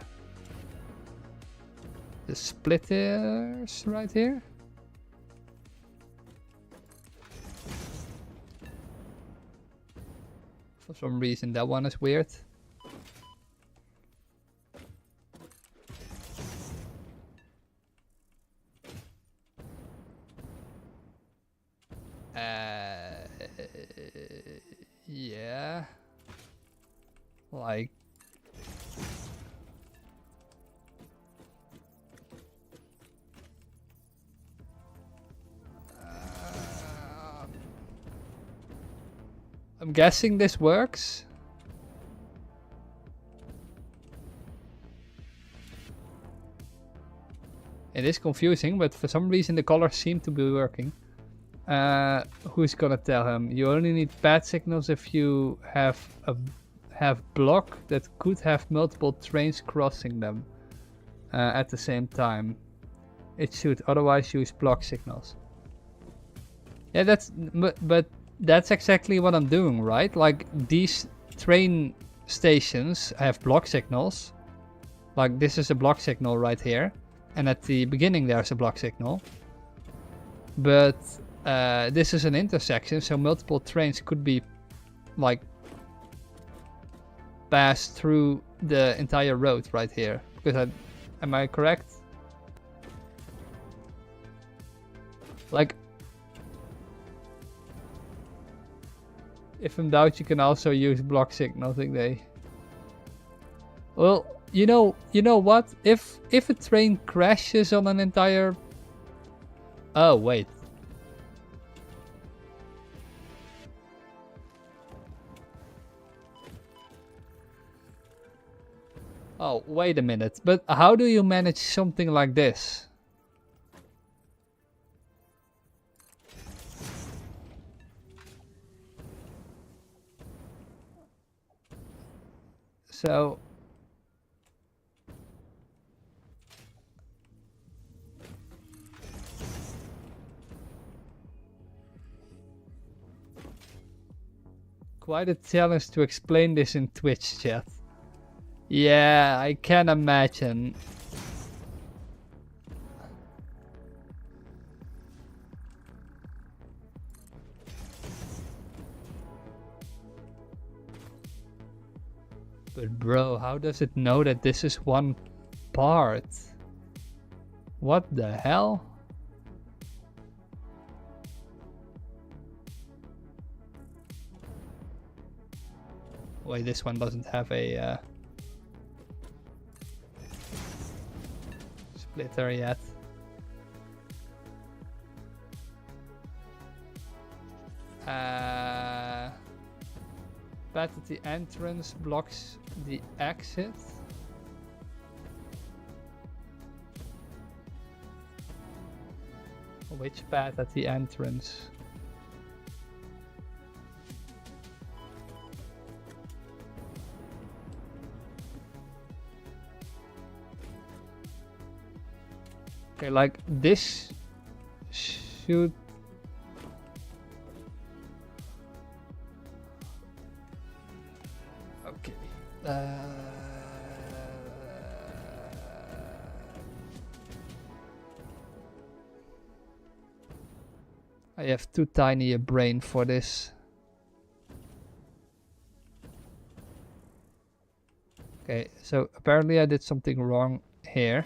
splitters right here. For some reason that one is weird. Yeah. Like. I'm guessing this works. It is confusing, but for some reason the colors seem to be working. Who's gonna tell him? You only need pad signals if you have block that could have multiple trains crossing them at the same time. It should otherwise use block signals. Yeah, but that's exactly what I'm doing, right? Like these train stations have block signals. Like this is a block signal right here, and at the beginning there's a block signal. But this is an intersection, so multiple trains could be like passed through the entire road right here. Because am I correct? Like, if in doubt, you can also use block signal, I think they. Well, you know what? If a train crashes on an entire. Oh wait. Oh, wait a minute. But how do you manage something like this? So... Quite a challenge to explain this in Twitch chat. Yeah, I can imagine. But bro, how does it know that this is one part? What the hell? Wait, this one doesn't have a splitter yet. Pad at the entrance blocks the exit. Which pad at the entrance? Okay, like this shoot. Okay. I have too tiny a brain for this. Okay, so apparently I did something wrong here.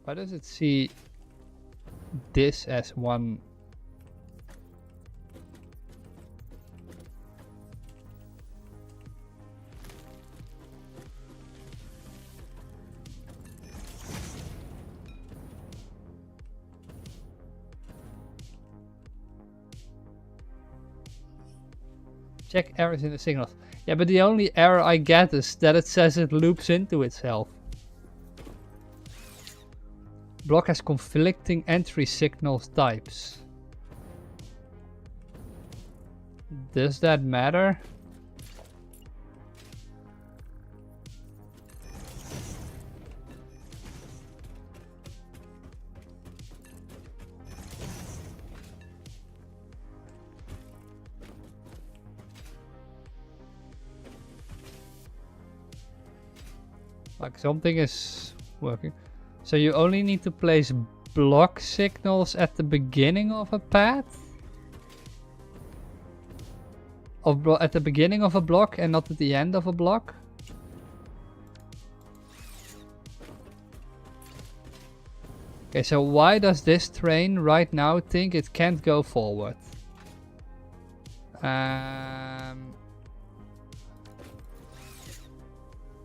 Why does it see this as one? Check errors in the signals. Yeah, but the only error I get is that it says it loops into itself. Block has conflicting entry signals types. Does that matter? Like something is working. So you only need to place block signals at the beginning of a path? At the beginning of a block and not at the end of a block? Okay, so why does this train right now think it can't go forward?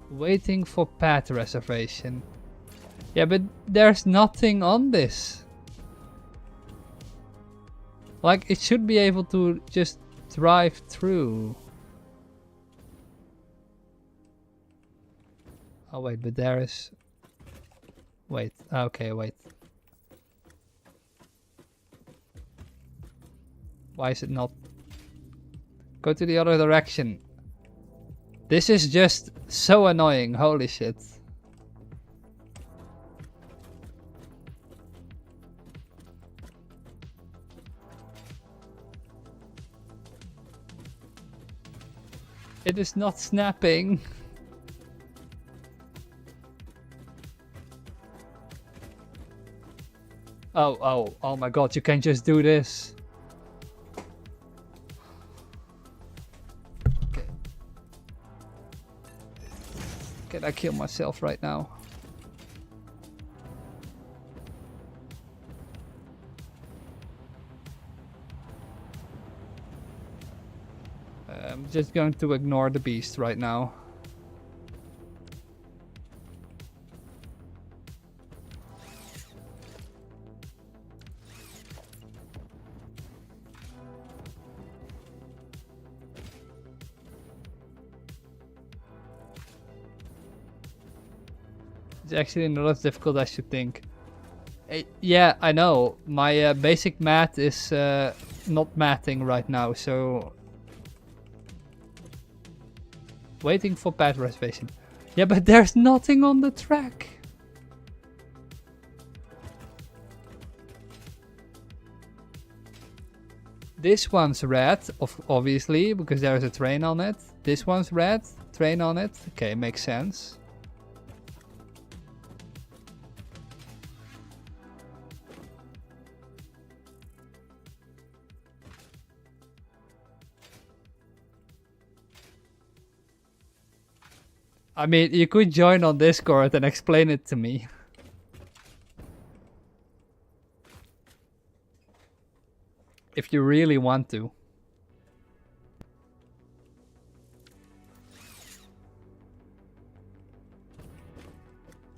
Waiting for path reservation. Yeah, but there's nothing on this. Like, it should be able to just drive through. Oh wait, but there is... Wait, okay, wait. Why is it not? Go to the other direction. This is just so annoying, holy shit. It is not snapping. Oh my god, you can just do this. Okay. Can I kill myself right now? I'm just going to ignore the beast right now. It's actually not as difficult as you think. Yeah, I know. My basic math is not mathing right now, so... Waiting for path reservation. Yeah, but there's nothing on the track. This one's red, obviously, because there's a train on it. This one's red, train on it. Okay, makes sense. I mean, you could join on Discord and explain it to me. If you really want to.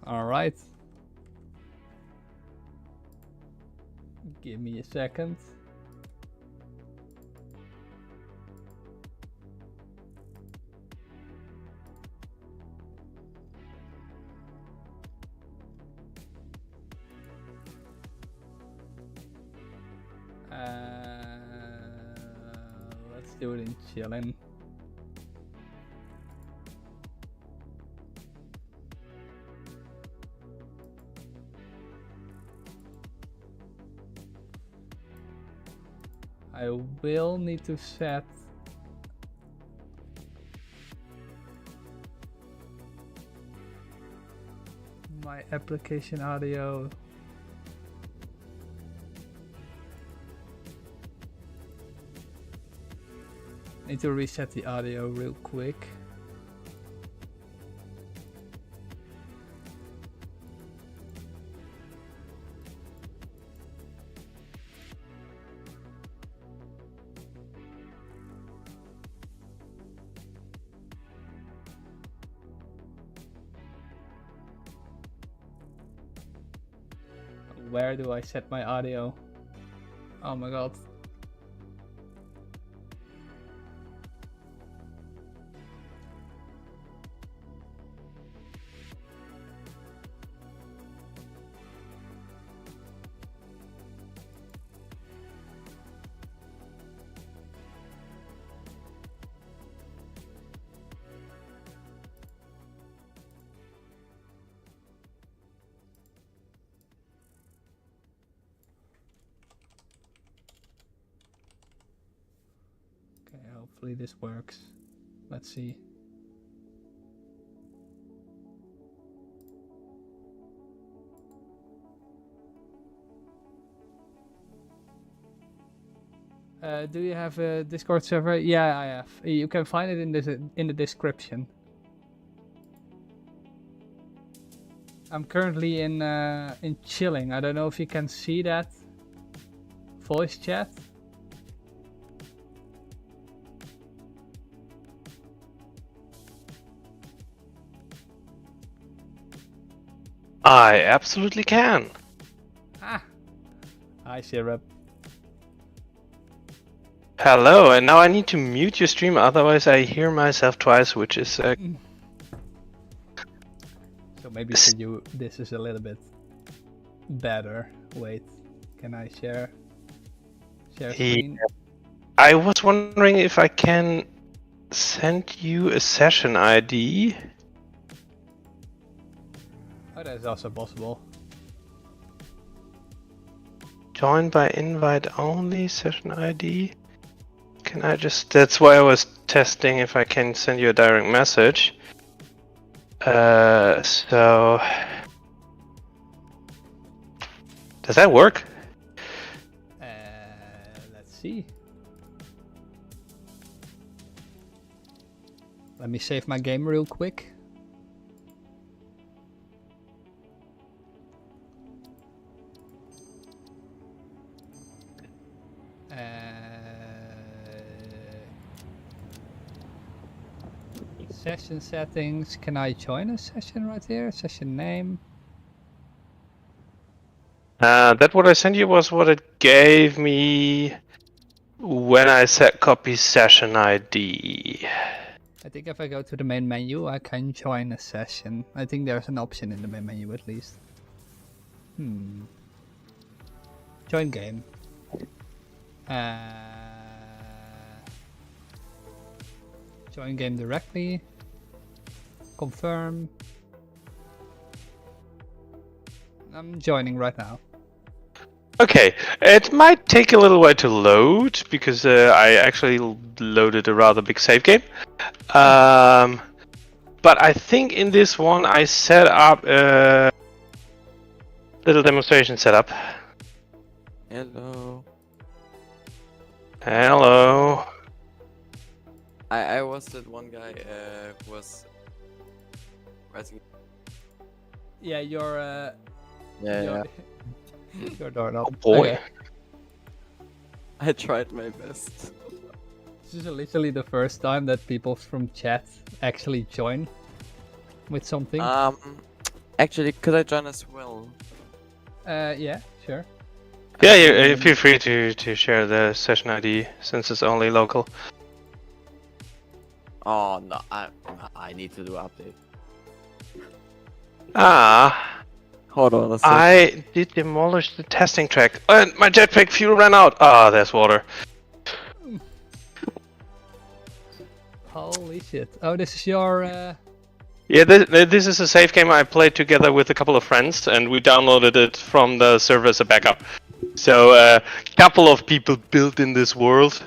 Alright. Give me a second. do it in chilling. I will need to set my application audio. Need to reset the audio real quick. Where do I set my audio? Oh my god. Hopefully this works. Let's see. Do you have a Discord server? Yeah, I have. You can find it in the description. I'm currently in chilling. I don't know if you can see that voice chat. I absolutely can. Ah, hi Sirap. Hello, and now I need to mute your stream, otherwise I hear myself twice, which is So maybe for you this is a little bit better. Wait, can I share screen? Yeah. I was wondering if I can send you a session ID. Oh, that's also possible. Join by invite only, session ID. Can I just... That's why I was testing if I can send you a direct message. So... Does that work? Let's see. Let me save my game real quick. Session settings. Can I join a session right here? Session name. That what I sent you was what it gave me when I set copy session ID. I think if I go to the main menu, I can join a session. I think there's an option in the main menu at least. Join game. Join game directly. Confirm. I'm joining right now. Okay, it might take a little while to load because I actually loaded a rather big save game. But I think in this one I set up a little demonstration setup. Hello. Hello. I was that one guy who was writing. Yeah, your Yeah. your doorknob. Oh boy. Okay. I tried my best. This is literally the first time that people from chat actually join with something. Actually, could I join as well? Yeah, sure. Yeah, you feel free to share the session ID since it's only local. Oh no, I need to do update. Hold on a second. I did demolish the testing track and my jetpack fuel ran out. There's water. Holy shit. Oh, this is your... Yeah, this is a save game I played together with a couple of friends, and we downloaded it from the server as a backup. So a couple of people built in this world.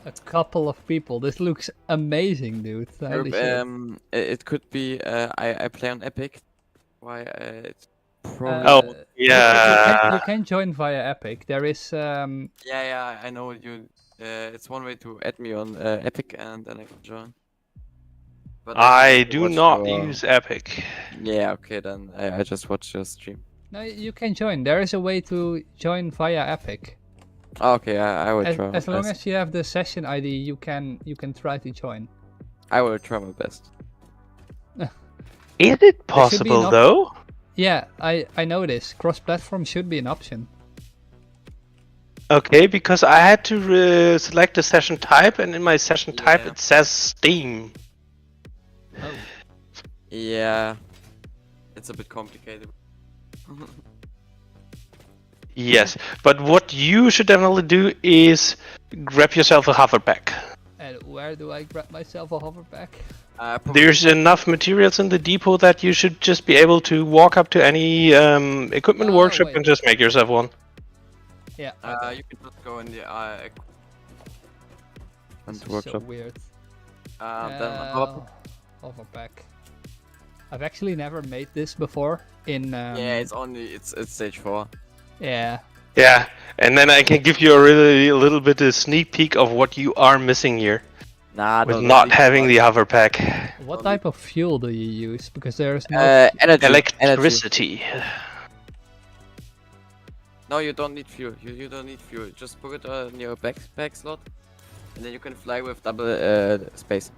A couple of people. This looks amazing, dude. Holy shit. It could be. I play on Epic. Why? It's probably. Oh, You yeah. can join via Epic. There is... Yeah, I know you. It's one way to add me on Epic, and then I can join. But I can do watch not your- use Epic. Yeah, okay, then I just watch your stream. No, you can join. There is a way to join via Epic. Oh, okay, I will As, try. as my long best. as you have the session ID, you can try to join. I will try my best. Is it There should be possible an though? Yeah, I know this. Cross-platform should be an option. Okay, because I had to select the session type, and in my session type Yeah. it says Steam. Oh. Yeah, it's a bit complicated. Yes, but what you should definitely do is grab yourself a hoverback. And where do I grab myself a hoverback? There's enough materials in the depot that you should just be able to walk up to any equipment Oh, workshop wait. and just make yourself one. Yeah. You can just go in the This is workshop. so weird. Then Hoverback. I've actually never made this before. In yeah, it's stage 4. yeah. Yeah, and then I can give you a little bit of sneak peek of what you are missing here Nah, with not having the hover pack. What type of fuel do you use? Because there's no. energy. Electricity. No, you don't need fuel. You don't need fuel. Just put it in your backpack slot, and then you can fly with double space.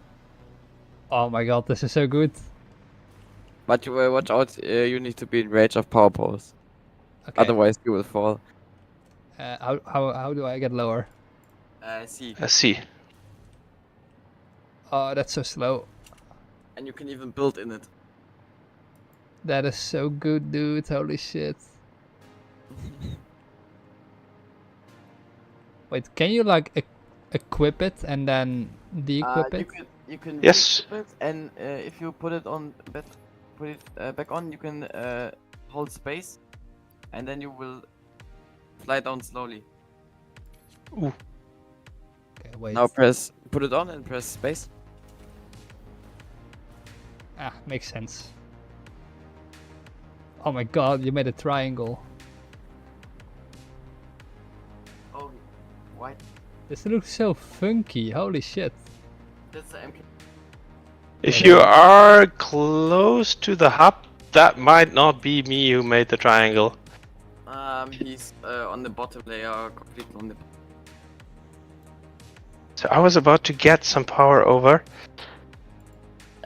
Oh my god, this is so good. But you watch out. You need to be in range of power poles. Okay. Otherwise, you will fall. How do I get lower? See. I see. Oh, that's so slow. And you can even build in it. That is so good, dude. Holy shit. Wait, can you like equip it and then de-equip it? You can Yes. re-equip it, and if you put it on back on, you can hold space, and then you will fly down slowly. Okay, wait. Now put it on and press space. Ah, makes sense. Oh my god, you made a triangle. Oh, why? This looks so funky. Holy shit. That's the MK. If you are close to the hub, that might not be me who made the triangle. He's on the bottom layer, completely on the. So I was about to get some power over.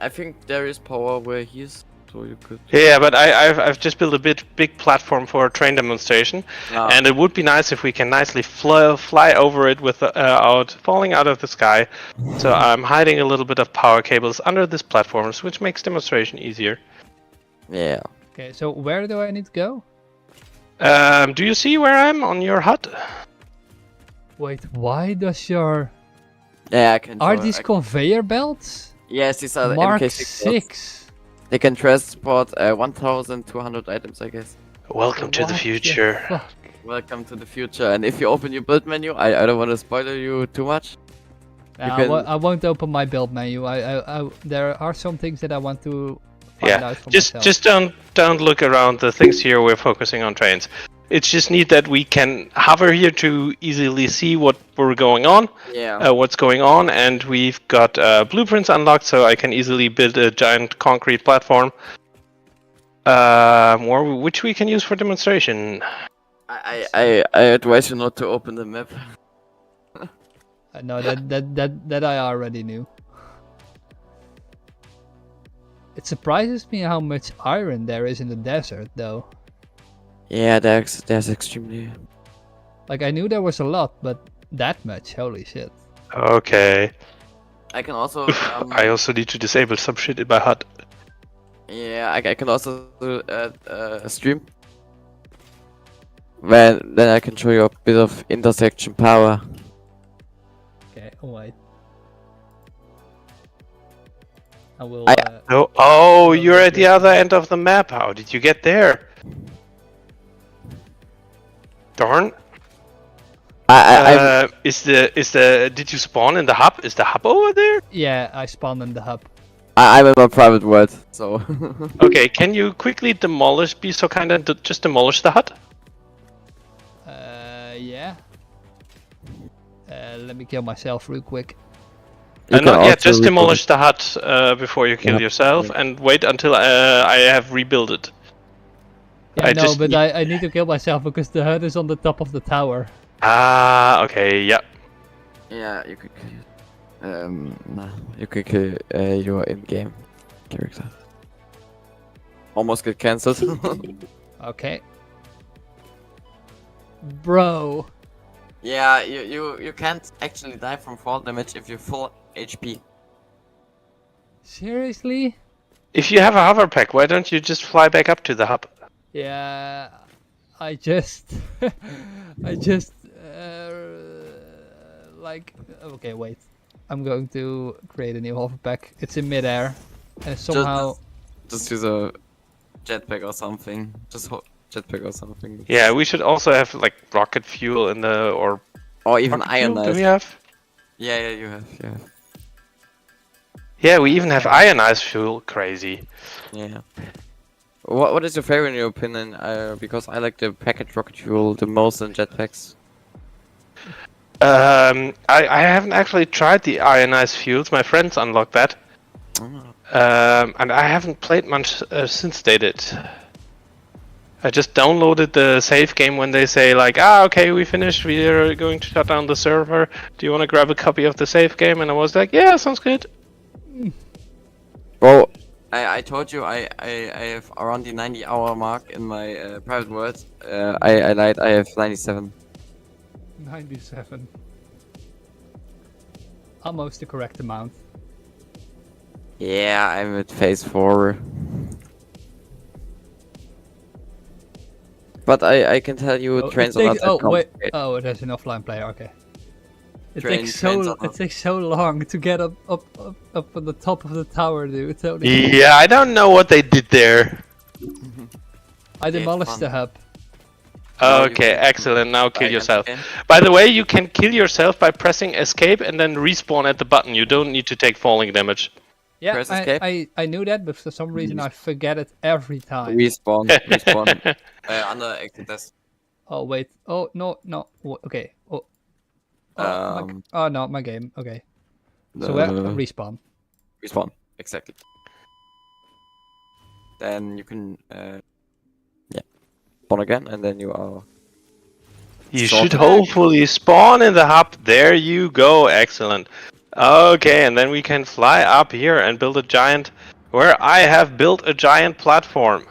I think there is power where he is, so you could. Yeah, but I've just built a big platform for a train demonstration, Ah. and it would be nice if we can nicely fly over it without falling out of the sky. So I'm hiding a little bit of power cables under this platform, which makes demonstration easier. Yeah. Okay, so where do I need to go? Do you see where I'm on your hut? Wait, why does your... Yeah, I can. Are show- these I- conveyor belts? Yes, these are the Mark MK6. 6. They can transport 1,200 items, I guess. Welcome to the What future. fuck? Welcome to the future. And if you open your build menu, I don't want to spoil you too much. Nah, can- I won't open my build menu. There are some things that I want to find Yeah, out for just myself. don't look around the things here. We're focusing on trains. It's just neat that we can hover here to easily see what we're going on, Yeah. what's going on, and we've got blueprints unlocked, so I can easily build a giant concrete platform, which we can use for demonstration. I advise you not to open the map. No, that I already knew. It surprises me how much iron there is in the desert, though. Yeah, there's extremely. Like, I knew there was a lot, but that much, holy shit. Okay. I can also. I also need to disable some shit in my hut. Yeah, I can also do stream. Then I can show you a bit of intersection power. Okay, alright. I will. Oh, you're at the other end of the map. How did you get there? Darn. I'm Did you spawn in the hub? Is the hub over there? Yeah, I spawned in the hub. I'm in my private world, so. Okay, can you quickly be so kind and just demolish the hut? Yeah. Let me kill myself real quick. You can Not yet, also just rebuild demolish the hut before you kill Yeah. yourself and wait until I have rebuilt it. Yeah, no, just but need- I need to kill myself because the hut is on the top of the tower. Ah, okay, yep. Yeah, you could kill. Nah, you could kill your in-game character. Almost get cancelled. Okay. Bro. Yeah, you can't actually die from fall damage if you're full HP. Seriously? If you have a hover pack, why don't you just fly back up to the hub? Yeah, I just, I just, like, okay, wait. I'm going to create a new hover pack. It's in midair, and somehow. Just use a jetpack or something. Jetpack or something. Yeah, we should also have like rocket fuel in the or Or even rocket fuel, do we ionized. have? Yeah, you have. Yeah, we even have ionized fuel. Crazy. Yeah. What is your favorite in your opinion? Because I like the packaged rocket fuel the most in jetpacks. I haven't actually tried the ionized fuels. My friends unlocked that. And I haven't played much since they did. I just downloaded the save game when they say like, okay, we finished, we're going to shut down the server. Do you want to grab a copy of the save game? And I was like, yeah, sounds good. Well, I told you I have around the 90-hour mark in my private world. I lied. I have 97. 97. Almost the correct amount. Yeah, I'm at phase 4. But I can tell you, Oh, trains it are not takes, that oh wait, complicated. oh, there's an offline player. Okay. It Trains takes are so not- it takes so long to get up on the top of the tower, dude. Totally. Yeah, I don't know what they did there. I Okay, demolished fun. the hub. Now you Okay, can excellent. Now kill against yourself. again. By the way, you can kill yourself by pressing escape and then respawn at the button. You don't need to take falling damage. Yeah, Press escape. I knew that, but for some reason I forget it every time. Respawn. Under exit test. Oh wait. Oh no. Okay. Oh. Oh no, my game. Okay. So where respawn? Respawn. Exactly. Then you can spawn again, and then you are. You Sort should of. hopefully spawn in the hub. There you go. Excellent. Okay, and then we can fly up here and build a giant... Where I have built a giant platform.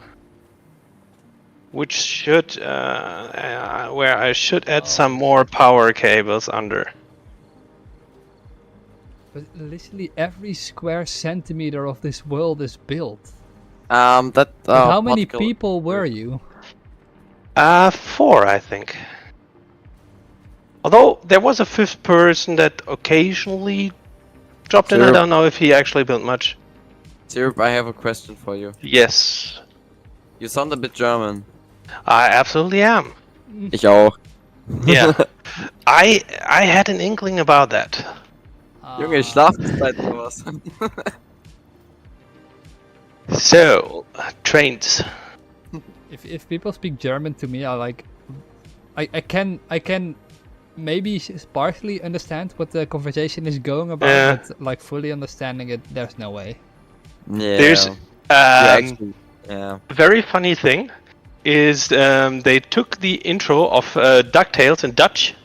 Which should... where I should add some more power cables under. But literally every square centimeter of this world is built. That. But how many particle- people were you? 4, I think. Although there was a 5th person that occasionally dropped in. I Sure. don't know if he actually built much. Syrup, I have a question for you. Yes, You sound a bit German. I absolutely am. ich auch. Yeah, I had an inkling about that. Junge, Schlafzeit sowas. So, trains. If people speak German to me, I can maybe partially understand what the conversation is going about, Yeah. but like fully understanding it, there's no way. Yeah. There's Yeah. very funny thing is they took the intro of DuckTales in Dutch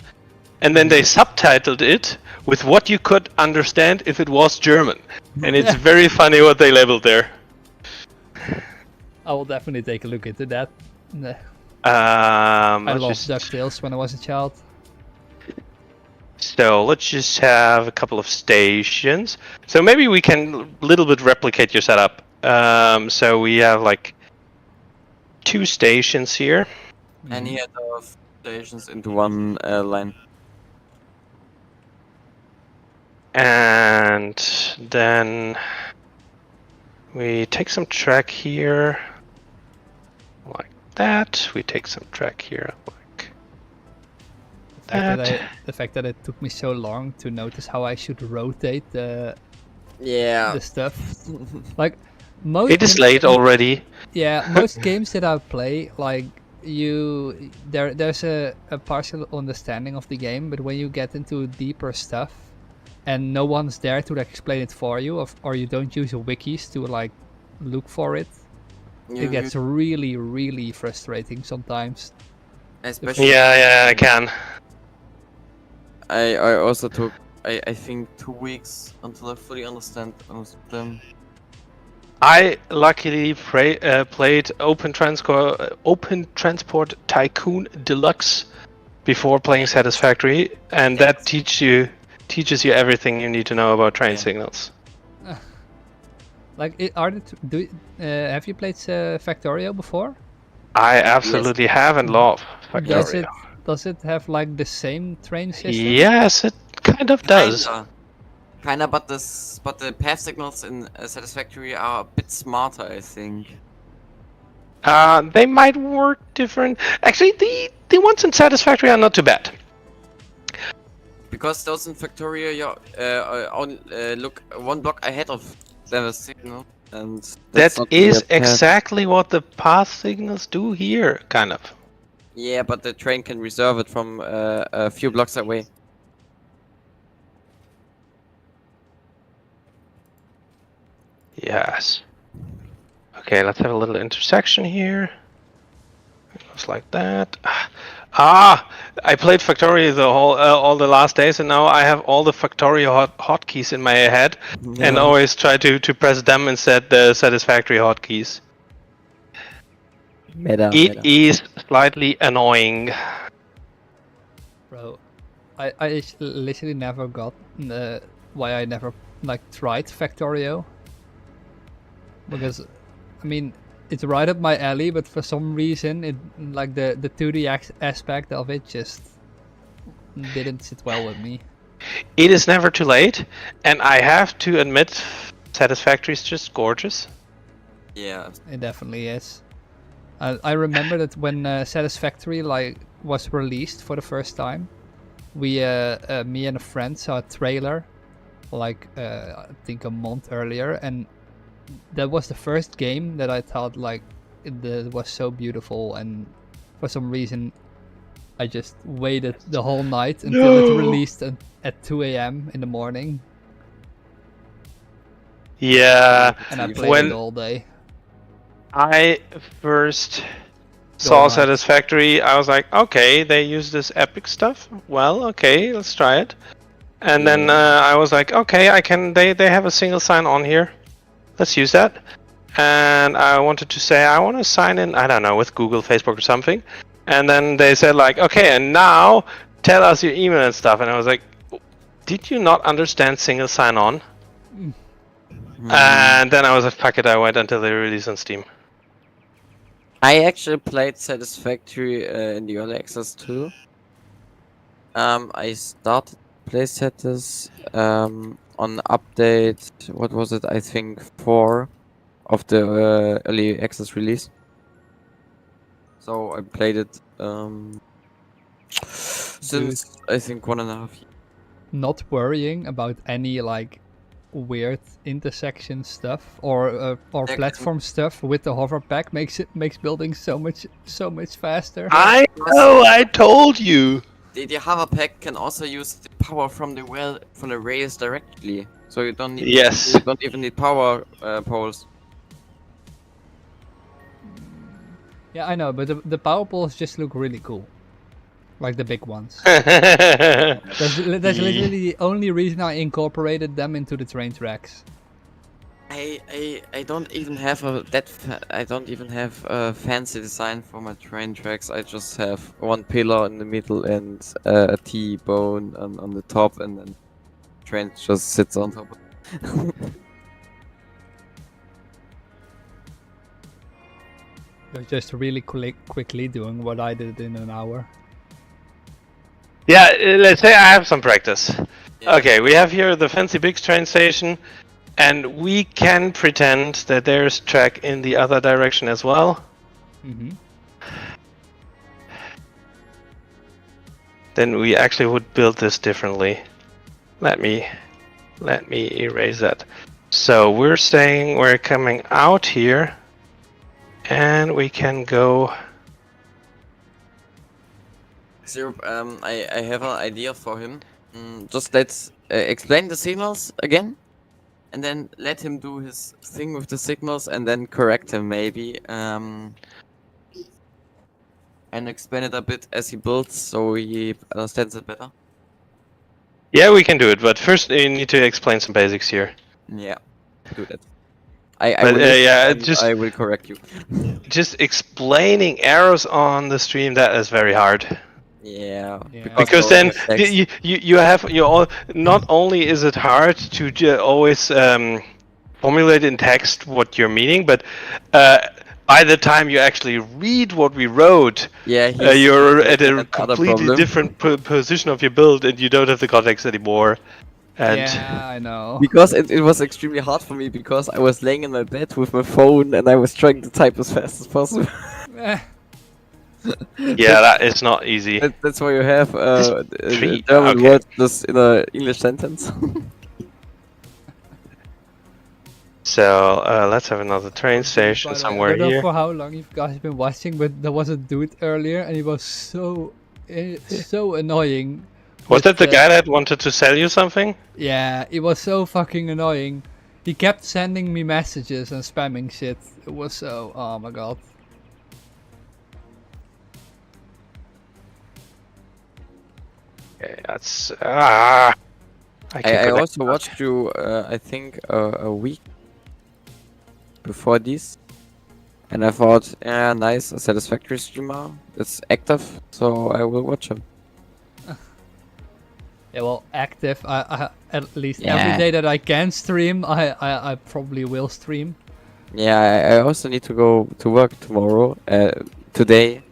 and then they subtitled it with what you could understand if it was German. And it's very funny what they labeled there. I will definitely take a look into that. I I loved DuckTales when I was a child. So let's just have a couple of stations. So maybe we can a little bit replicate your setup. So we have like 2 stations here. And he had stations into one line. And then We take some track here, like that. We take some track here, like that. The fact that it took me so long to notice how I should rotate the Yeah. stuff. Like most. It is late already. Yeah, most games that I play, like there's a partial understanding of the game, but when you get into deeper stuff, and no one's there to explain it for you, or you don't use a wikis to like look for it, it gets really, really frustrating sometimes. Especially. Yeah, I can. I also took I think 2 weeks until I fully understand them. I luckily played Open Transport Tycoon Deluxe before playing Satisfactory, and that teaches you everything you need to know about train signals. Like, have you played Factorio before? I absolutely have and love Factorio. Does it have like the same train system? Yes, it kind of does. Kinda, but the path signals in Satisfactory are a bit smarter, I think. They might work different. Actually, the ones in Satisfactory are not too bad. Because those in Factorio, look 1 block ahead of the signal, and That is exactly what the path signals do here, kind of. Yeah, but the train can reserve it from a few blocks away. Yes. Okay, let's have a little intersection here. It looks like that. I played Factorio the whole all the last days, and now I have all the Factorio hotkeys in my head, and always try to press them instead the Satisfactory hotkeys. It is slightly annoying. Bro, I literally never got why I never like tried Factorio. Because, I mean, it's right up my alley, but for some reason, it like the 2D aspect of it just didn't sit well with me. It is never too late, and I have to admit, Satisfactory is just gorgeous. Yeah, it definitely is. I remember that when Satisfactory like was released for the first time, me and a friend saw a trailer, like I think a month earlier, and that was the first game that I thought like it was so beautiful, and for some reason I just waited the whole night until it released at 2 a.m. in the morning. Yeah, and I played it all day. I first saw Satisfactory, I was like, okay, they use this epic stuff. Well, okay, let's try it. And then I was like, okay, they have a single sign on here. Let's use that. And I wanted to say I want to sign in, I don't know, with Google, Facebook or something. And then they said like, okay, and now tell us your email and stuff. And I was like, did you not understand single sign on? And then I was like, fuck it, I wait until they release on Steam. I actually played Satisfactory in the early access too. I started play Satis on update, what was it, I think 4 of the early access release. So I played it since I think 1.5 years. Not worrying about any like weird intersection stuff or platform stuff with the hover pack makes building so much faster. I know, I told you. The hover pack can also use the power from the rails directly, so you don't need you don't even need power poles. Yeah, I know, but the power poles just look really cool, like the big ones. That's literally the only reason I incorporated them into the train tracks. I don't even have a fancy design for my train tracks. I just have one pillar in the middle and a T-bone on the top, and then train just sits on top. You're just really quickly doing what I did in an hour. Yeah, let's say I have some practice. Yeah. Okay, we have here the fancy big train station. And we can pretend that there's track in the other direction as well. Mm-hmm. Then we actually would build this differently. Let me erase that. So we're coming out here, and we can go. Zero, I have an idea for him. Just let's explain the signals again, and then let him do his thing with the signals, and then correct him maybe. And explain it a bit as he builds, so he understands it better. Yeah, we can do it, but first you need to explain some basics here. Yeah, do that. I But, will listen yeah, and just- I will correct you. Just explaining arrows on the stream, that is very hard. Yeah, Yeah. Because of then the text. you have all. Not only is it hard to always formulate in text what you're meaning, but by the time you actually read what we wrote, Yeah, you're he's at a looking at the other completely problem. different position of your build, and you don't have the context anymore. And Yeah, I know. Because it was extremely hard for me because I was laying in my bed with my phone and I was trying to type as fast as possible. Eh, yeah, that is not easy. That's why you have tree, German okay. words just in an English sentence. So let's have another train by station the way, somewhere I don't know here. for how long you guys have been watching, but there was a dude earlier, and he was so annoying. Was with that the guy that wanted to sell you something? Yeah, it was so fucking annoying. He kept sending me messages and spamming shit. It was so... Oh my god. Okay, that's I can't I connect. also watched you, I think, a week before this. And I thought, yeah, nice, a satisfactory streamer. It's active, so I will watch him. Yeah, well, active. I at least Yeah. every day that I can stream, I probably will stream. Yeah, I also need to go to work tomorrow, today.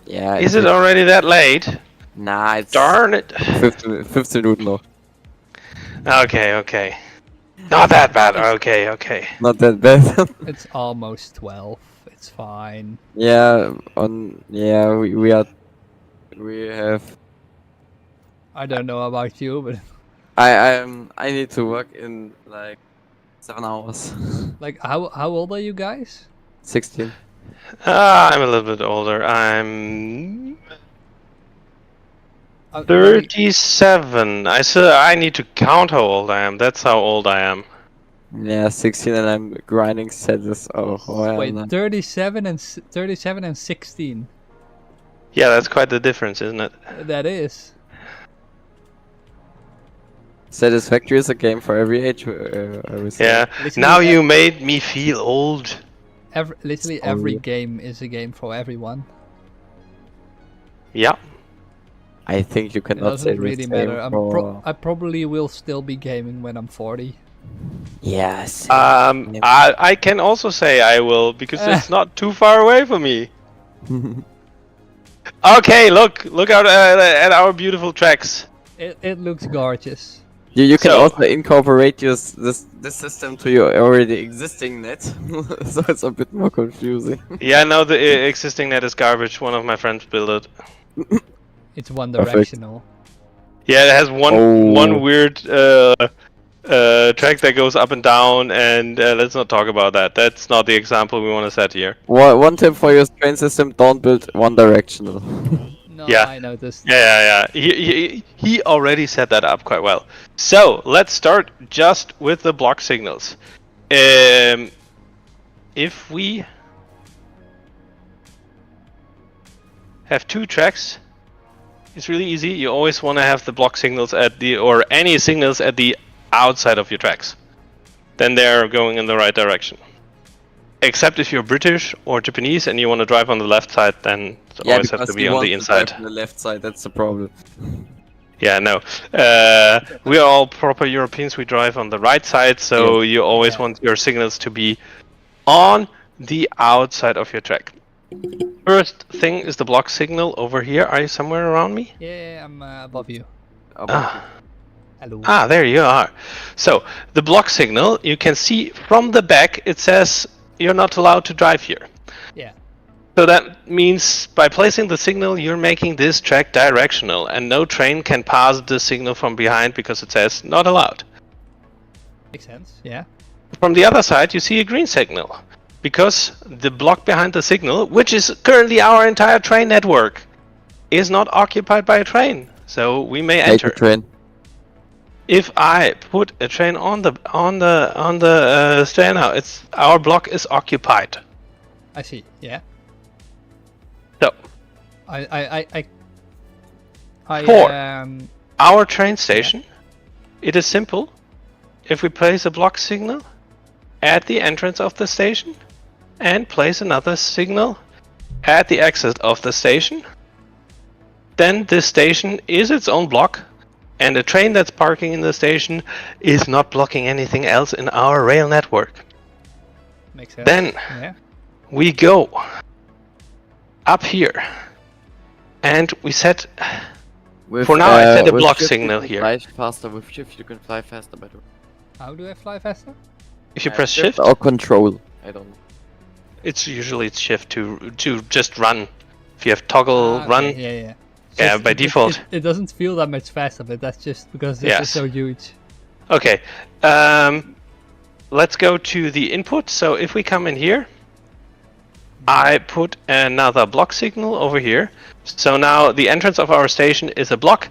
Yeah. Is it already that late? Nah, it's Darn it. 15 minutes now. Okay. Not that bad. Okay. Not that bad. It's almost 12. It's fine. Yeah, we have. I don't know about you, but I need to work in like 7 hours. like, how old are you guys? 16. I'm a little bit older. I'm Like, 37. I need to count how old I am. That's how old I am. Yeah, 16, and I'm grinding status. wait, no. 37 and 16. Yeah, that's quite the difference, isn't it? That is. Satisfactory is a game for every age. I would say. Yeah. Literally Now you made me feel old. Literally every Sorry. game is a game for everyone. Yeah. I think you It cannot say doesn't the really same matter. for... I probably will still be gaming when I'm 40. Yes. I can also say I will because it's not too far away from me. Okay, look out at our beautiful tracks. It looks gorgeous. You can So- also incorporate this system to your already existing net, so it's a bit more confusing. Yeah, no, the existing net is garbage. One of my friends built it. It's one Perfect. directional. Yeah, it has one Oh. weird track that goes up and down, and let's not talk about that. That's not the example we want to set here. One tip for your train system: don't build one directional. No, Yeah. I noticed. Yeah. He already set that up quite well. So let's start just with the block signals. If we have two tracks, it's really easy. You always want to have the block signals or any signals at the outside of your tracks. Then they're going in the right direction. Except if you're British or Japanese and you want to drive on the left side, then it always have to be on the inside. On the left side, that's the problem. Yeah, no. We are all proper Europeans. We drive on the right side, so you always Yeah. want your signals to be on the outside of your track. First thing is the block signal over here. Are you somewhere around me? Yeah, I'm above you. Ah. Hello. Ah, there you are. So the block signal, you can see from the back, it says you're not allowed to drive here. Yeah. So that means by placing the signal, you're making this track directional, and no train can pass the signal from behind because it says not allowed. Makes sense. Yeah. From the other side, you see a green signal, because the block behind the signal, which is currently our entire train network, is not occupied by a train, so we may Take enter. the train. If I put a train on the stair now, it's our block is occupied. I see. Yeah. So I For our train station, it is simple. If we place a block signal at the entrance of the station and place another signal at the exit of the station, then this station is its own block, and the train that's parking in the station is not blocking anything else in our rail network. makes sense. Then Yeah. we go up here and we set. With, For now, I set a with block shift signal you can here. Fly faster. With shift you can fly faster. By the way. How do I fly faster? If you press shift, or control. I don't know. it's usually shift to just run. If you have toggle Ah, run, okay, yeah, yeah. Yeah, Just- by default. it doesn't feel that much faster, but that's just because this Yes. is so huge. Okay, let's go to the input. So if we come in here, I put another block signal over here. So now the entrance of our station is a block.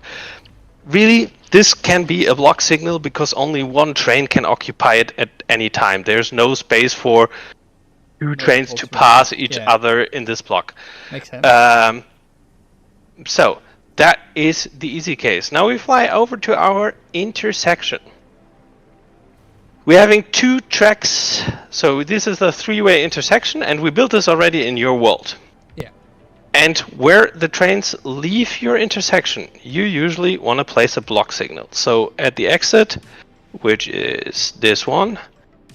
Really, this can be a block signal because only one train can occupy it at any time. There's no space for two trains to multiple pass trains, each yeah. other in this block. Makes sense. So that is the easy case. Now we fly over to our intersection. We're having two tracks. So this is a three-way intersection, and we built this already in your world. Yeah. And where the trains leave your intersection, you usually want to place a block signal. So at the exit, which is this one,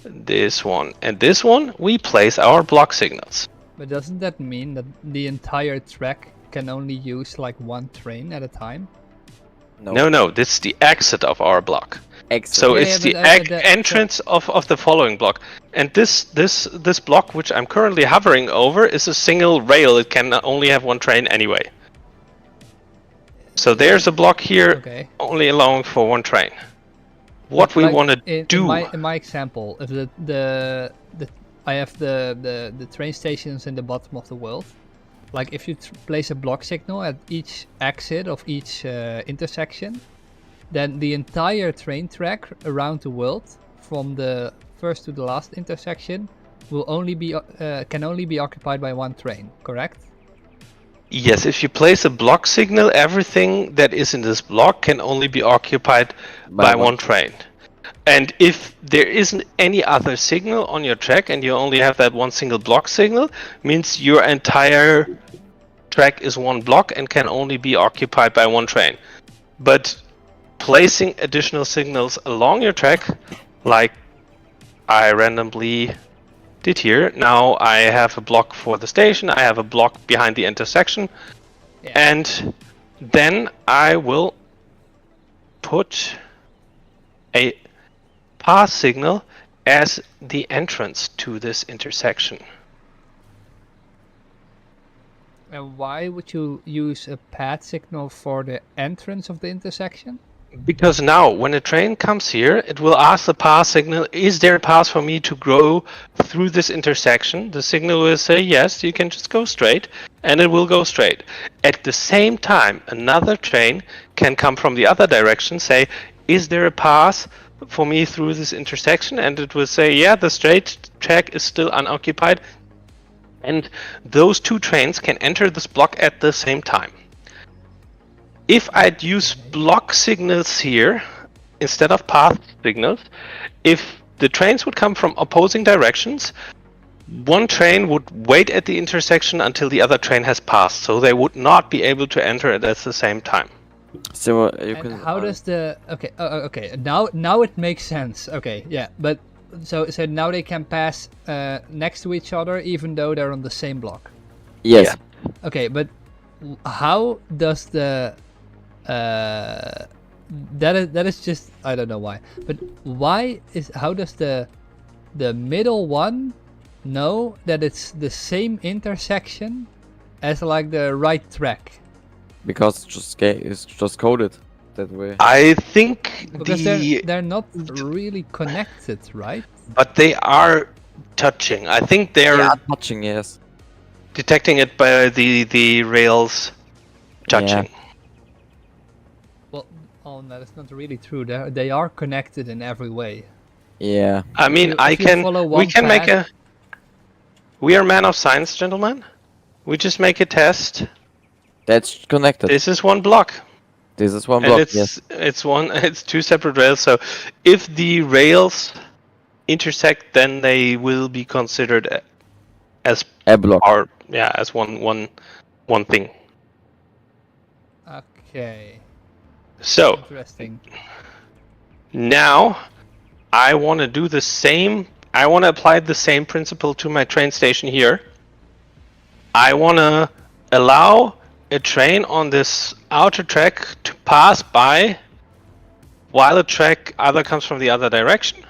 and this one, we place our block signals. But doesn't that mean that the entire track can only use like one train at a time? No, this is the exit of our block. Exit. So Yeah, it's yeah, the but, entrance of the following block. And this block, which I'm currently hovering over, is a single rail. It can only have one train anyway. So there's a block here Okay. only allowing for one train. What we Like, want to do... in my example, if I have the train stations in the bottom of the world. Like if you place a block signal at each exit of each intersection, then the entire train track around the world, from the first to the last intersection, will only be can only be occupied by one train. Correct? Yes, if you place a block signal, everything that is in this block can only be occupied by one train. And if there isn't any other signal on your track and you only have that one single block signal, means your entire track is one block and can only be occupied by one train. But placing additional signals along your track, like I randomly did here, now I have a block for the station, I have a block behind the intersection, Yeah. and then I will put a pass signal as the entrance to this intersection. And why would you use a path signal for the entrance of the intersection? Because now, when a train comes here, it will ask the pass signal, is there a pass for me to go through this intersection? The signal will say, yes, you can just go straight, and it will go straight. At the same time, another train can come from the other direction, say, is there a pass for me through this intersection? And it will say, yeah, the straight track is still unoccupied. And those two trains can enter this block at the same time. If I'd use block signals here instead of path signals, if the trains would come from opposing directions, one train would wait at the intersection until the other train has passed, so they would not be able to enter it at the same time. So you And can. how does the okay now it makes sense. Okay, yeah, but so now they can pass next to each other even though they're on the same block. Yes. Yeah. Okay, but how does that is just, I don't know why. But how does the middle one know that it's the same intersection as like the right track? Because it's just coded that way. I think Because they're not really connected, right? but they are touching. I think they're Yeah, touching, yes. detecting it by the rails touching. Well, oh no, that's not really true. They are connected in every way. Yeah. I mean, If you follow we one can make path- we are men of science, gentlemen. We just make a test. That's connected. This is one block. This is one And block, it's yes. it's two separate rails. So if the rails intersect, then they will be considered as A block. as one thing. Okay, So interesting. now I want to do the same. I want to apply the same principle to my train station here. I want to allow a train on this outer track to pass by while a track either comes from the other direction,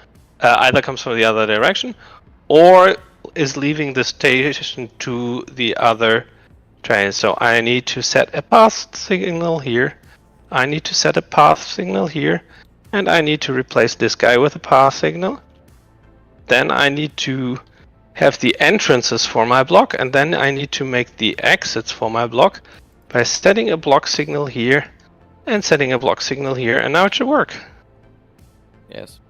or is leaving the station to the other train. So I need to set a path signal here. I need to set a path signal here, and I need to replace this guy with a path signal. Then I need to have the entrances for my block, and then I need to make the exits for my block by setting a block signal here and setting a block signal here, and now it should work. Yes.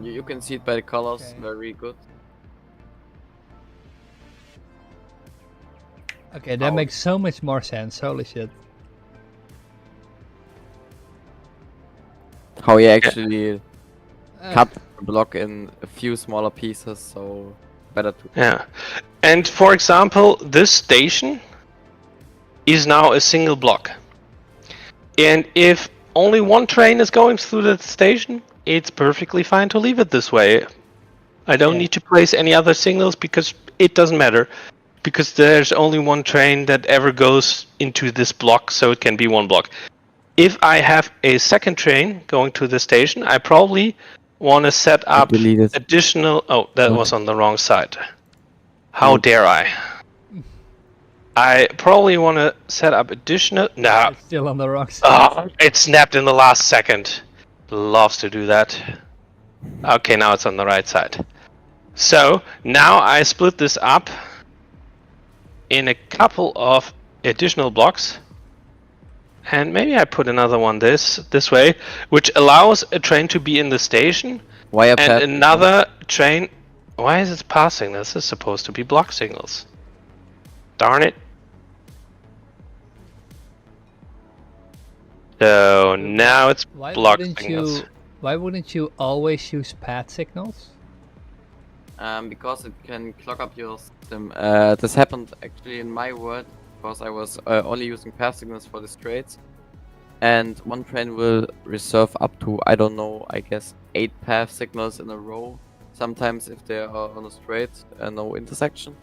You can see it by the colors, Okay. very good. Okay, that Oh. makes so much more sense. Holy shit. How you actually Uh, cut the block in a few smaller pieces, so better to. Yeah. And for example, this station is now a single block. And if only one train is going through that station, it's perfectly fine to leave it this way. I don't Yeah. need to place any other signals because it doesn't matter. Because there's only one train that ever goes into this block, so it can be one block. If I have a second train going to the station, I probably want to set up delete it. additional... Oh, that Oh. was on the wrong side. How Oh. dare I? I probably want to set up additional... No. It's still on the wrong side. Oh, it snapped in the last second. Loves to do that. Okay, now it's on the right side. So, now I split this up in a couple of additional blocks. And maybe I put another one this way, which allows a train to be in the station Wire and path. another train... Why is it passing? This is supposed to be block signals. Darn it. So now it's Why block wouldn't signals. Why wouldn't you always use path signals? Because it can clog up your system. This happened actually in my world because I was only using path signals for the straights, and one train will reserve up to, I don't know, I guess 8 path signals in a row. Sometimes if they are on a straight, no intersection,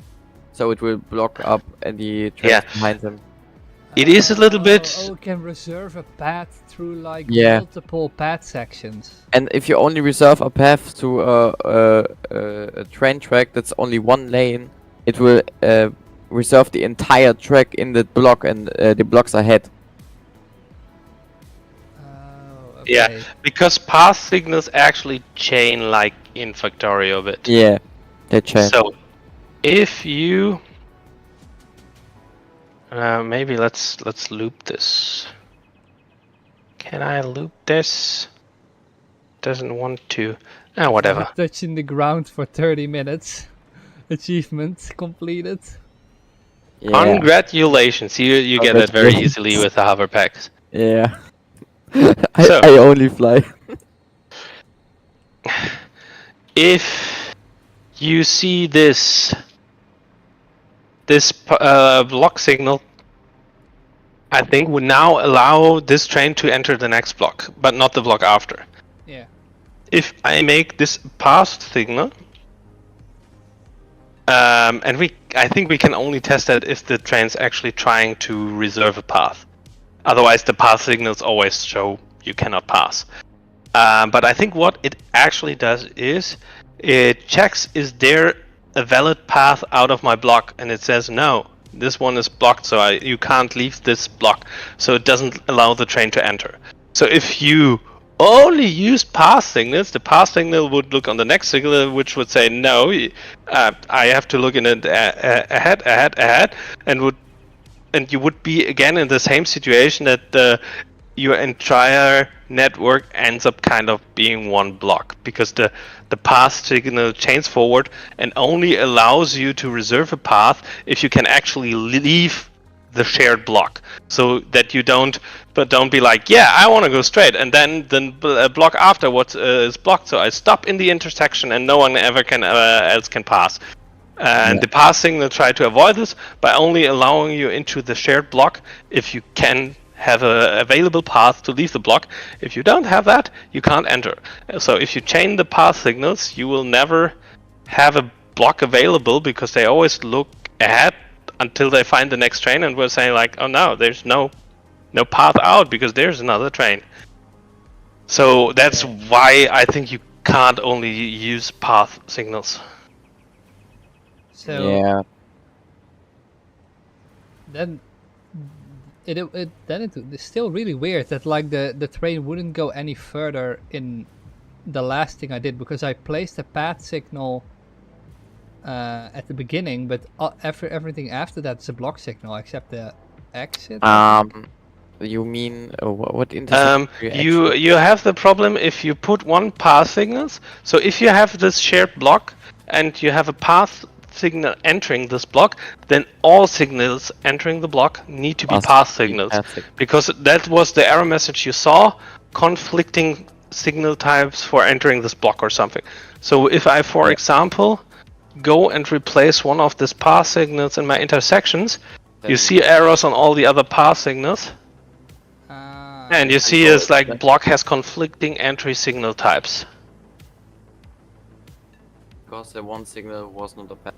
so it will block up any trains Yeah. behind them. It is a little bit... Oh, it can reserve a path through like Yeah. multiple path sections. And if you only reserve a path to a train track that's only one lane, it will reserve the entire track in the block and the blocks ahead. Oh, Yeah. okay. Because path signals actually chain like in Factorio a bit. Yeah, they change. So, if you... maybe let's loop this. Can I loop this? Doesn't want to. Ah, whatever. Touching the ground for 30 minutes. Achievement completed. Yeah, Congratulations, you get it very easily with the hover packs. yeah. So- I only fly. If you see this block signal, I think would now allow this train to enter the next block, but not the block after. Yeah. If I make this path signal, and I think we can only test that if the train's actually trying to reserve a path. Otherwise, the path signals always show you cannot pass. But I think what it actually does is it checks, is there a valid path out of my block, and it says no, this one is blocked, so you can't leave this block, so it doesn't allow the train to enter. So if you only use path signals, the path signal would look on the next signal, which would say no, I have to look in it ahead, and you would be again in the same situation that your entire network ends up kind of being one block, because the path signal chains forward and only allows you to reserve a path if you can actually leave the shared block, so that you don't be like, yeah, I want to go straight, and then a block afterwards is blocked, so I stop in the intersection and no one ever else can pass. And the path signal try to avoid this by only allowing you into the shared block if you can have a available path to leave the block. If you don't have that, you can't enter. So if you chain the path signals, you will never have a block available, because they always look ahead until they find the next train and will say like, oh no, there's no path out because there's another train. So that's why I think you can't only use path signals. So Yeah. then it's still really weird that like the train wouldn't go any further in the last thing I did, because I placed a path signal at the beginning, but everything after that is a block signal except the exit. You mean what intersection? You have the problem if you put one path signals. So if you have this shared block and you have a path signal entering this block, then all signals entering the block need to be path signals, because that was the error message you saw, conflicting signal types for entering this block or something. So if I, for example, go and replace one of these path signals in my intersections, you see errors on all the other path signals, and you see it's like block has conflicting entry signal types. Because the one signal was not a path.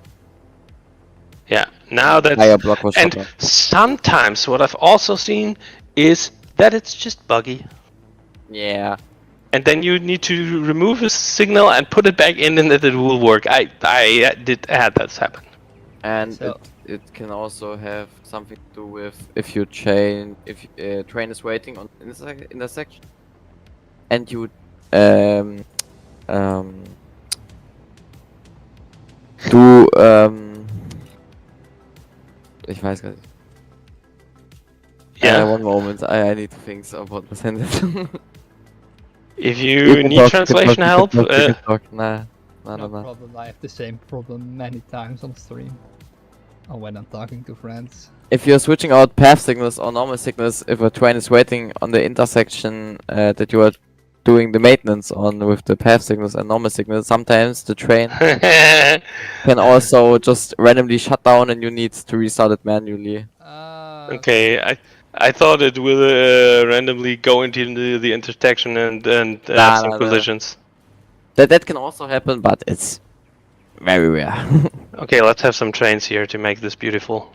Yeah, now that's... Higher block was and shut off. sometimes what I've also seen is that it's just buggy. Yeah. And then you need to remove a signal and put it back in, and it will work. I did had that happen. And So- it can also have something to do with if you train, if train is waiting on intersection, and you do ich weiß gar nicht. Yeah. One moment, I need to think about the sentence. If you need translation help, Nah. No problem. I have the same problem many times on stream. Or when I'm talking to friends. If you're switching out path signals or normal signals, if a train is waiting on the intersection that you are doing the maintenance on with the path signals and normal signals, sometimes the train can also just randomly shut down and you need to restart it manually. okay, I thought it will randomly go into the intersection and have some collisions. That can also happen, but it's very rare. Okay, let's have some trains here to make this beautiful.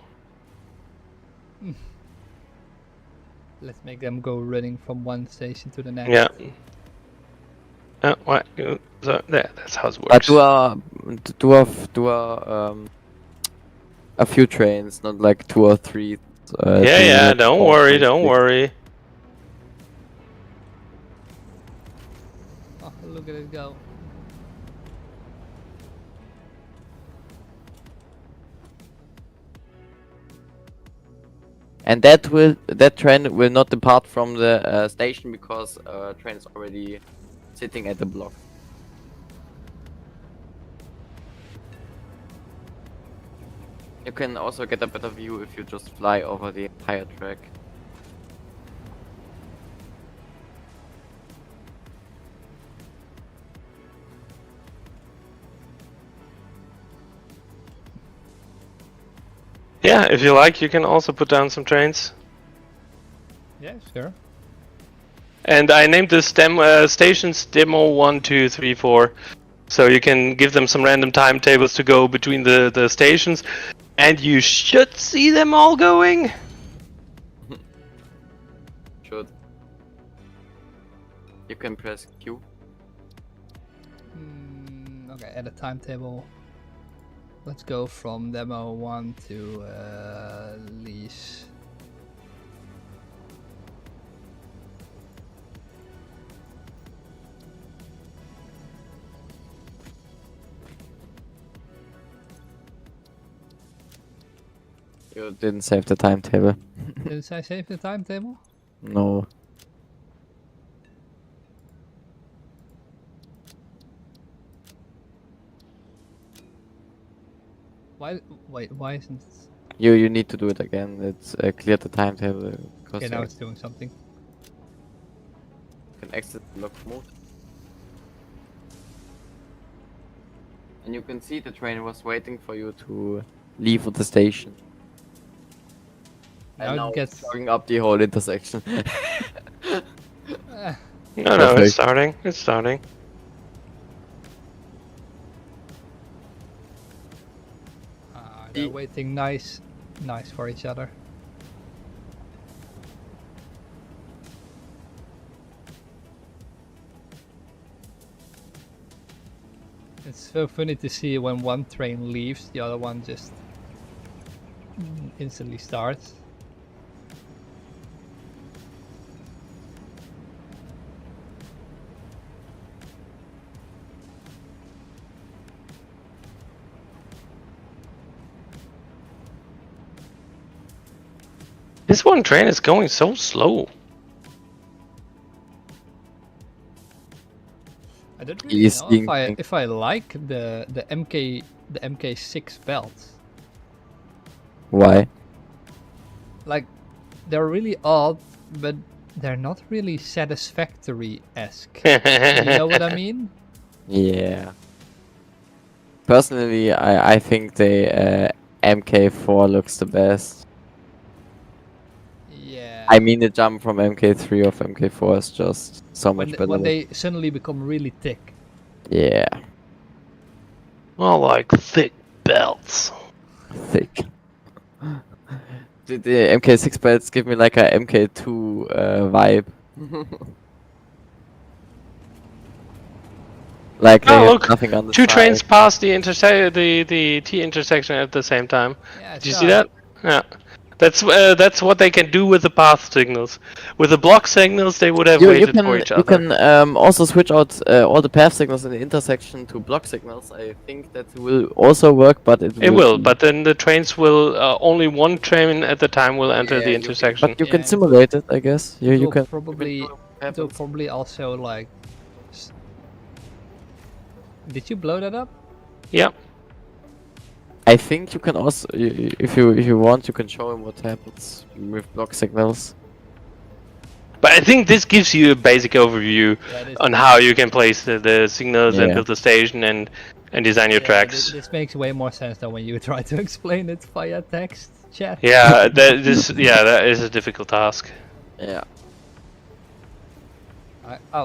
Let's make them go running from one station to the next. Yeah. What? So there, that's how it works. But do a few trains, not like 2 or 3. Yeah, don't worry. Oh, look at it go. And that train will not depart from the station because train is already sitting at the block. You can also get a better view if you just fly over the entire track. Yeah, if you like, you can also put down some trains. Yeah, sure. And I named this stations demo 1, 2, 3, 4. So you can give them some random timetables to go between the stations, and you should see them all going. You can press Q. Okay, add a timetable. Let's go from demo 1 to lease. You didn't save the timetable. Did I save the timetable? No. Why? Wait, why isn't it? You need to do it again. It's clear the timetable. Because Okay, now it's doing something. You can exit lock mode. And you can see the train was waiting for you to leave the station. Now and it now gets. it's clogging up the whole intersection. No, Perfect. it's starting. It's starting. They're waiting nice for each other. It's so funny to see when one train leaves, the other one just instantly starts. This one train is going so slow. I don't really He's know thinking. if I like the MK6 belts. Why? Like, they're really odd, but they're not really satisfactory-esque. You know what I mean? Yeah. Personally, I think the MK4 looks the best. Yeah. I mean, the jump from MK3 of MK4 is just so much better. When they suddenly become really thick. Yeah, Well, like thick belts. thick. The MK6 belts give me like a MK2 vibe. Like they Oh, have look, nothing on the two side. trains passed the T intersection at the same time. Yeah, Did you see that? Yeah. That's what they can do with the path signals. With the block signals, they would have You waited for each you other. can also switch out all the path signals in the intersection to block signals. I think that will also work, but It will, but then the trains will only one train at the time will enter the intersection. But you Yeah, can it simulate it, I guess. You will can. probably also like. Did you blow that up? Yeah. I think you can also, if you want, you can show him what happens with block signals. But I think this gives you a basic overview on how you can place the signals and Yeah. build the station and design your tracks. This makes way more sense than when you try to explain it via text chat. Yeah, that is a difficult task. Yeah.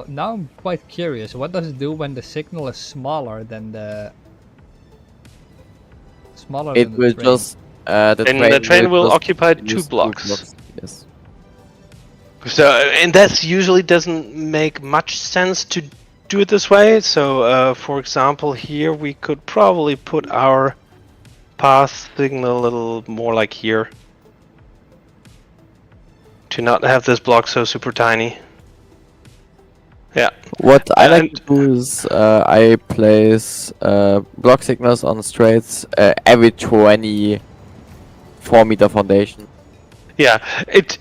Now I'm quite curious. What does it do when the signal is smaller than the It than will the train? just The train will just occupy use two blocks. Yes. So, and that usually doesn't make much sense to do it this way. So, for example, here we could probably put our path signal a little more like here. To not have this block so super tiny. Yeah. What I like And- to do is I place block signals on straights every 24-meter foundation. Yeah, it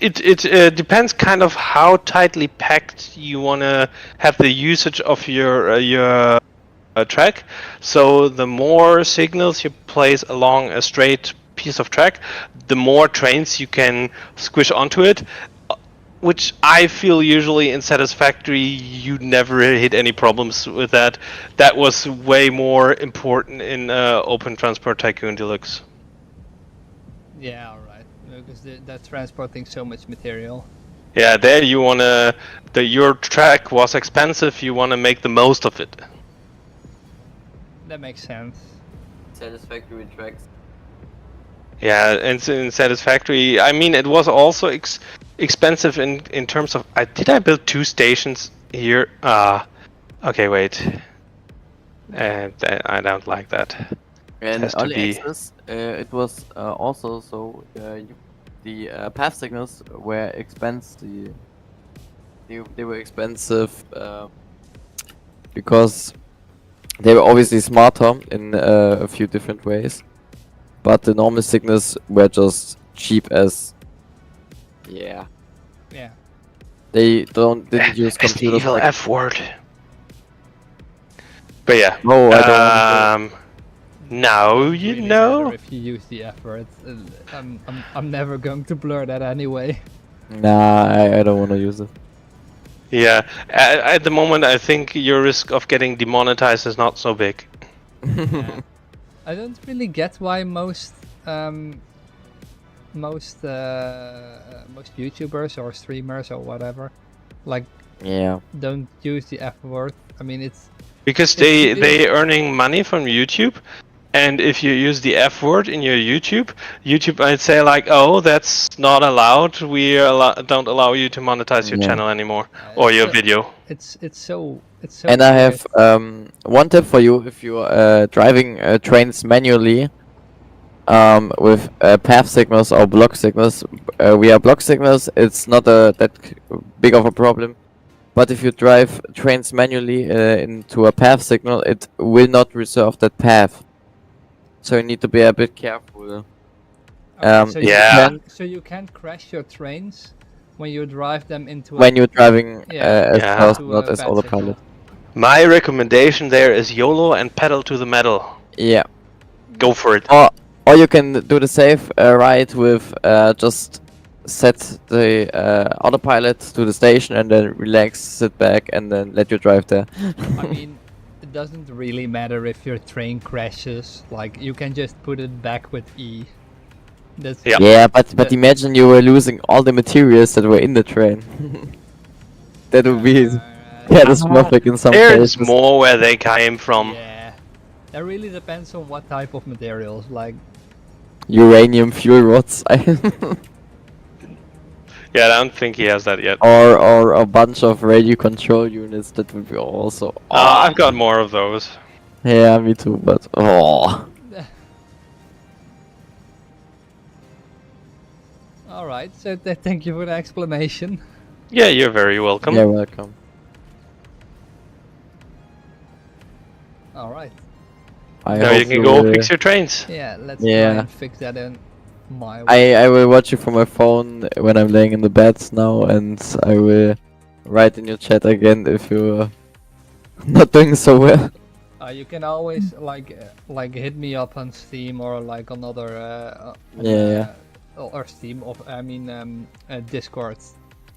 depends kind of how tightly packed you want to have the usage of your track. So the more signals you place along a straight piece of track, the more trains you can squish onto it. Which I feel usually in Satisfactory you never hit any problems with that. That was way more important in Open Transport Tycoon Deluxe. Yeah, alright. Because that's transporting so much material. Yeah, there you wanna your track was expensive. You wanna make the most of it. That makes sense. Satisfactory tracks. Yeah, and in Satisfactory, I mean, it was also expensive in terms of. Did I build two stations Here, okay, wait. And I don't like that. In has to early be- access, it was also so the path signals were expensive. They were expensive because they were obviously smarter in a few different ways, but the normal signals were just cheap as. Yeah. Yeah. They didn't use It's the computers evil like. F word. But yeah. No, I don't want to. Now Doesn't you really know. matter if you use the F word. I'm never going to blur that anyway. Nah, I don't want to use it. Yeah. At the moment, I think your risk of getting demonetized is not so big. Yeah. I don't really get why most YouTubers or streamers or whatever, like, Yeah. don't use the F word. I mean, it's Because It's really- they earning money from YouTube, and if you use the F word in your YouTube might say like, oh, that's not allowed. We don't allow you to monetize your Yeah. channel anymore or it's your so- video. It's so And I weird. have one tip for you if you're driving trains manually with path signals or block signals. We have block signals. It's not that big of a problem. But if you drive trains manually into a path signal, it will not reserve that path. So you need to be a bit careful. Okay, so if you Yeah. can't, so you can't crash your trains when you drive them into When you're driving Yeah. as Yeah. person, to a not as bad autopilot. signal. My recommendation there is YOLO and pedal to the metal. Yeah. Go for it. Or you can do the safe ride with just set the autopilot to the station and then relax, sit back, and then let you drive there. I mean, it doesn't really matter if your train crashes. Like, you can just put it back with E. That's Yeah. Yeah, but That- imagine you were losing all the materials that were in the train. That would be catastrophic in some There's cases. more where they came from. Yeah, that really depends on what type of materials. Like, Uranium fuel rods, Yeah, I don't think he has that yet. or a bunch of radio control units. That would be also. I've got more of those. Yeah, me too. But all right. So thank you for the explanation. Yeah, you're very welcome. you're welcome. All right. I Now you hope can go will- fix your trains. Yeah, let's Yeah. try and fix that in my way. I will watch you from my phone when I'm laying in the bed now, and I will write in your chat again if you're not doing so well. You can always like hit me up on Steam or like another Yeah. or Steam of Discord.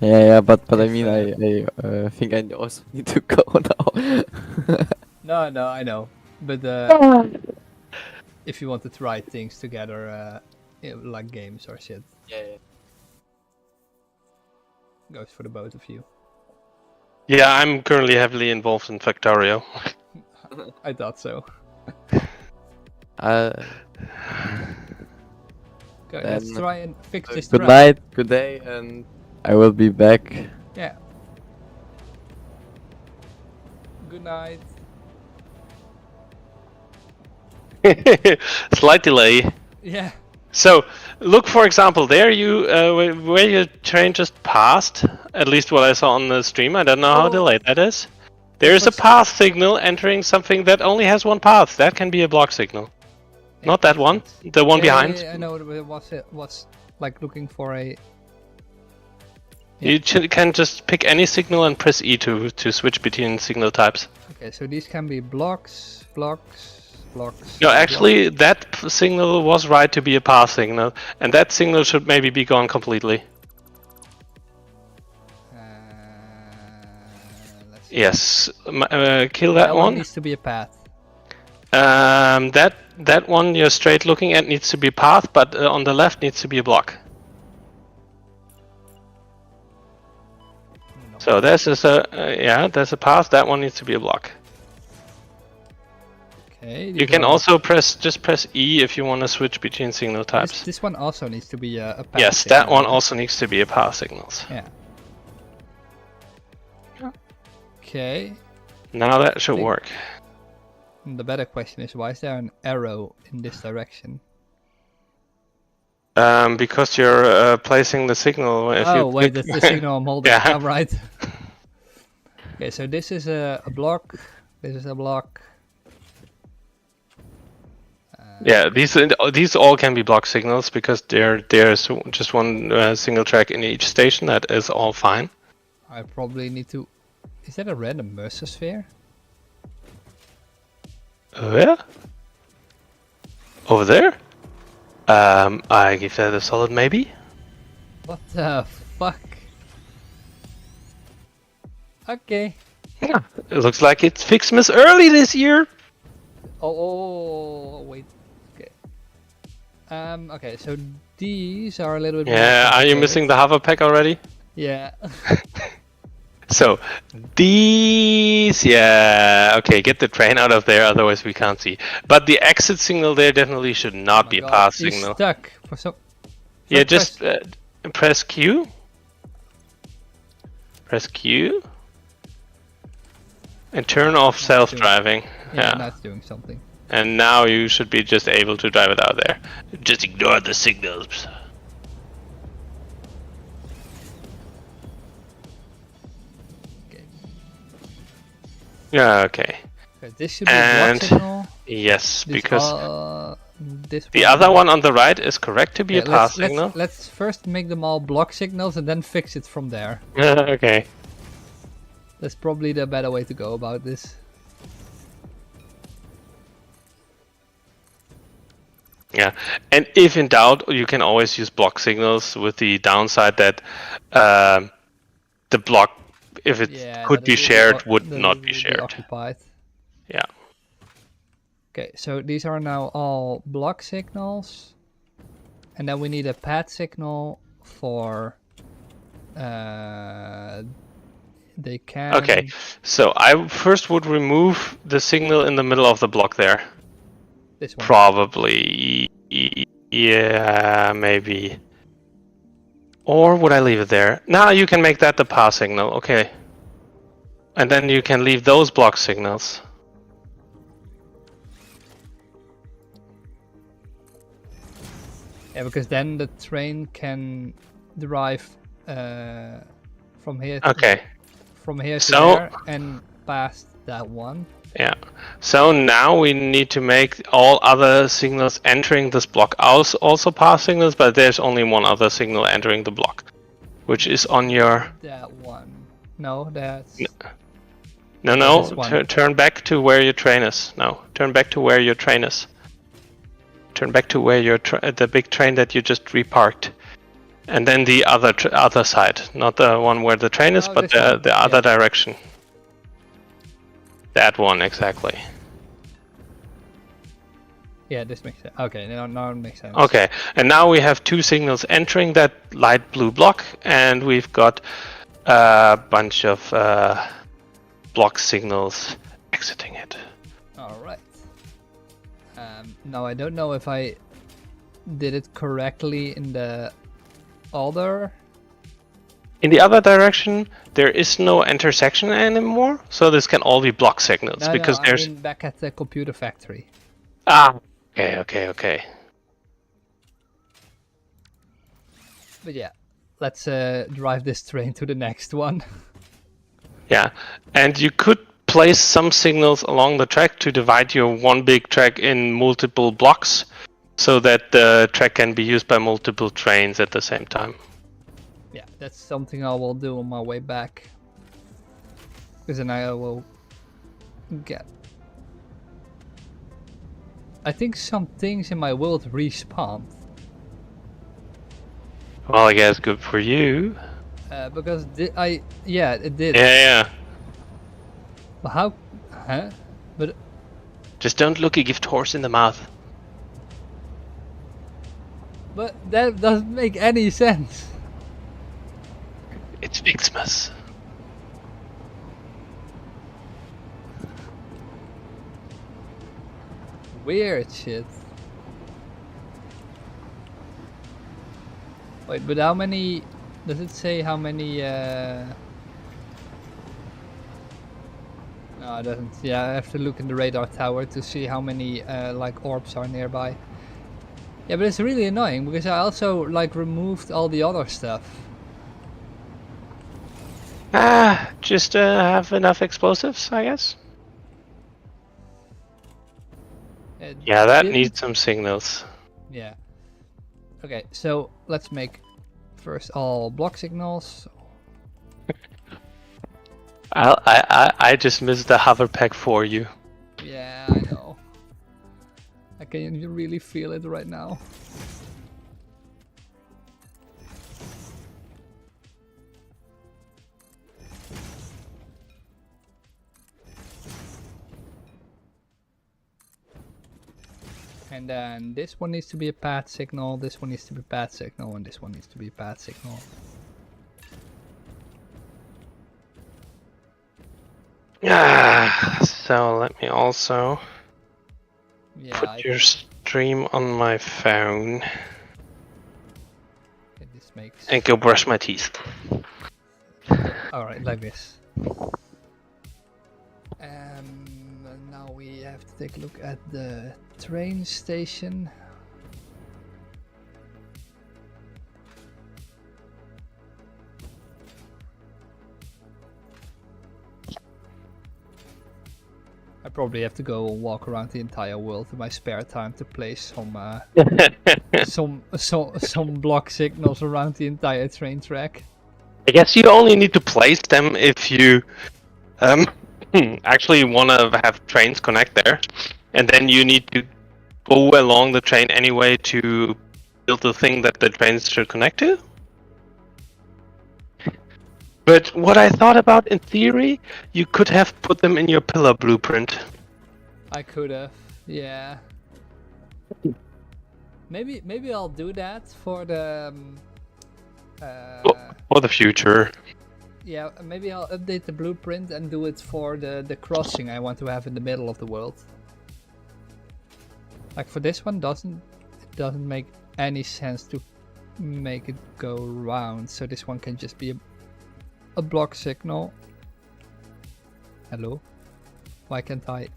Yeah, but I If, mean, I think I also need to go now. No, I know, but if you wanted to write things together, like games or shit, Yeah. goes for the both of you. Yeah, I'm currently heavily involved in Factorio. I thought so. Uh, Okay, let's Then, try and fix this. good trap. night, good day, and I will be back. Yeah. Good night. Slight delay. Yeah. So, look for example there, you where your train just passed. At least what I saw on the stream. I don't know how Oh. delayed that is. There is a was- path signal entering something that only has one path. That can be a block signal. Not that one. The one behind. Yeah, I know it was like looking for a. You can just pick any signal and press E to switch between signal types. Okay, so these can be blocks. No, blocks. actually, that signal was right to be a path signal, and that signal should maybe be gone completely. Let's see. Yes, kill that one. needs to be a path. That one you're straight looking at needs to be path, but on the left needs to be a block. No. So there's there's a path. That one needs to be a block. Okay. You can also just press E if you want to switch between signal types. This one also needs to be a path. Yes, that signal. one also needs to be a path signals. Yeah. Okay. Now that should Think- work. The better question is, why is there an arrow in this direction? Because you're placing the signal. If Oh, you wait, click... that's the signal I'm holding. Yeah. Oh, right. Okay, so this is a block. This is a block. Yeah, these all can be block signals because there's just one single track in each station. That is all fine. I probably need to... Is that a random Mercer sphere? Where? Over there? I give that a solid maybe. What the fuck? Okay. Yeah, it looks like it's Fixmas early this year. Oh, wait. Okay. Okay, so these are a little bit more Yeah, are you complicated. missing the hover pack already? Yeah. So these, yeah, okay, get the train out of there, otherwise we can't see. But the exit signal there definitely should not Oh be my a God, pass he's signal. stuck for some... Yeah, so just press- press Q. Press Q. And turn off self-driving. Yeah, now it's doing something. And now you should be just able to drive it out there. Just ignore the signals. Okay. Yeah, okay. Okay, this should be a block And signal. yes, This, because this the other one on the right is correct to be a Okay, pass signal. let's first make them all block signals and then fix it from there. Okay. That's probably the better way to go about this. Yeah, and if in doubt, you can always use block signals with the downside that the block, if it could that be it will shared, o- would that not it be will shared. occupied. Yeah. Okay, so these are now all block signals, and then we need a pad signal for. They can. Okay, so I first would remove the signal in the middle of the block there. This one. Probably, yeah, maybe. Or would I leave it there? Now you can make that the pass signal, okay. And then you can leave those block signals. Yeah, because then the train can drive from here. Okay. From here to So- there and past that one. Yeah. So now we need to make all other signals entering this block also pass signals, but there's only one other signal entering the block, which is on your... That one. No, that's. No, This one. turn back to where your train is. No, turn back to where your train is. Turn back to where your the big train that you just reparked. And then the other side, not the one where the train is, Oh, but this one. the other Yeah. direction. That one, exactly. Yeah, this makes sense. Okay, now it makes sense. Okay, and now we have two signals entering that light blue block, and we've got a bunch of block signals exiting it. Alright. Now I don't know if I did it correctly in the other. In the other direction, there is no intersection anymore, so this can all be block signals No, because no, there's... I mean back at the computer factory. Ah, okay. But yeah, let's drive this train to the next one. Yeah, and you could place some signals along the track to divide your one big track in multiple blocks, so that the track can be used by multiple trains at the same time. Yeah, that's something I will do on my way back. Because then I will get... I think some things in my world respawned. Well, I guess good for you. Because yeah, it did. Yeah. But how? Huh? But Just don't look a gift horse in the mouth. that doesn't make any sense. It's Xmas. Weird shit. Wait, but how many? Does it say how many No, it doesn't. Yeah, I have to look in the radar tower to see how many like orbs are nearby. Yeah, but it's really annoying because I also like removed all the other stuff. Just have enough explosives, I guess. It Yeah, that didn't- needs some signals. Yeah. Okay, so let's make first all block signals. I just missed the hover pack for you. Yeah, I know. I can really feel it right now. And then this one needs to be a path signal, this one needs to be a path signal, and this one needs to be a path signal. So let me also Yeah, put your stream on my phone okay, this makes... and go brush my teeth. Alright, like this. Now we have to take a look at the train station. I probably have to go and walk around the entire world in my spare time to place some block signals around the entire train track. I guess you only need to place them if you actually want to have trains connect there, and then you need to go along the train anyway to build the thing that the trains should connect to. But what I thought about in theory, you could have put them in your pillar blueprint. I could have, yeah. Maybe I'll do that for the. For the future. Yeah, maybe I'll update the blueprint and do it for the crossing I want to have in the middle of the world. Like for this one, it doesn't make any sense to make it go round. So this one can just be a block signal. Hello? Why can't I?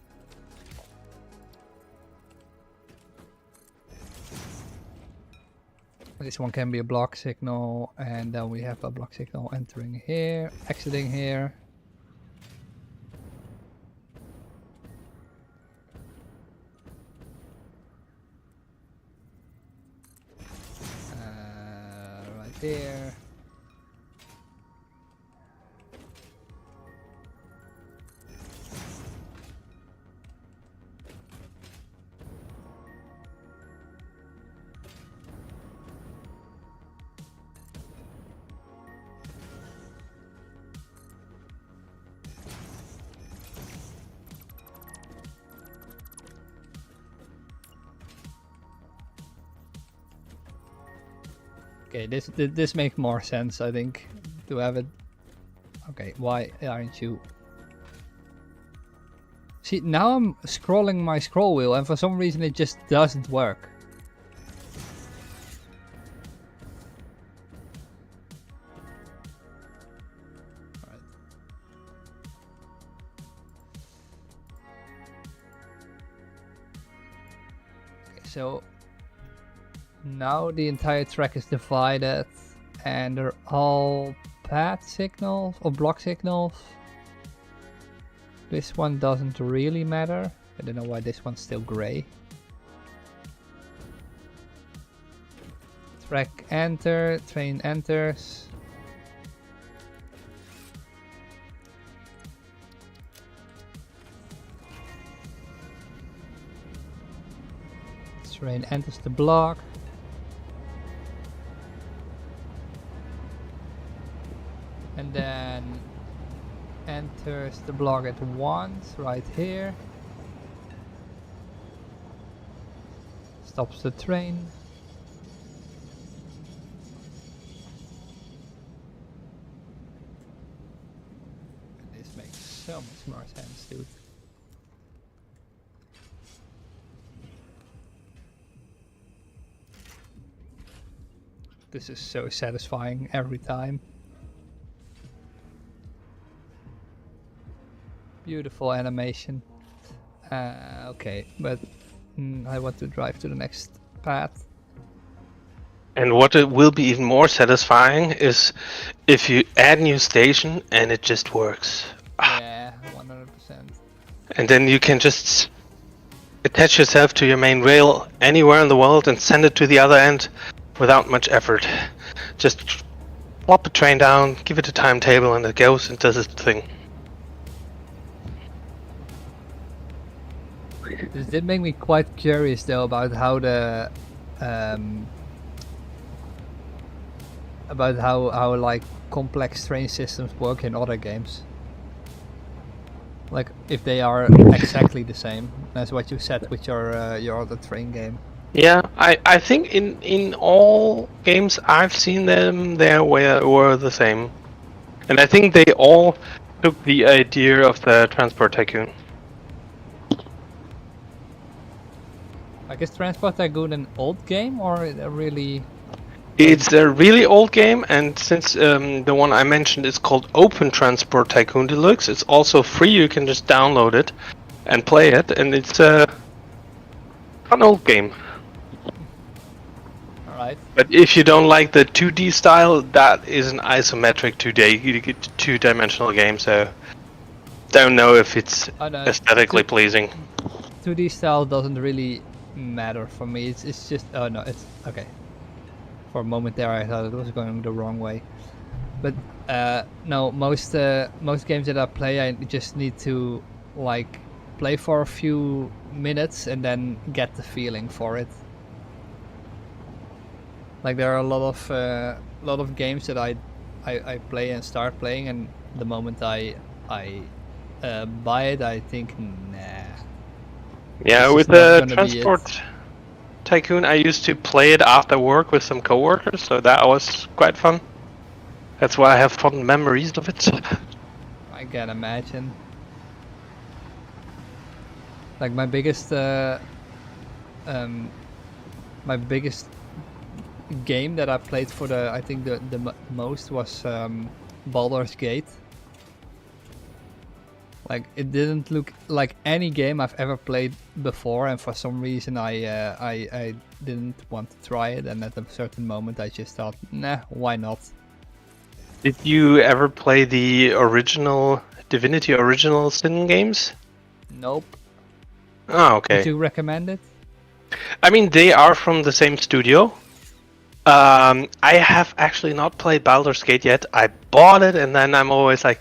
This one can be a block signal, and then we have a block signal entering here, exiting here. Right there. Okay, this makes more sense, I think, to have it. Okay, why aren't you? See, now I'm scrolling my scroll wheel, and for some reason it just doesn't work. Alright. Okay, so now the entire track is divided, and they're all path signals or block signals. This one doesn't really matter. I don't know why this one's still gray. Track enter, train enters. Train enters the block. And then enters the block at once, right here. Stops the train. This makes so much more sense, dude. This is so satisfying every time. Beautiful animation. Okay, but I want to drive to the next path. And what it will be even more satisfying is if you add new station and it just works. Yeah, 100%. And then you can just attach yourself to your main rail anywhere in the world and send it to the other end without much effort. Just plop a train down, give it a timetable, and it goes and does its thing. This did make me quite curious though about how the about how like complex train systems work in other games. Like if they are exactly the same as what you said with your other train game. Yeah, I think in all games I've seen them, they were the same. And I think they all took the idea of the Transport Tycoon. Like is Transport Tycoon an old game or a really? It's a really old game, and since the one I mentioned is called Open Transport Tycoon Deluxe, it's also free. You can just download it and play it, and it's an old game. Alright. But if you don't like the 2D style, that is an isometric 2-dimensional game, so don't know if it's Oh, no, aesthetically pleasing. 2D style doesn't really matter for me. It's just oh no, it's okay. For a moment there, I thought it was going the wrong way, but no. Most games that I play, I just need to like play for a few minutes and then get the feeling for it. Like there are a lot of games that I play and start playing, and the moment I buy it, I think nah. Yeah, This with is not the gonna be it. Transport Tycoon, I used to play it after work with some coworkers, so that was quite fun. That's why I have fond memories of it. I can imagine. Like my biggest game that I played for I think the most was Baldur's Gate. Like it didn't look like any game I've ever played before, and for some reason I didn't want to try it, and at a certain moment I just thought, nah, why not? Did you ever play the original Divinity Original Sin games? Nope. Oh, okay. Would you recommend it? I mean, they are from the same studio. I have actually not played Baldur's Gate yet. I bought it, and then I'm always like,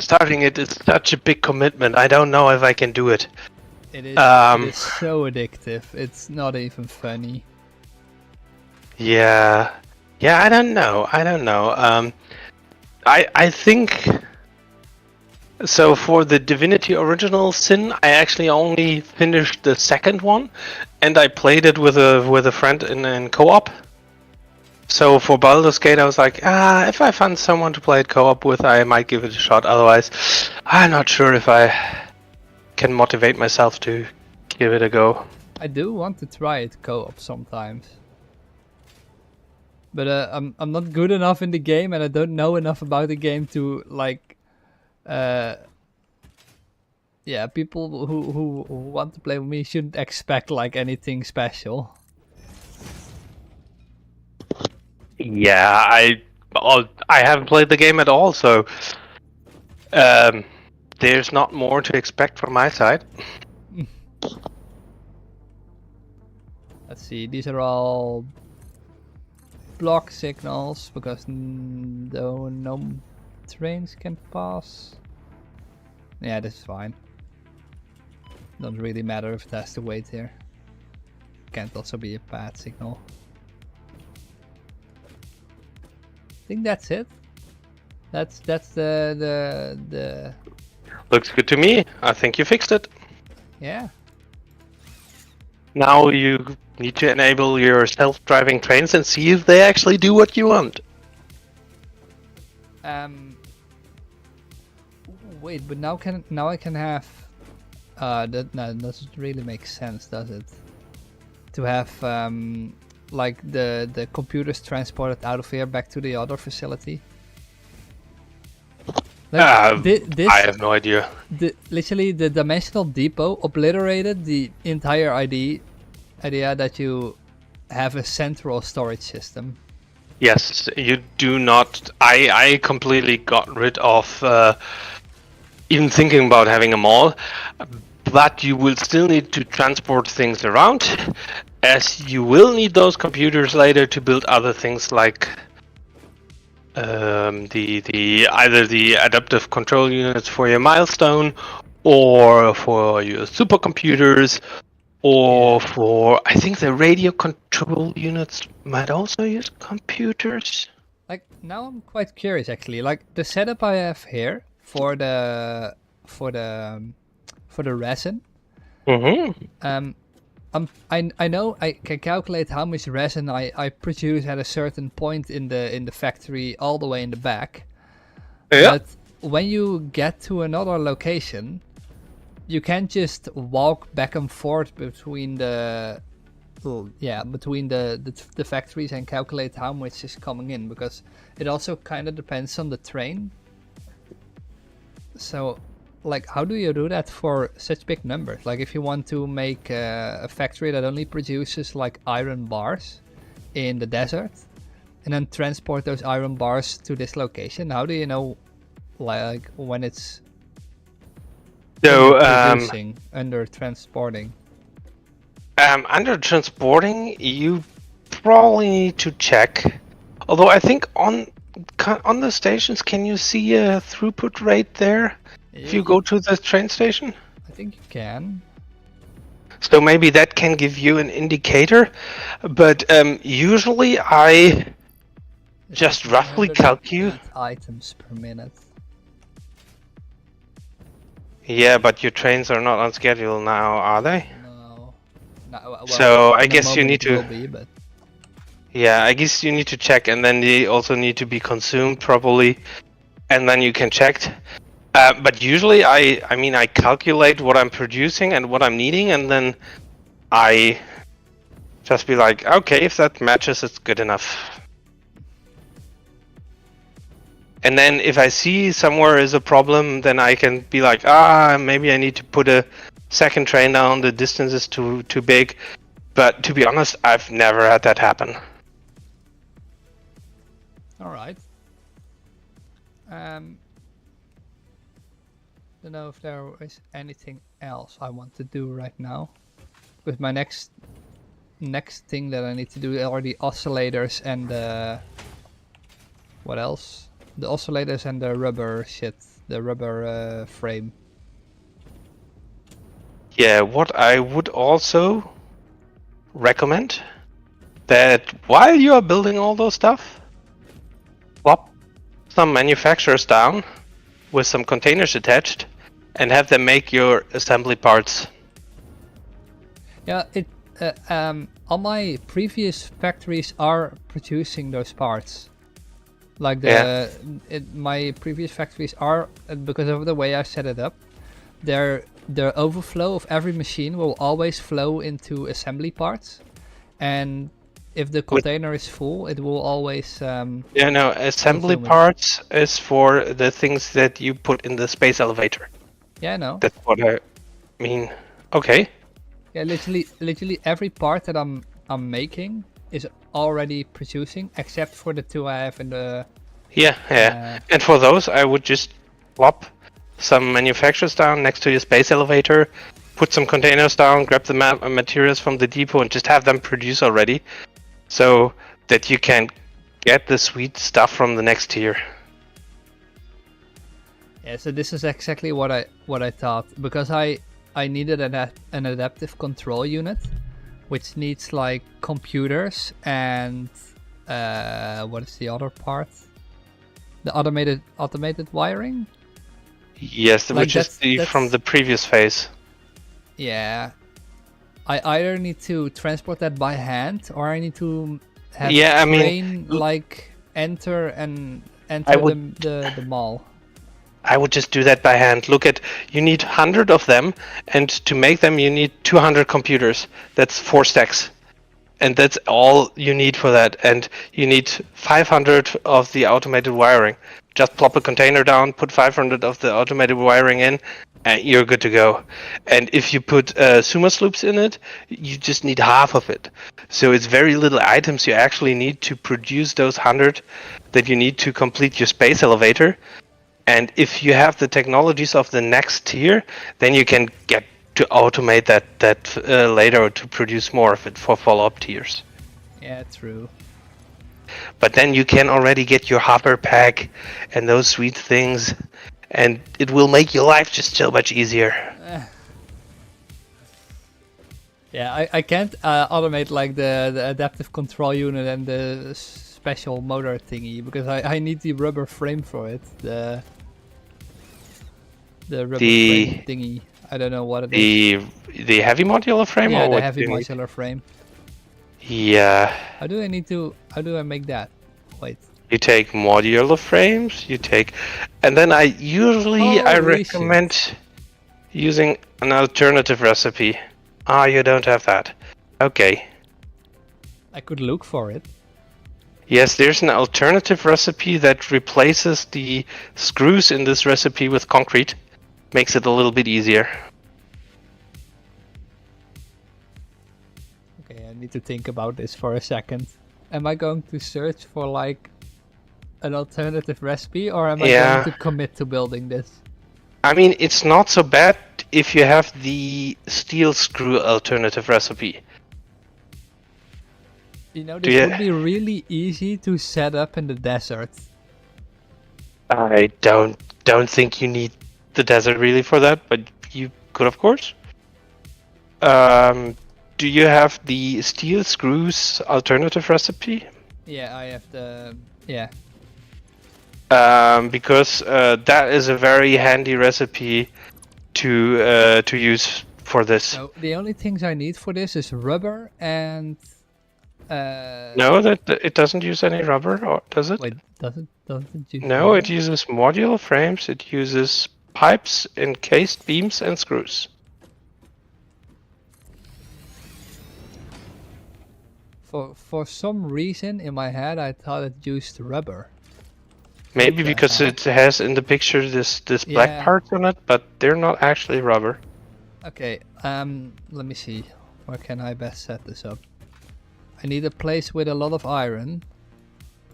starting it is such a big commitment. I don't know if I can do it. It is so addictive. It's not even funny. Yeah, I don't know. I think so. For the Divinity Original Sin, I actually only finished the second one, and I played it with a friend in co-op. So for Baldur's Gate, I was like, if I find someone to play it co-op with, I might give it a shot. Otherwise, I'm not sure if I can motivate myself to give it a go. I do want to try it co-op sometimes. But I'm not good enough in the game, and I don't know enough about the game to like yeah, people who want to play with me shouldn't expect like anything special. Yeah, I haven't played the game at all, so there's not more to expect from my side. Let's see, these are all block signals because though no trains can pass. Yeah, this is fine. Doesn't really matter if it has to wait here. Can't also be a bad signal. I think that's it. That's the Looks good to me. I think you fixed it. yeah. Now you need to enable your self-driving trains and see if they actually do what you want. Wait, but now I can have that doesn't really make sense, does it? To have like the computers transported out of here back to the other facility. Like I have no idea. literally the dimensional depot obliterated the entire idea that you have a central storage system. Yes, you do not. I completely got rid of even thinking about having a mall, but you will still need to transport things around, as you will need those computers later to build other things like the either the adaptive control units for your milestone, or for your supercomputers, or for I think the radio control units might also use computers. Like now I'm quite curious actually. Like the setup I have here for the resin. Mm-hmm. I know I can calculate how much resin I produce at a certain point in the factory all the way in the back. Yeah. But when you get to another location, you can't just walk back and forth between the factories and calculate how much is coming in, because it also kind of depends on the train. So like how do you do that for such big numbers? Like if you want to make a factory that only produces like iron bars in the desert and then transport those iron bars to this location, how do you know like when it's So producing under transporting? under transporting, you probably need to check. Although I think on the stations, can you see a throughput rate there if you go to the train station? I think you can. So maybe that can give you an indicator. But usually I It's just like roughly 108 calculate. items per minute. Yeah, but your trains are not on schedule now, are they? No. Well, So I in a guess you moment need it will to. be, but Yeah, I guess you need to check, and then they also need to be consumed properly, and then you can check. But usually, I mean, I calculate what I'm producing and what I'm needing, and then I just be like, okay, if that matches, it's good enough. And then if I see somewhere is a problem, then I can be like, maybe I need to put a second train down. The distance is too big. But to be honest, I've never had that happen. all right. Don't know if there is anything else I want to do right now. With my next thing that I need to do are the oscillators and what else? The oscillators and the rubber shit, the rubber frame. Yeah, what I would also recommend that while you are building all those stuff, plop some manufacturers down with some containers attached and have them make your assembly parts. Yeah, all my previous factories are producing those parts. Like my previous factories are, because of the way I set it up, the overflow of every machine will always flow into assembly parts, and if the container is full, it will always. Assembly consume it. parts is for the things that you put in the space elevator. Yeah, I know. That's what I mean. Okay. Yeah, literally every part that I'm making is already producing, except for the two I have in the. Yeah. And for those, I would just plop some manufacturers down next to your space elevator, put some containers down, grab the materials from the depot, and just have them produce already, so that you can get the sweet stuff from the next tier. Yeah, so this is exactly what I thought, because I needed an adaptive control unit, which needs like computers and what is the other part? The automated wiring. Yes, Like which is from the previous phase. Yeah, I either need to transport that by hand, or I need to have train like enter the mall. I would just do that by hand. Look at, you need 100 of them, and to make them you need 200 computers. That's 4 stacks. and that's all you need for that. And you need 500 of the automated wiring. Just plop a container down, put 500 of the automated wiring in, and you're good to go. And if you put sumo loops in it, you just need half of it. So it's very little items you actually need to produce those 100 that you need to complete your space elevator. And if you have the technologies of the next tier, then you can get to automate that later to produce more of it for follow-up tiers. Yeah, true. But then you can already get your hopper pack and those sweet things, and it will make your life just so much easier. Yeah, I can't automate like the adaptive control unit and the special motor thingy because I need the rubber frame for it. The rubber frame thingy. I don't know what it is. The heavy modular frame, Yeah, or the what heavy you need? modular frame. Yeah. How do I make that? Wait. You take modular frames, and then I usually Holy recommend using an alternative recipe. Ah, you don't have that. Okay. I could look for it. Yes, there's an alternative recipe that replaces the screws in this recipe with concrete. Makes it a little bit easier. Okay, I need to think about this for a second. Am I going to search for like an alternative recipe, or am I going to commit to building this? I mean, it's not so bad if you have the steel screw alternative recipe. You know, this would be really easy to set up in the desert. I don't think you need the desert really for that, but you could, of course. Do you have the steel screws alternative recipe? Yeah, I have the Because that is a very handy recipe to use for this. So the only things I need for this is rubber and. No, that it doesn't use any rubber, or does it? Wait, does it use? No, rubber? it uses modular frames. It uses pipes, encased beams, and screws. For some reason in my head I thought it used rubber. Maybe because it has in the picture this black part on it, but they're not actually rubber. Okay, let me see. Where can I best set this up? I need a place with a lot of iron.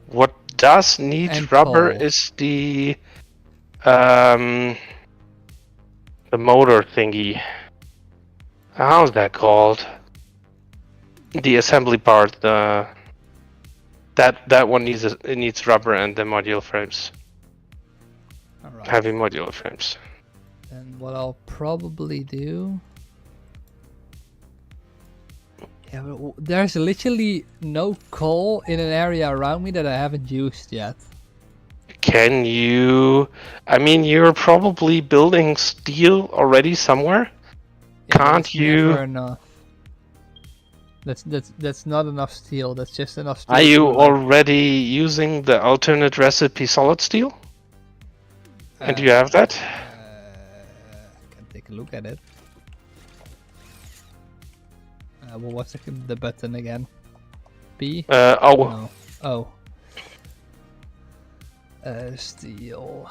What does need and rubber coal. is the motor thingy. How's that called? The assembly part. That one needs rubber and the modular frames. Alright. Heavy modular frames. And what I'll probably do. Yeah, but there's literally no coal in an area around me that I haven't used yet. Can you? I mean, you're probably building steel already somewhere. Yeah, but Can't it's you? never enough. That's not enough steel. That's just enough steel. Are you to, like, already using the alternate recipe solid steel? And do you have that? I can take a look at it. Well, what's the button again? B? Oh. No. Steel.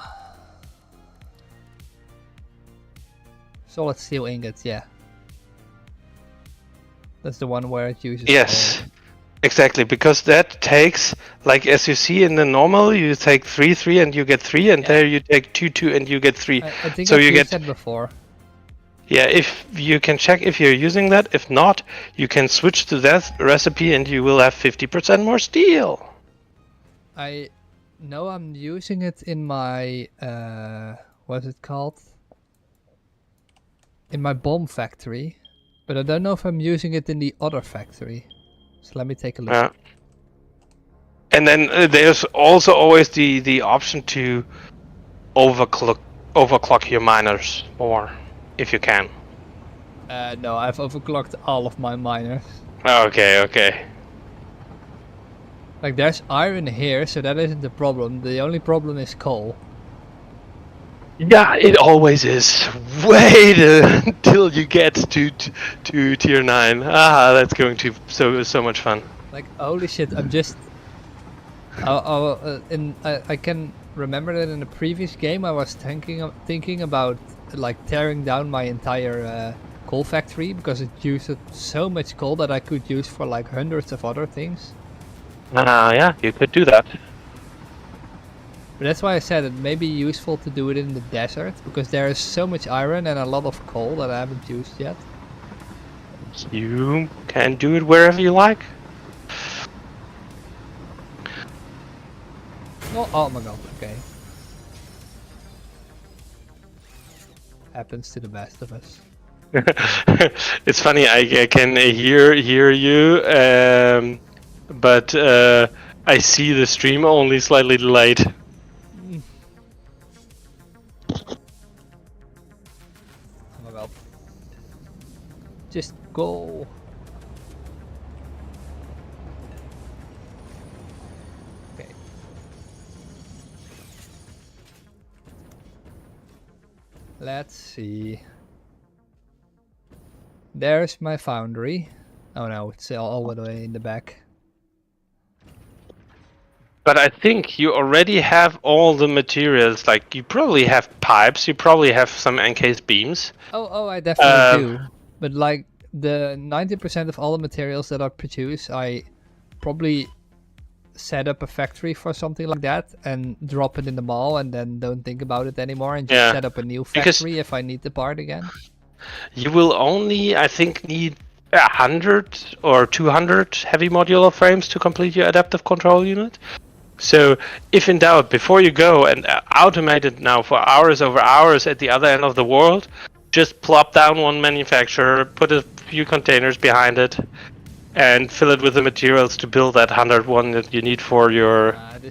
Solid steel ingots, yeah. That's the one where it uses. Yes. Coal. Exactly, because that takes, like as you see in the normal, you take 3, and you get 3, and there you take 2, and you get 3. I think so I've you used get that before. Yeah, if you can check if you're using that. If not, you can switch to that recipe and you will have 50% more steel. I know I'm using it in my what's it called? In my bomb factory, but I don't know if I'm using it in the other factory. So let me take a look. And then there's also always the option to overclock your miners more, if you can. No, I've overclocked all of my miners. Okay. Like there's iron here, so that isn't the problem. The only problem is coal. Yeah, it always is. Wait until you get to tier 9. Ah, that's going to so much fun. Like, holy shit, I'm just... I can remember that in the previous game I was thinking about like tearing down my entire coal factory because it used so much coal that I could use for like hundreds of other things. Yeah, you could do that. But that's why I said it may be useful to do it in the desert because there is so much iron and a lot of coal that I haven't used yet. You can do it wherever you like. Oh my god, okay. Happens to the best of us. It's funny. I can hear you, but I see the stream only slightly delayed. Oh my god. Just go. Okay. Let's see. There's my foundry. Oh no, it's all the way in the back. But I think you already have all the materials. Like you probably have pipes. You probably have some encased beams. Oh, I definitely do. But like the 90% of all the materials that I produce, I probably set up a factory for something like that and drop it in the mall and then don't think about it anymore and just set up a new factory if I need the part again. You will only, I think, need 100 or 200 heavy modular frames to complete your adaptive control unit. So, if in doubt, before you go and automate it now for hours over hours at the other end of the world, just plop down one manufacturer, put a few containers behind it, and fill it with the materials to build that 101 that you need for your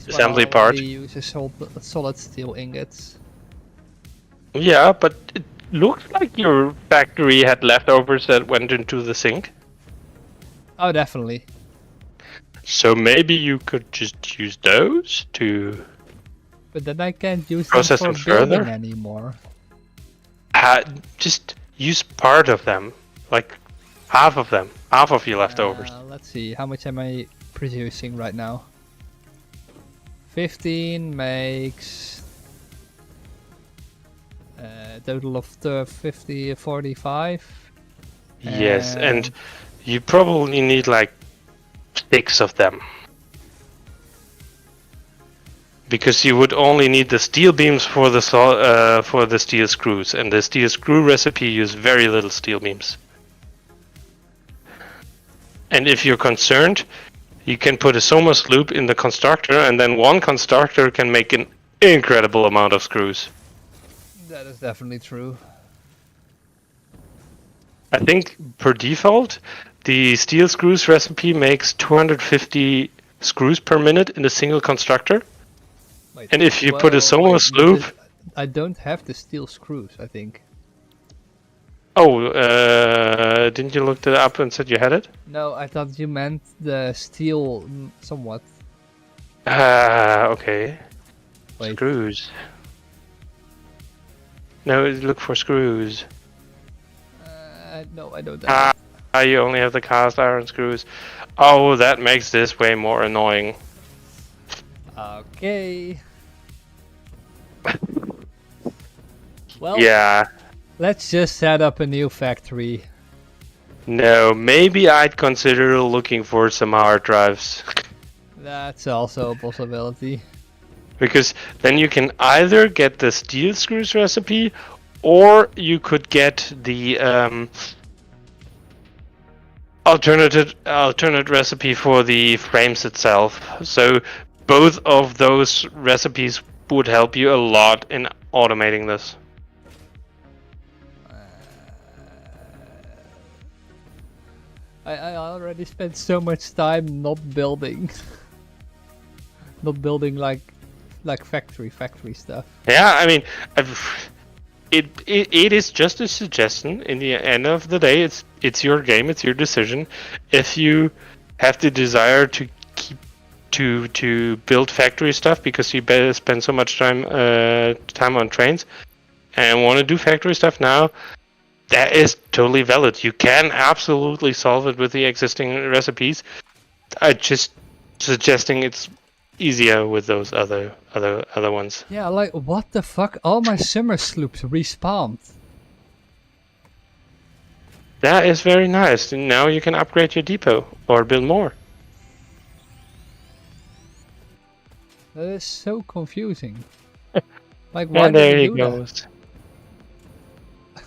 assembly part. This uses solid steel ingots. Yeah, but it looks like your factory had leftovers that went into the sink. Oh, definitely. So maybe you could just use those to... But then I can't use process them them for building further? anymore. Just use part of them. Like, half of them. Half of your leftovers. Let's see, how much am I producing right now? 15 makes... total of 45. Yes, and you probably need like 6 of them. Because you would only need the steel beams for the steel screws, and the steel screw recipe uses very little steel beams. And if you're concerned, you can put a Somos loop in the constructor, and then one constructor can make an incredible amount of screws. That is definitely true. I think per default, the steel screws recipe makes 250 screws per minute in a single constructor. Wait, And if you put a Somos loop... I don't have the steel screws, I think. Oh, didn't you look that up and said you had it? No, I thought you meant the steel somewhat. Okay. Wait. Screws. No, look for screws. No, I don't have it. You only have the cast iron screws. Oh, that makes this way more annoying. Okay. Well, Yeah. let's just set up a new factory. No, maybe I'd consider looking for some hard drives. That's also a possibility. Because then you can either get the steel screws recipe, or you could get the alternate recipe for the frames itself. So both of those recipes would help you a lot in automating this. I already spent so much time not building. Not building like factory stuff. Yeah, I mean, it is just a suggestion. In the end of the day, it's your game, it's your decision. If you have the desire to keep to build factory stuff because you better spend so much time on trains, and want to do factory stuff now, that is totally valid. You can absolutely solve it with the existing recipes. I just suggesting it's easier with those other ones. Yeah, like, what the fuck? All my summer sloops respawned. That is very nice. Now you can upgrade your depot or build more. That is so confusing. Like, why And did there they he do goes. that?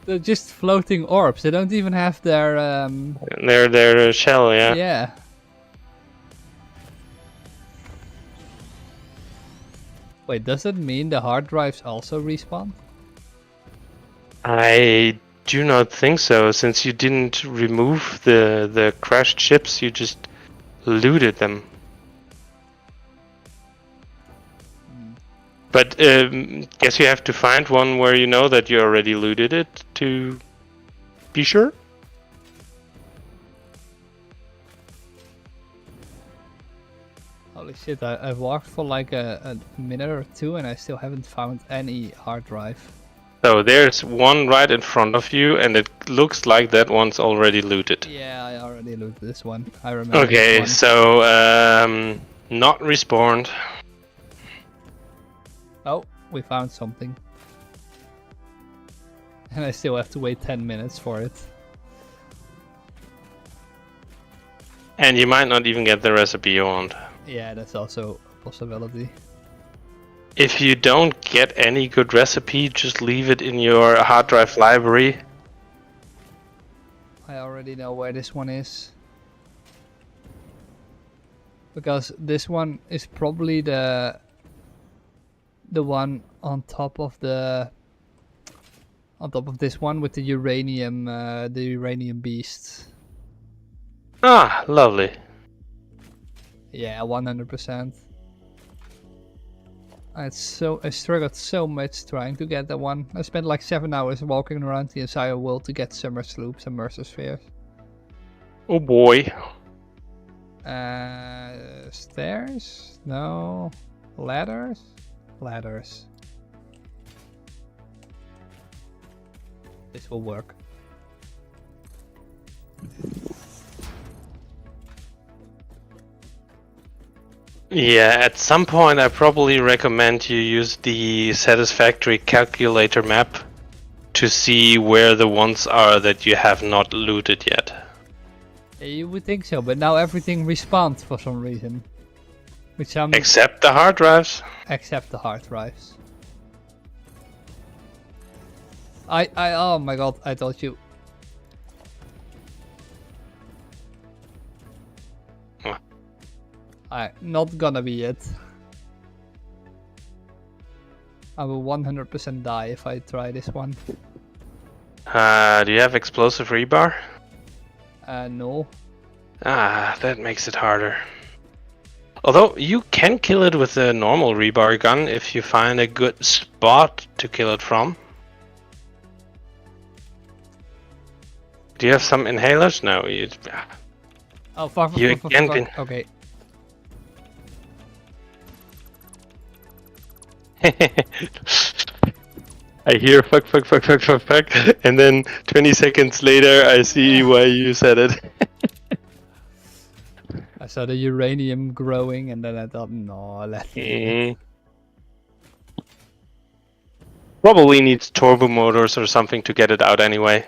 They're just floating orbs. They don't even have their Their shell, yeah. yeah. Wait, does that mean the hard drives also respawn? I do not think so, since you didn't remove the crashed ships, you just looted them. But guess you have to find one where you know that you already looted it to be sure. Holy shit, I've walked for like a minute or two and I still haven't found any hard drive. So there's one right in front of you, and it looks like that one's already looted. Yeah, I already looted this one. I remember Okay, this so not respawned. one. Oh, we found something. And I still have to wait 10 minutes for it. And you might not even get the recipe you want. Yeah, that's also a possibility. If you don't get any good recipe, just leave it in your hard drive library. I already know where this one is. Because this one is probably the one on top of this one with the uranium beasts. Ah, lovely. Yeah, 100%. I struggled so much trying to get that one. I spent like 7 hours walking around the entire world to get summer sloops and mercer spheres. Oh boy. Stairs? No. Ladders? Ladders. This will work. Yeah, at some point I probably recommend you use the satisfactory calculator map to see where the ones are that you have not looted yet. Yeah, you would think so, but now everything respawns for some reason. Which I'm Except the hard drives. except the hard drives. Oh my god, I thought you. Not gonna be it. I will 100% die if I try this one. Do you have explosive rebar? No. Ah, that makes it harder. Although you can kill it with a normal rebar gun if you find a good spot to kill it from. Do you have some inhalers? No, you. Oh fuck! You Fuck, can fuck, be- fuck. Okay. I hear fuck, and then 20 seconds later I see why you said it. I saw the uranium growing, and then I thought, no, let me. Probably needs turbo motors or something to get it out anyway.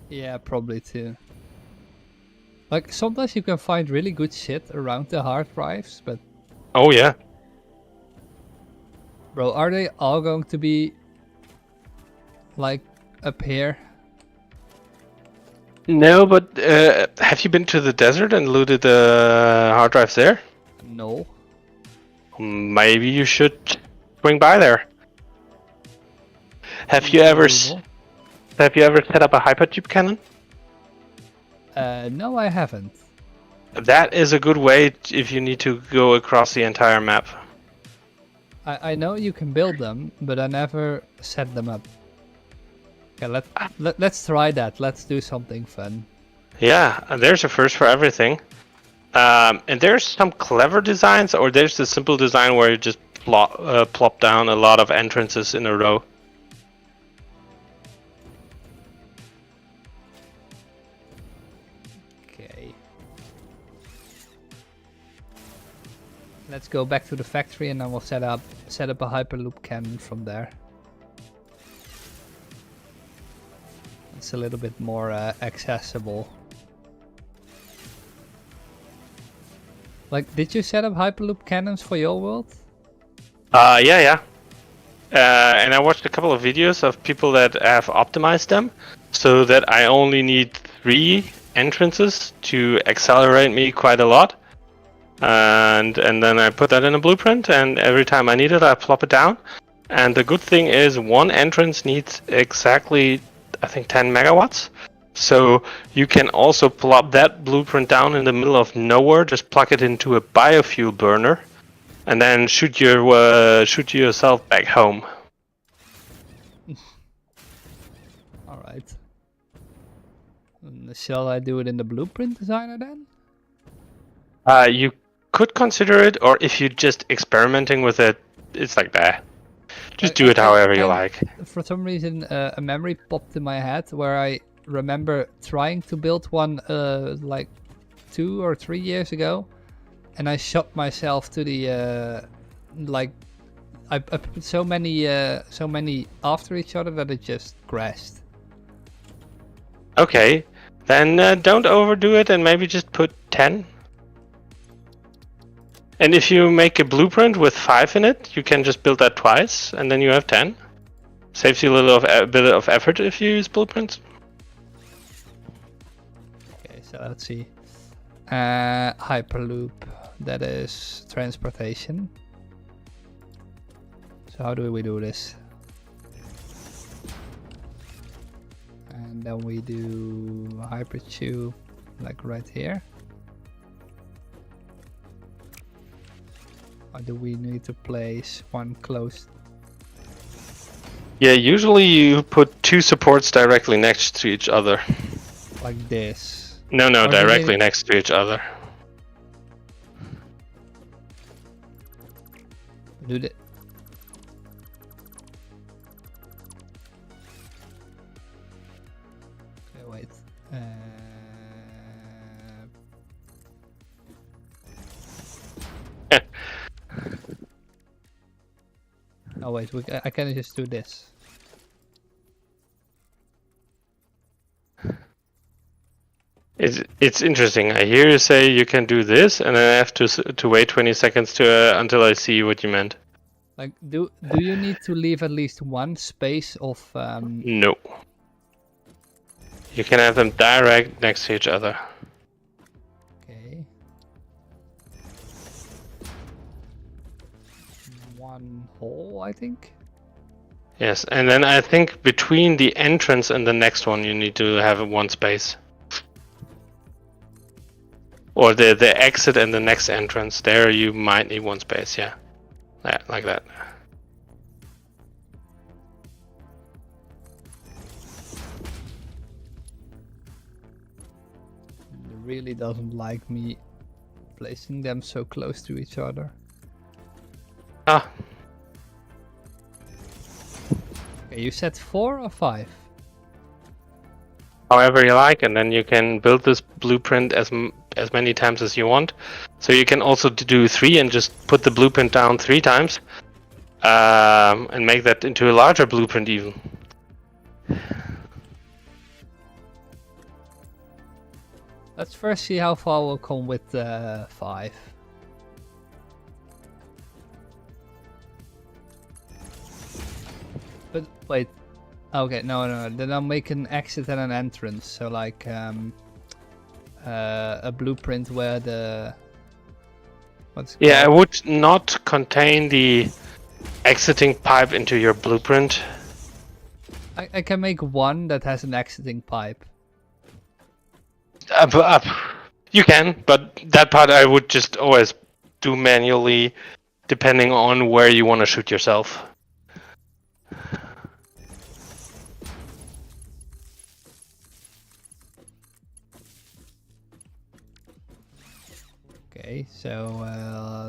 Yeah, probably too. Like sometimes you can find really good shit around the hard drives, but Oh yeah. bro, are they all going to be like up here? No, but have you been to the desert and looted the hard drives there? No. Maybe you should swing by there. Have you ever No. set up a hypertube cannon? No, I haven't. That is a good way if you need to go across the entire map. I know you can build them, but I never set them up. Okay, let's try that. Let's do something fun. Yeah, there's a first for everything. And there's some clever designs, or there's the simple design where you just plop down a lot of entrances in a row. Okay. Let's go back to the factory and then we'll set up a hyperloop cannon from there. It's a little bit more accessible. Like, did you set up hyperloop cannons for your world? Yeah. And I watched a couple of videos of people that have optimized them so that I only need 3 entrances to accelerate me quite a lot. And then I put that in a blueprint, and every time I need it, I plop it down. And the good thing is, one entrance needs exactly, I think, 10 megawatts. So you can also plop that blueprint down in the middle of nowhere, just plug it into a biofuel burner, and then shoot yourself back home. Alright. Shall I do it in the blueprint designer then? You could consider it, or if you're just experimenting with it, it's like that. Just do it however you like. For some reason, a memory popped in my head where I remember trying to build one like 2 or 3 years ago, and I shot myself to the like I put so many after each other that it just crashed. Okay, then don't overdo it and maybe just put 10. And if you make a blueprint with 5 in it, you can just build that twice, and then you have 10. Saves you a bit of effort if you use blueprints. Okay, so let's see. Hyperloop, that is transportation. So how do we do this? And then we do hypertube, like right here. Or do we need to place one close? Yeah, usually you put 2 supports directly next to each other. Like this? No, Or do directly we- next to each other. Do the... Okay, wait. Oh wait, I can just do this. It's interesting. I hear you say you can do this, and then I have to wait 20 seconds until I see what you meant. Like, do you need to leave at least one space of No. You can have them direct next to each other. Okay. One hole, I think. Yes, and then I think between the entrance and the next one, you need to have one space. Or the exit and the next entrance. There you might need one space, yeah. Yeah, like that. It really doesn't like me placing them so close to each other. Ah, Okay, you said 4 or 5? however you like, and then you can build this blueprint as many times as you want. So you can also do 3 and just put the blueprint down 3 times, and make that into a larger blueprint even. Let's first see how far we'll come with 5. But wait, okay, no. Then I'll make an exit and an entrance. So like a blueprint where the what's it Yeah, I called? would not contain the exiting pipe into your blueprint. I can make one that has an exiting pipe. You can, but that part I would just always do manually, depending on where you want to shoot yourself. Okay, so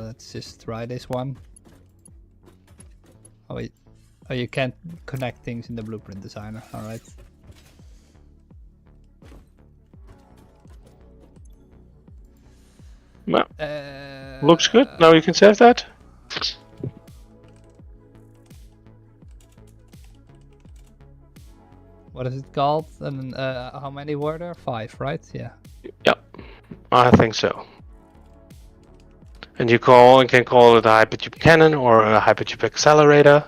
let's just try this one. Oh, you can't connect things in the blueprint designer. All right. Well, looks good. Now you can save that. What is it called? And how many were there? 5, right? Yeah. Yep, I think so. And you can call it a hypertube cannon or a hypertube accelerator.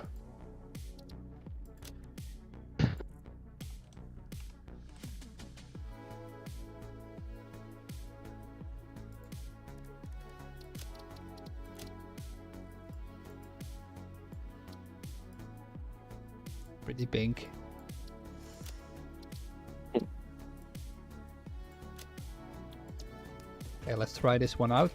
Pretty pink. Okay, let's try this one out.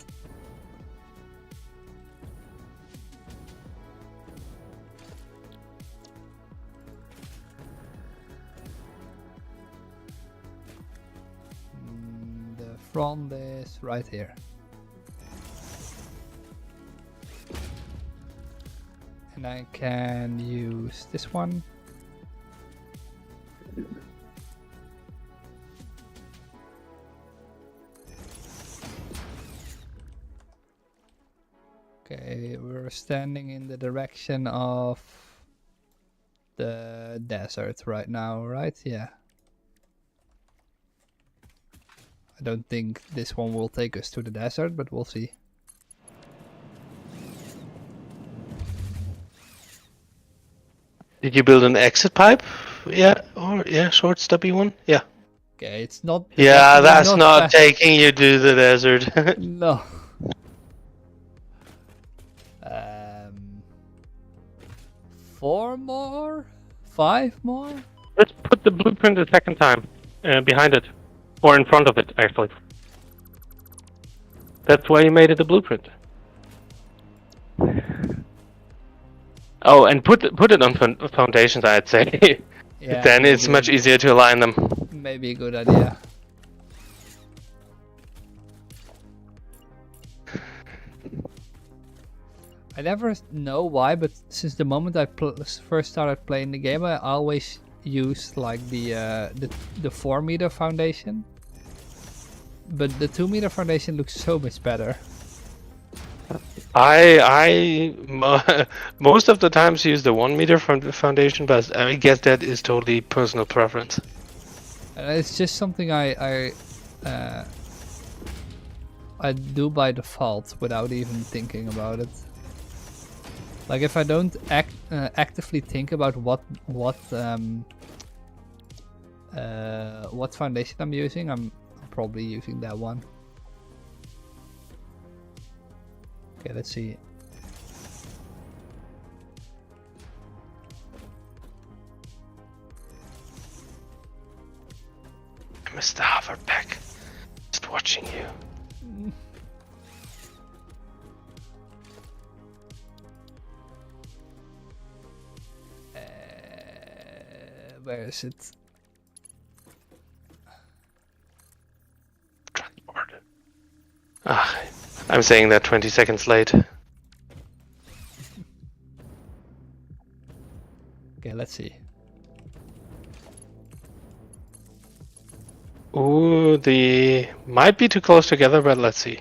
The front is right here. And I can use this one. Okay, we're standing in the direction of the desert right now, right? Yeah. I don't think this one will take us to the desert, but we'll see. Did you build an exit pipe? Yeah, or yeah, short stubby one. Yeah. Okay, it's not. Yeah, that's not fast. taking you to the desert. No. 4 more? 5 more? Let's put the blueprint a second time behind it, or in front of it, actually. That's why you made it a blueprint. Oh, and put it on foundations, I'd say. Yeah. Then it's much easier to align them. Maybe a good idea. I never know why, but since the moment I first started playing the game, I always used like the 4 meter foundation. But the 2 meter foundation looks so much better. I most of the times use the 1 meter foundation, but I guess that is totally personal preference. It's just something I do by default without even thinking about it. Like if I don't actively think about what foundation I'm using, I'm probably using that one. Okay, let's see. Mr. Haverbeck, just watching you. Where is it? Transport. Ah, I'm saying that 20 seconds late. Okay, let's see. Ooh, the might be too close together, but let's see.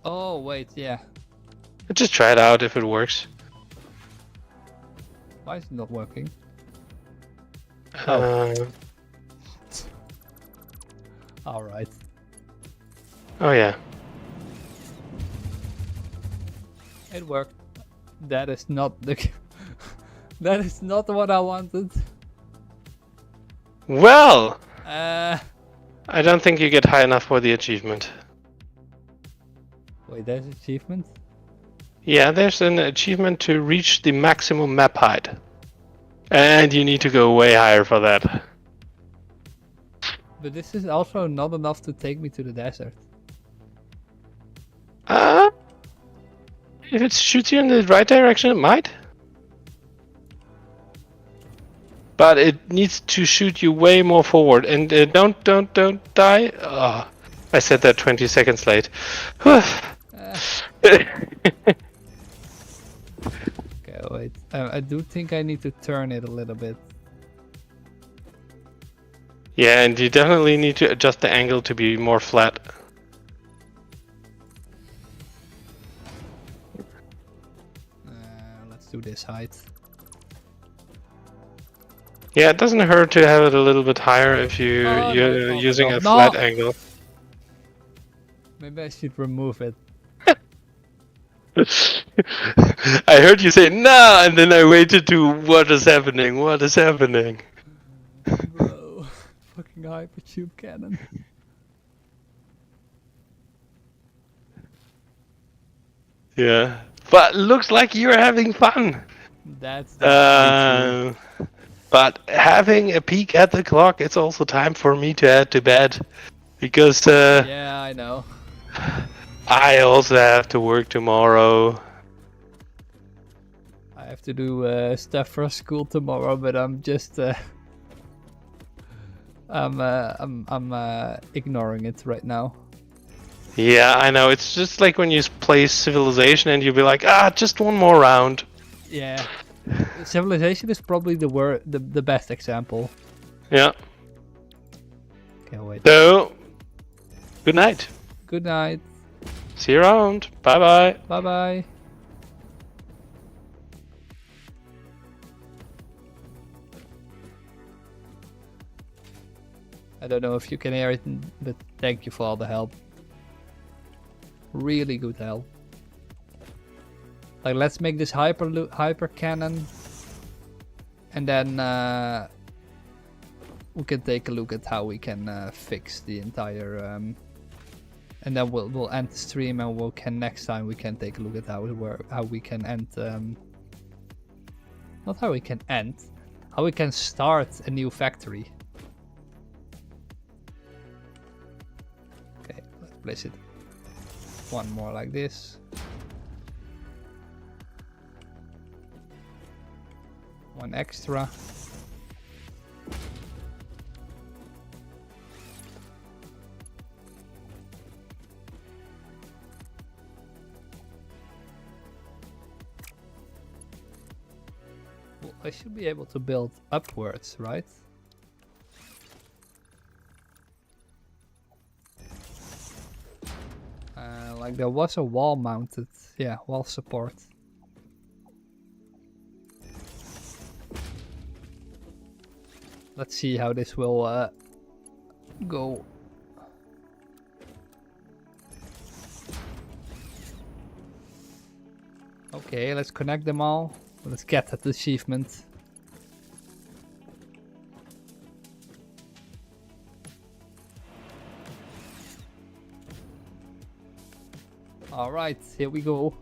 Oh, wait, yeah. Just try it out if it works. Why is it not working? Alright. Oh yeah. It worked. That is not the... that is not what I wanted. Well! Uh... I don't think you get high enough for the achievement. Wait, there's achievement? Yeah, there's an achievement to reach the maximum map height. And you need to go way higher for that. But this is also not enough to take me to the desert. If it shoots you in the right direction, it might. But it needs to shoot you way more forward. And don't die. Oh, I said that 20 seconds late. wait. I do think I need to turn it a little bit. Yeah, and you definitely need to adjust the angle to be more flat. Let's do this height. Yeah, it doesn't hurt to have it a little bit higher if Oh, you're no, using no, a no. flat angle. Maybe I should remove it. I heard you say no, and then I waited to what is happening? What is happening? Bro, fucking hypertube cannon. Yeah, but looks like you're having fun. That's definitely true. But having a peek at the clock, it's also time for me to head to bed because Yeah, I know. I also have to work tomorrow. I have to do stuff for school tomorrow, but I'm just I'm ignoring it right now. Yeah, I know. It's just like when you play Civilization and you'll be like, just one more round. Yeah, Civilization is probably the best example. Yeah. Can't wait. So, good night. Good night. See you around. Bye bye. Bye bye. I don't know if you can hear it, but thank you for all the help. Really good help. Like, let's make this hyper cannon, and then we can take a look at how we can fix the entire. And then we'll end the stream, and next time we can take a look at how we can end. Not how we can end, how we can start a new factory. Okay, let's place it one more like this. One extra. Well, I should be able to build upwards, right? Like there was a wall mounted, yeah, wall support. Let's see how this will go. Okay, let's connect them all. Let's get that achievement. Alright, here we go.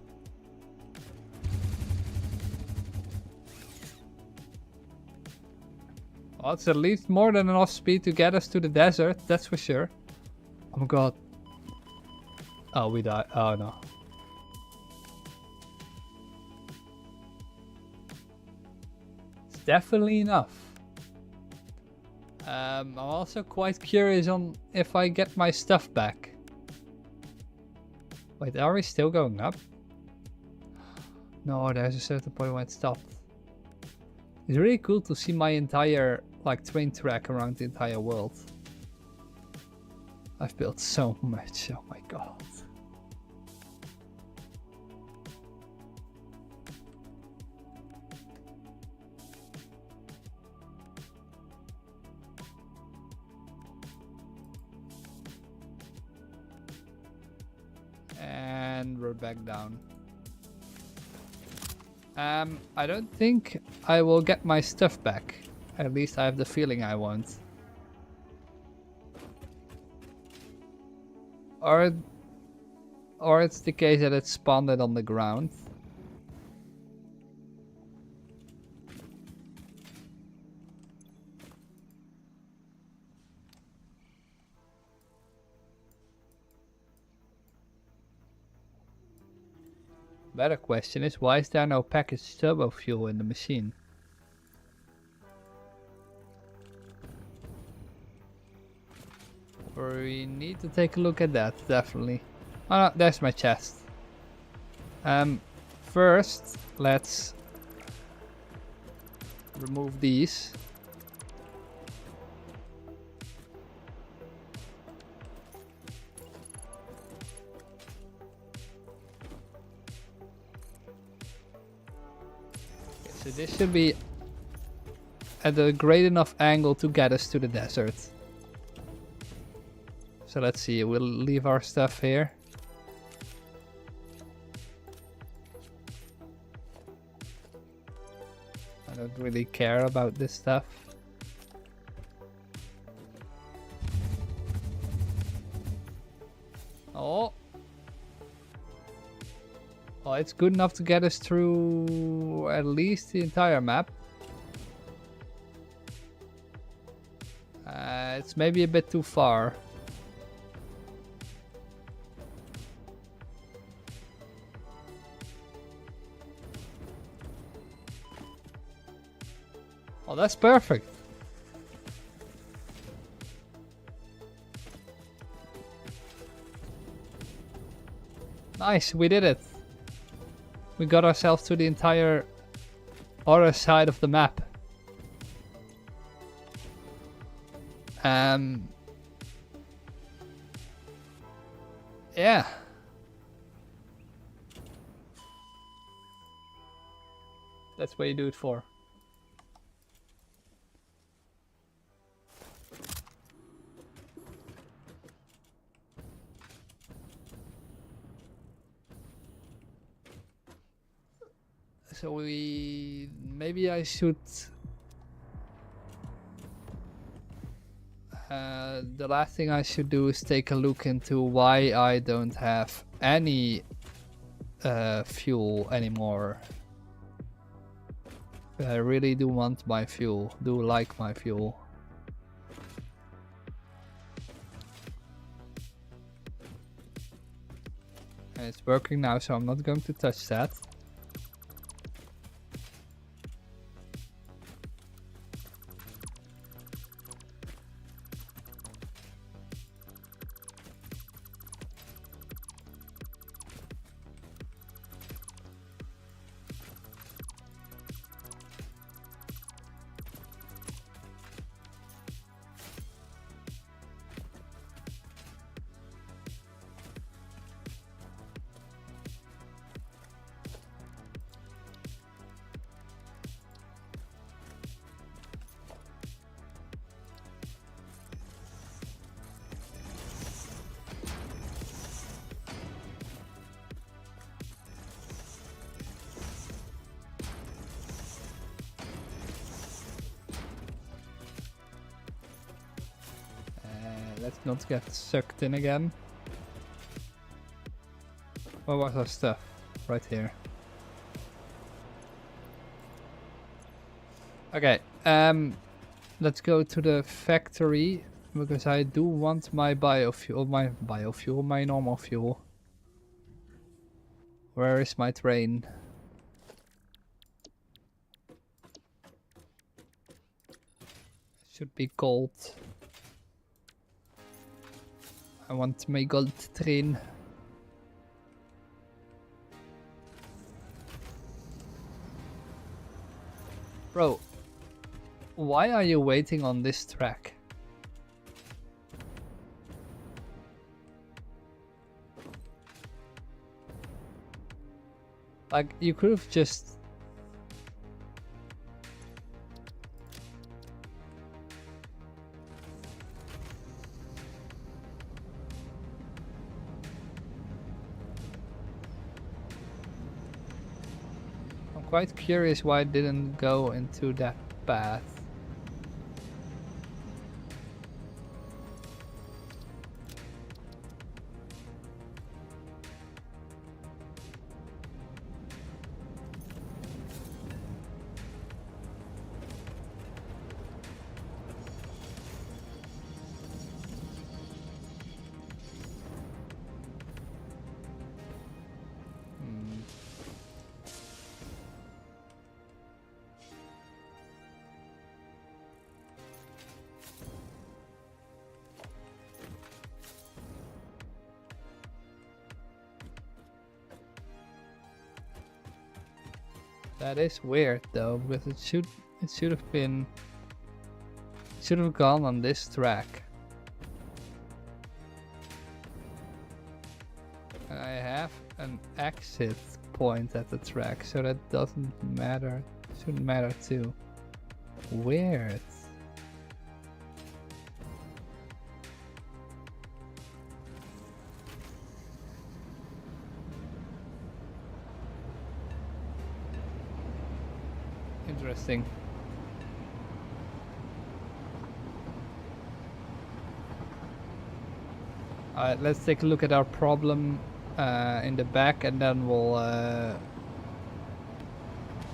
Well, it's at least more than enough speed to get us to the desert, that's for sure. Oh my god. Oh, we died. Oh no. It's definitely enough. I'm also quite curious on if I get my stuff back. Wait, are we still going up? No, there's a certain point when it stopped. It's really cool to see my entire train track around the entire world. I've built so much, oh my god. And we're back down. I don't think I will get my stuff back. At least I have the feeling I won't. Or it's the case that it spawned it on the ground. Better question is, why is there no packaged turbo fuel in the machine? We need to take a look at that, definitely. Oh no, there's my chest. First, let's remove these. Okay, so this should be at a great enough angle to get us to the desert. So let's see, we'll leave our stuff here. I don't really care about this stuff. Oh. Well, it's good enough to get us through at least the entire map. It's maybe a bit too far. Oh, that's perfect. Nice, we did it. We got ourselves to the entire other side of the map. Yeah. That's what you do it for. So maybe I should the last thing I should do is take a look into why I don't have any fuel anymore. I really do want my fuel, do like my fuel. And it's working now, so I'm not going to touch that. Let's not get sucked in again. Where was our stuff? Right here. Okay, let's go to the factory because I do want my biofuel, my normal fuel. Where is my train? Should be gold. I want my gold train. Bro, why are you waiting on this track? Like, you could have just... I'm quite curious why it didn't go into that path. That is weird though, because it should It should have been. Should have gone on this track. And I have an exit point at the track, so that doesn't matter. Shouldn't matter too. Weird. Interesting. Alright, let's take a look at our problem in the back, and then we'll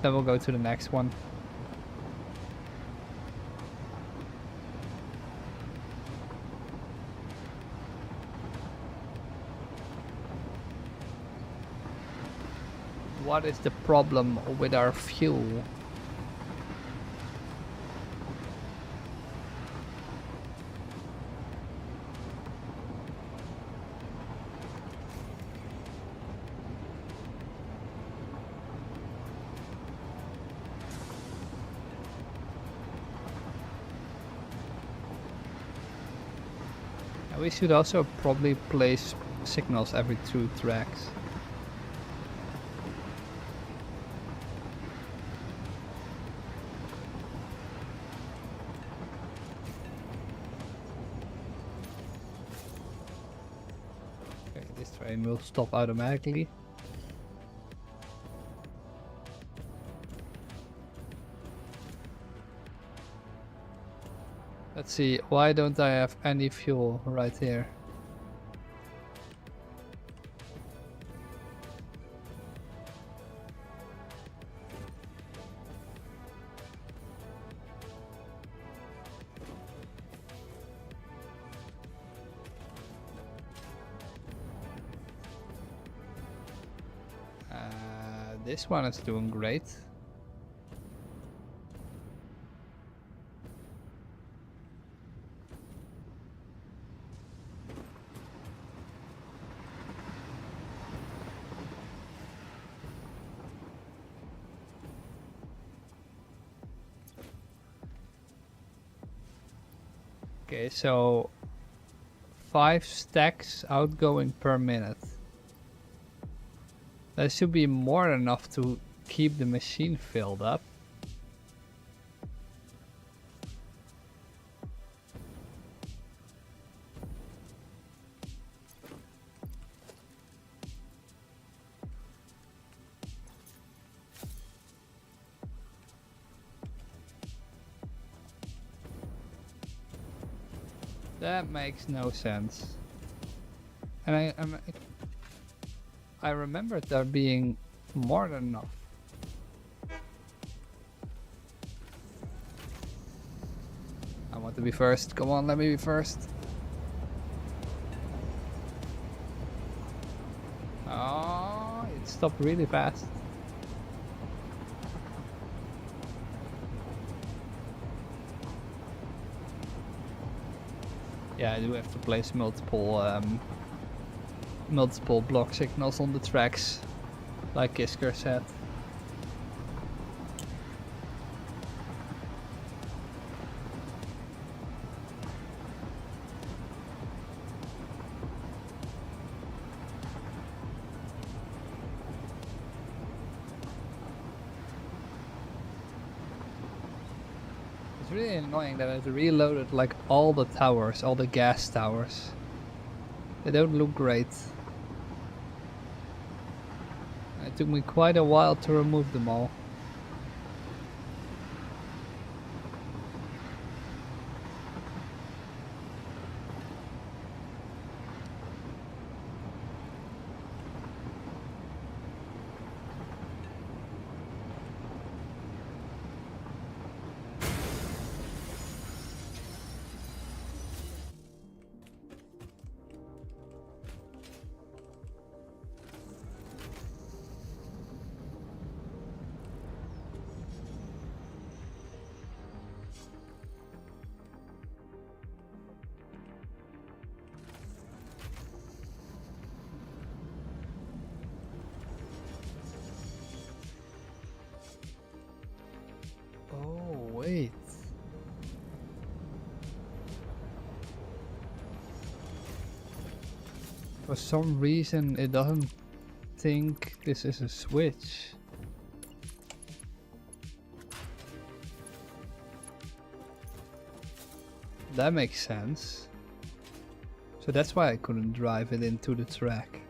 go to the next one. What is the problem with our fuel? We should also probably place signals every 2 tracks. Okay, this train will stop automatically. Let's see, why don't I have any fuel right here? This one is doing great. Okay, so 5 stacks outgoing per minute. That should be more than enough to keep the machine filled up. That makes no sense. And I remember there being more than enough. I want to be first. Come on, let me be first. Oh, it stopped really fast. Yeah, I do have to place multiple block signals on the tracks, like Kisker said. It's really annoying that I've reloaded like all the towers, all the gas towers. They don't look great. It took me quite a while to remove them all. For some reason it doesn't think this is a switch. That makes sense. So that's why I couldn't drive it into the track.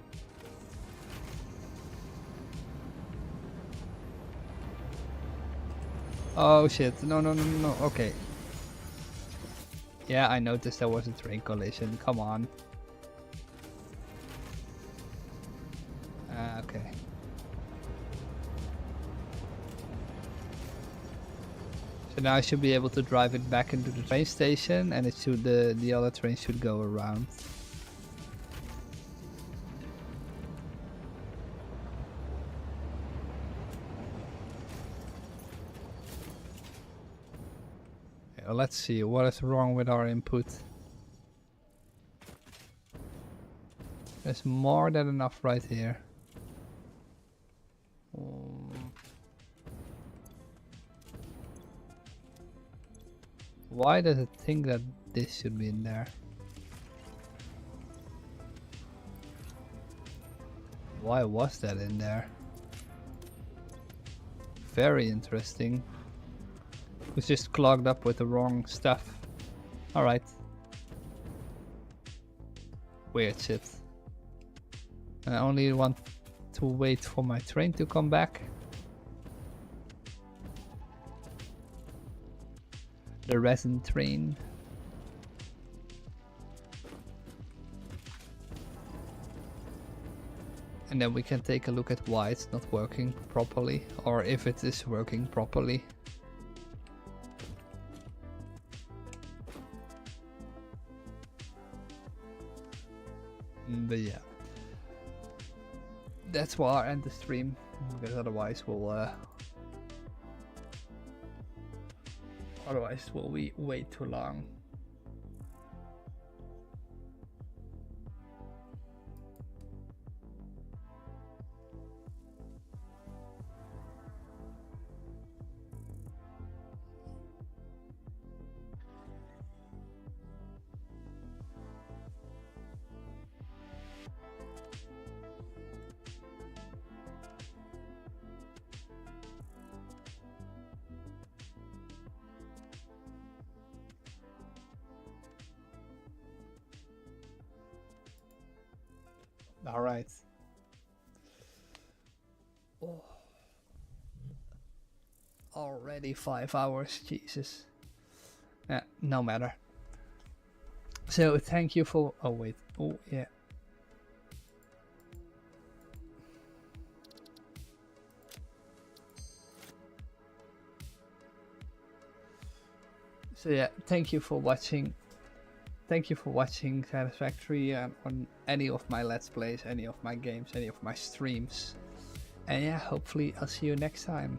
Oh shit, no, okay. Yeah, I noticed there was a train collision, come on. Okay. So now I should be able to drive it back into the train station, and it should the other train should go around. Yeah, let's see what is wrong with our input. There's more than enough right here. Why does it think that this should be in there? Why was that in there? Very interesting. It was just clogged up with the wrong stuff. Alright. Weird shit. I only want to wait for my train to come back. The resin train. And then we can take a look at why it's not working properly, or if it is working properly. But yeah, that's why I'll end the stream, because otherwise we'll we wait too long. All right. Oh. Already 5 hours, Jesus. Yeah, no matter. So thank you for. Oh wait. Oh yeah. So yeah, thank you for watching. Thank you for watching Satisfactory on any of my Let's Plays, any of my games, any of my streams. And yeah, hopefully I'll see you next time.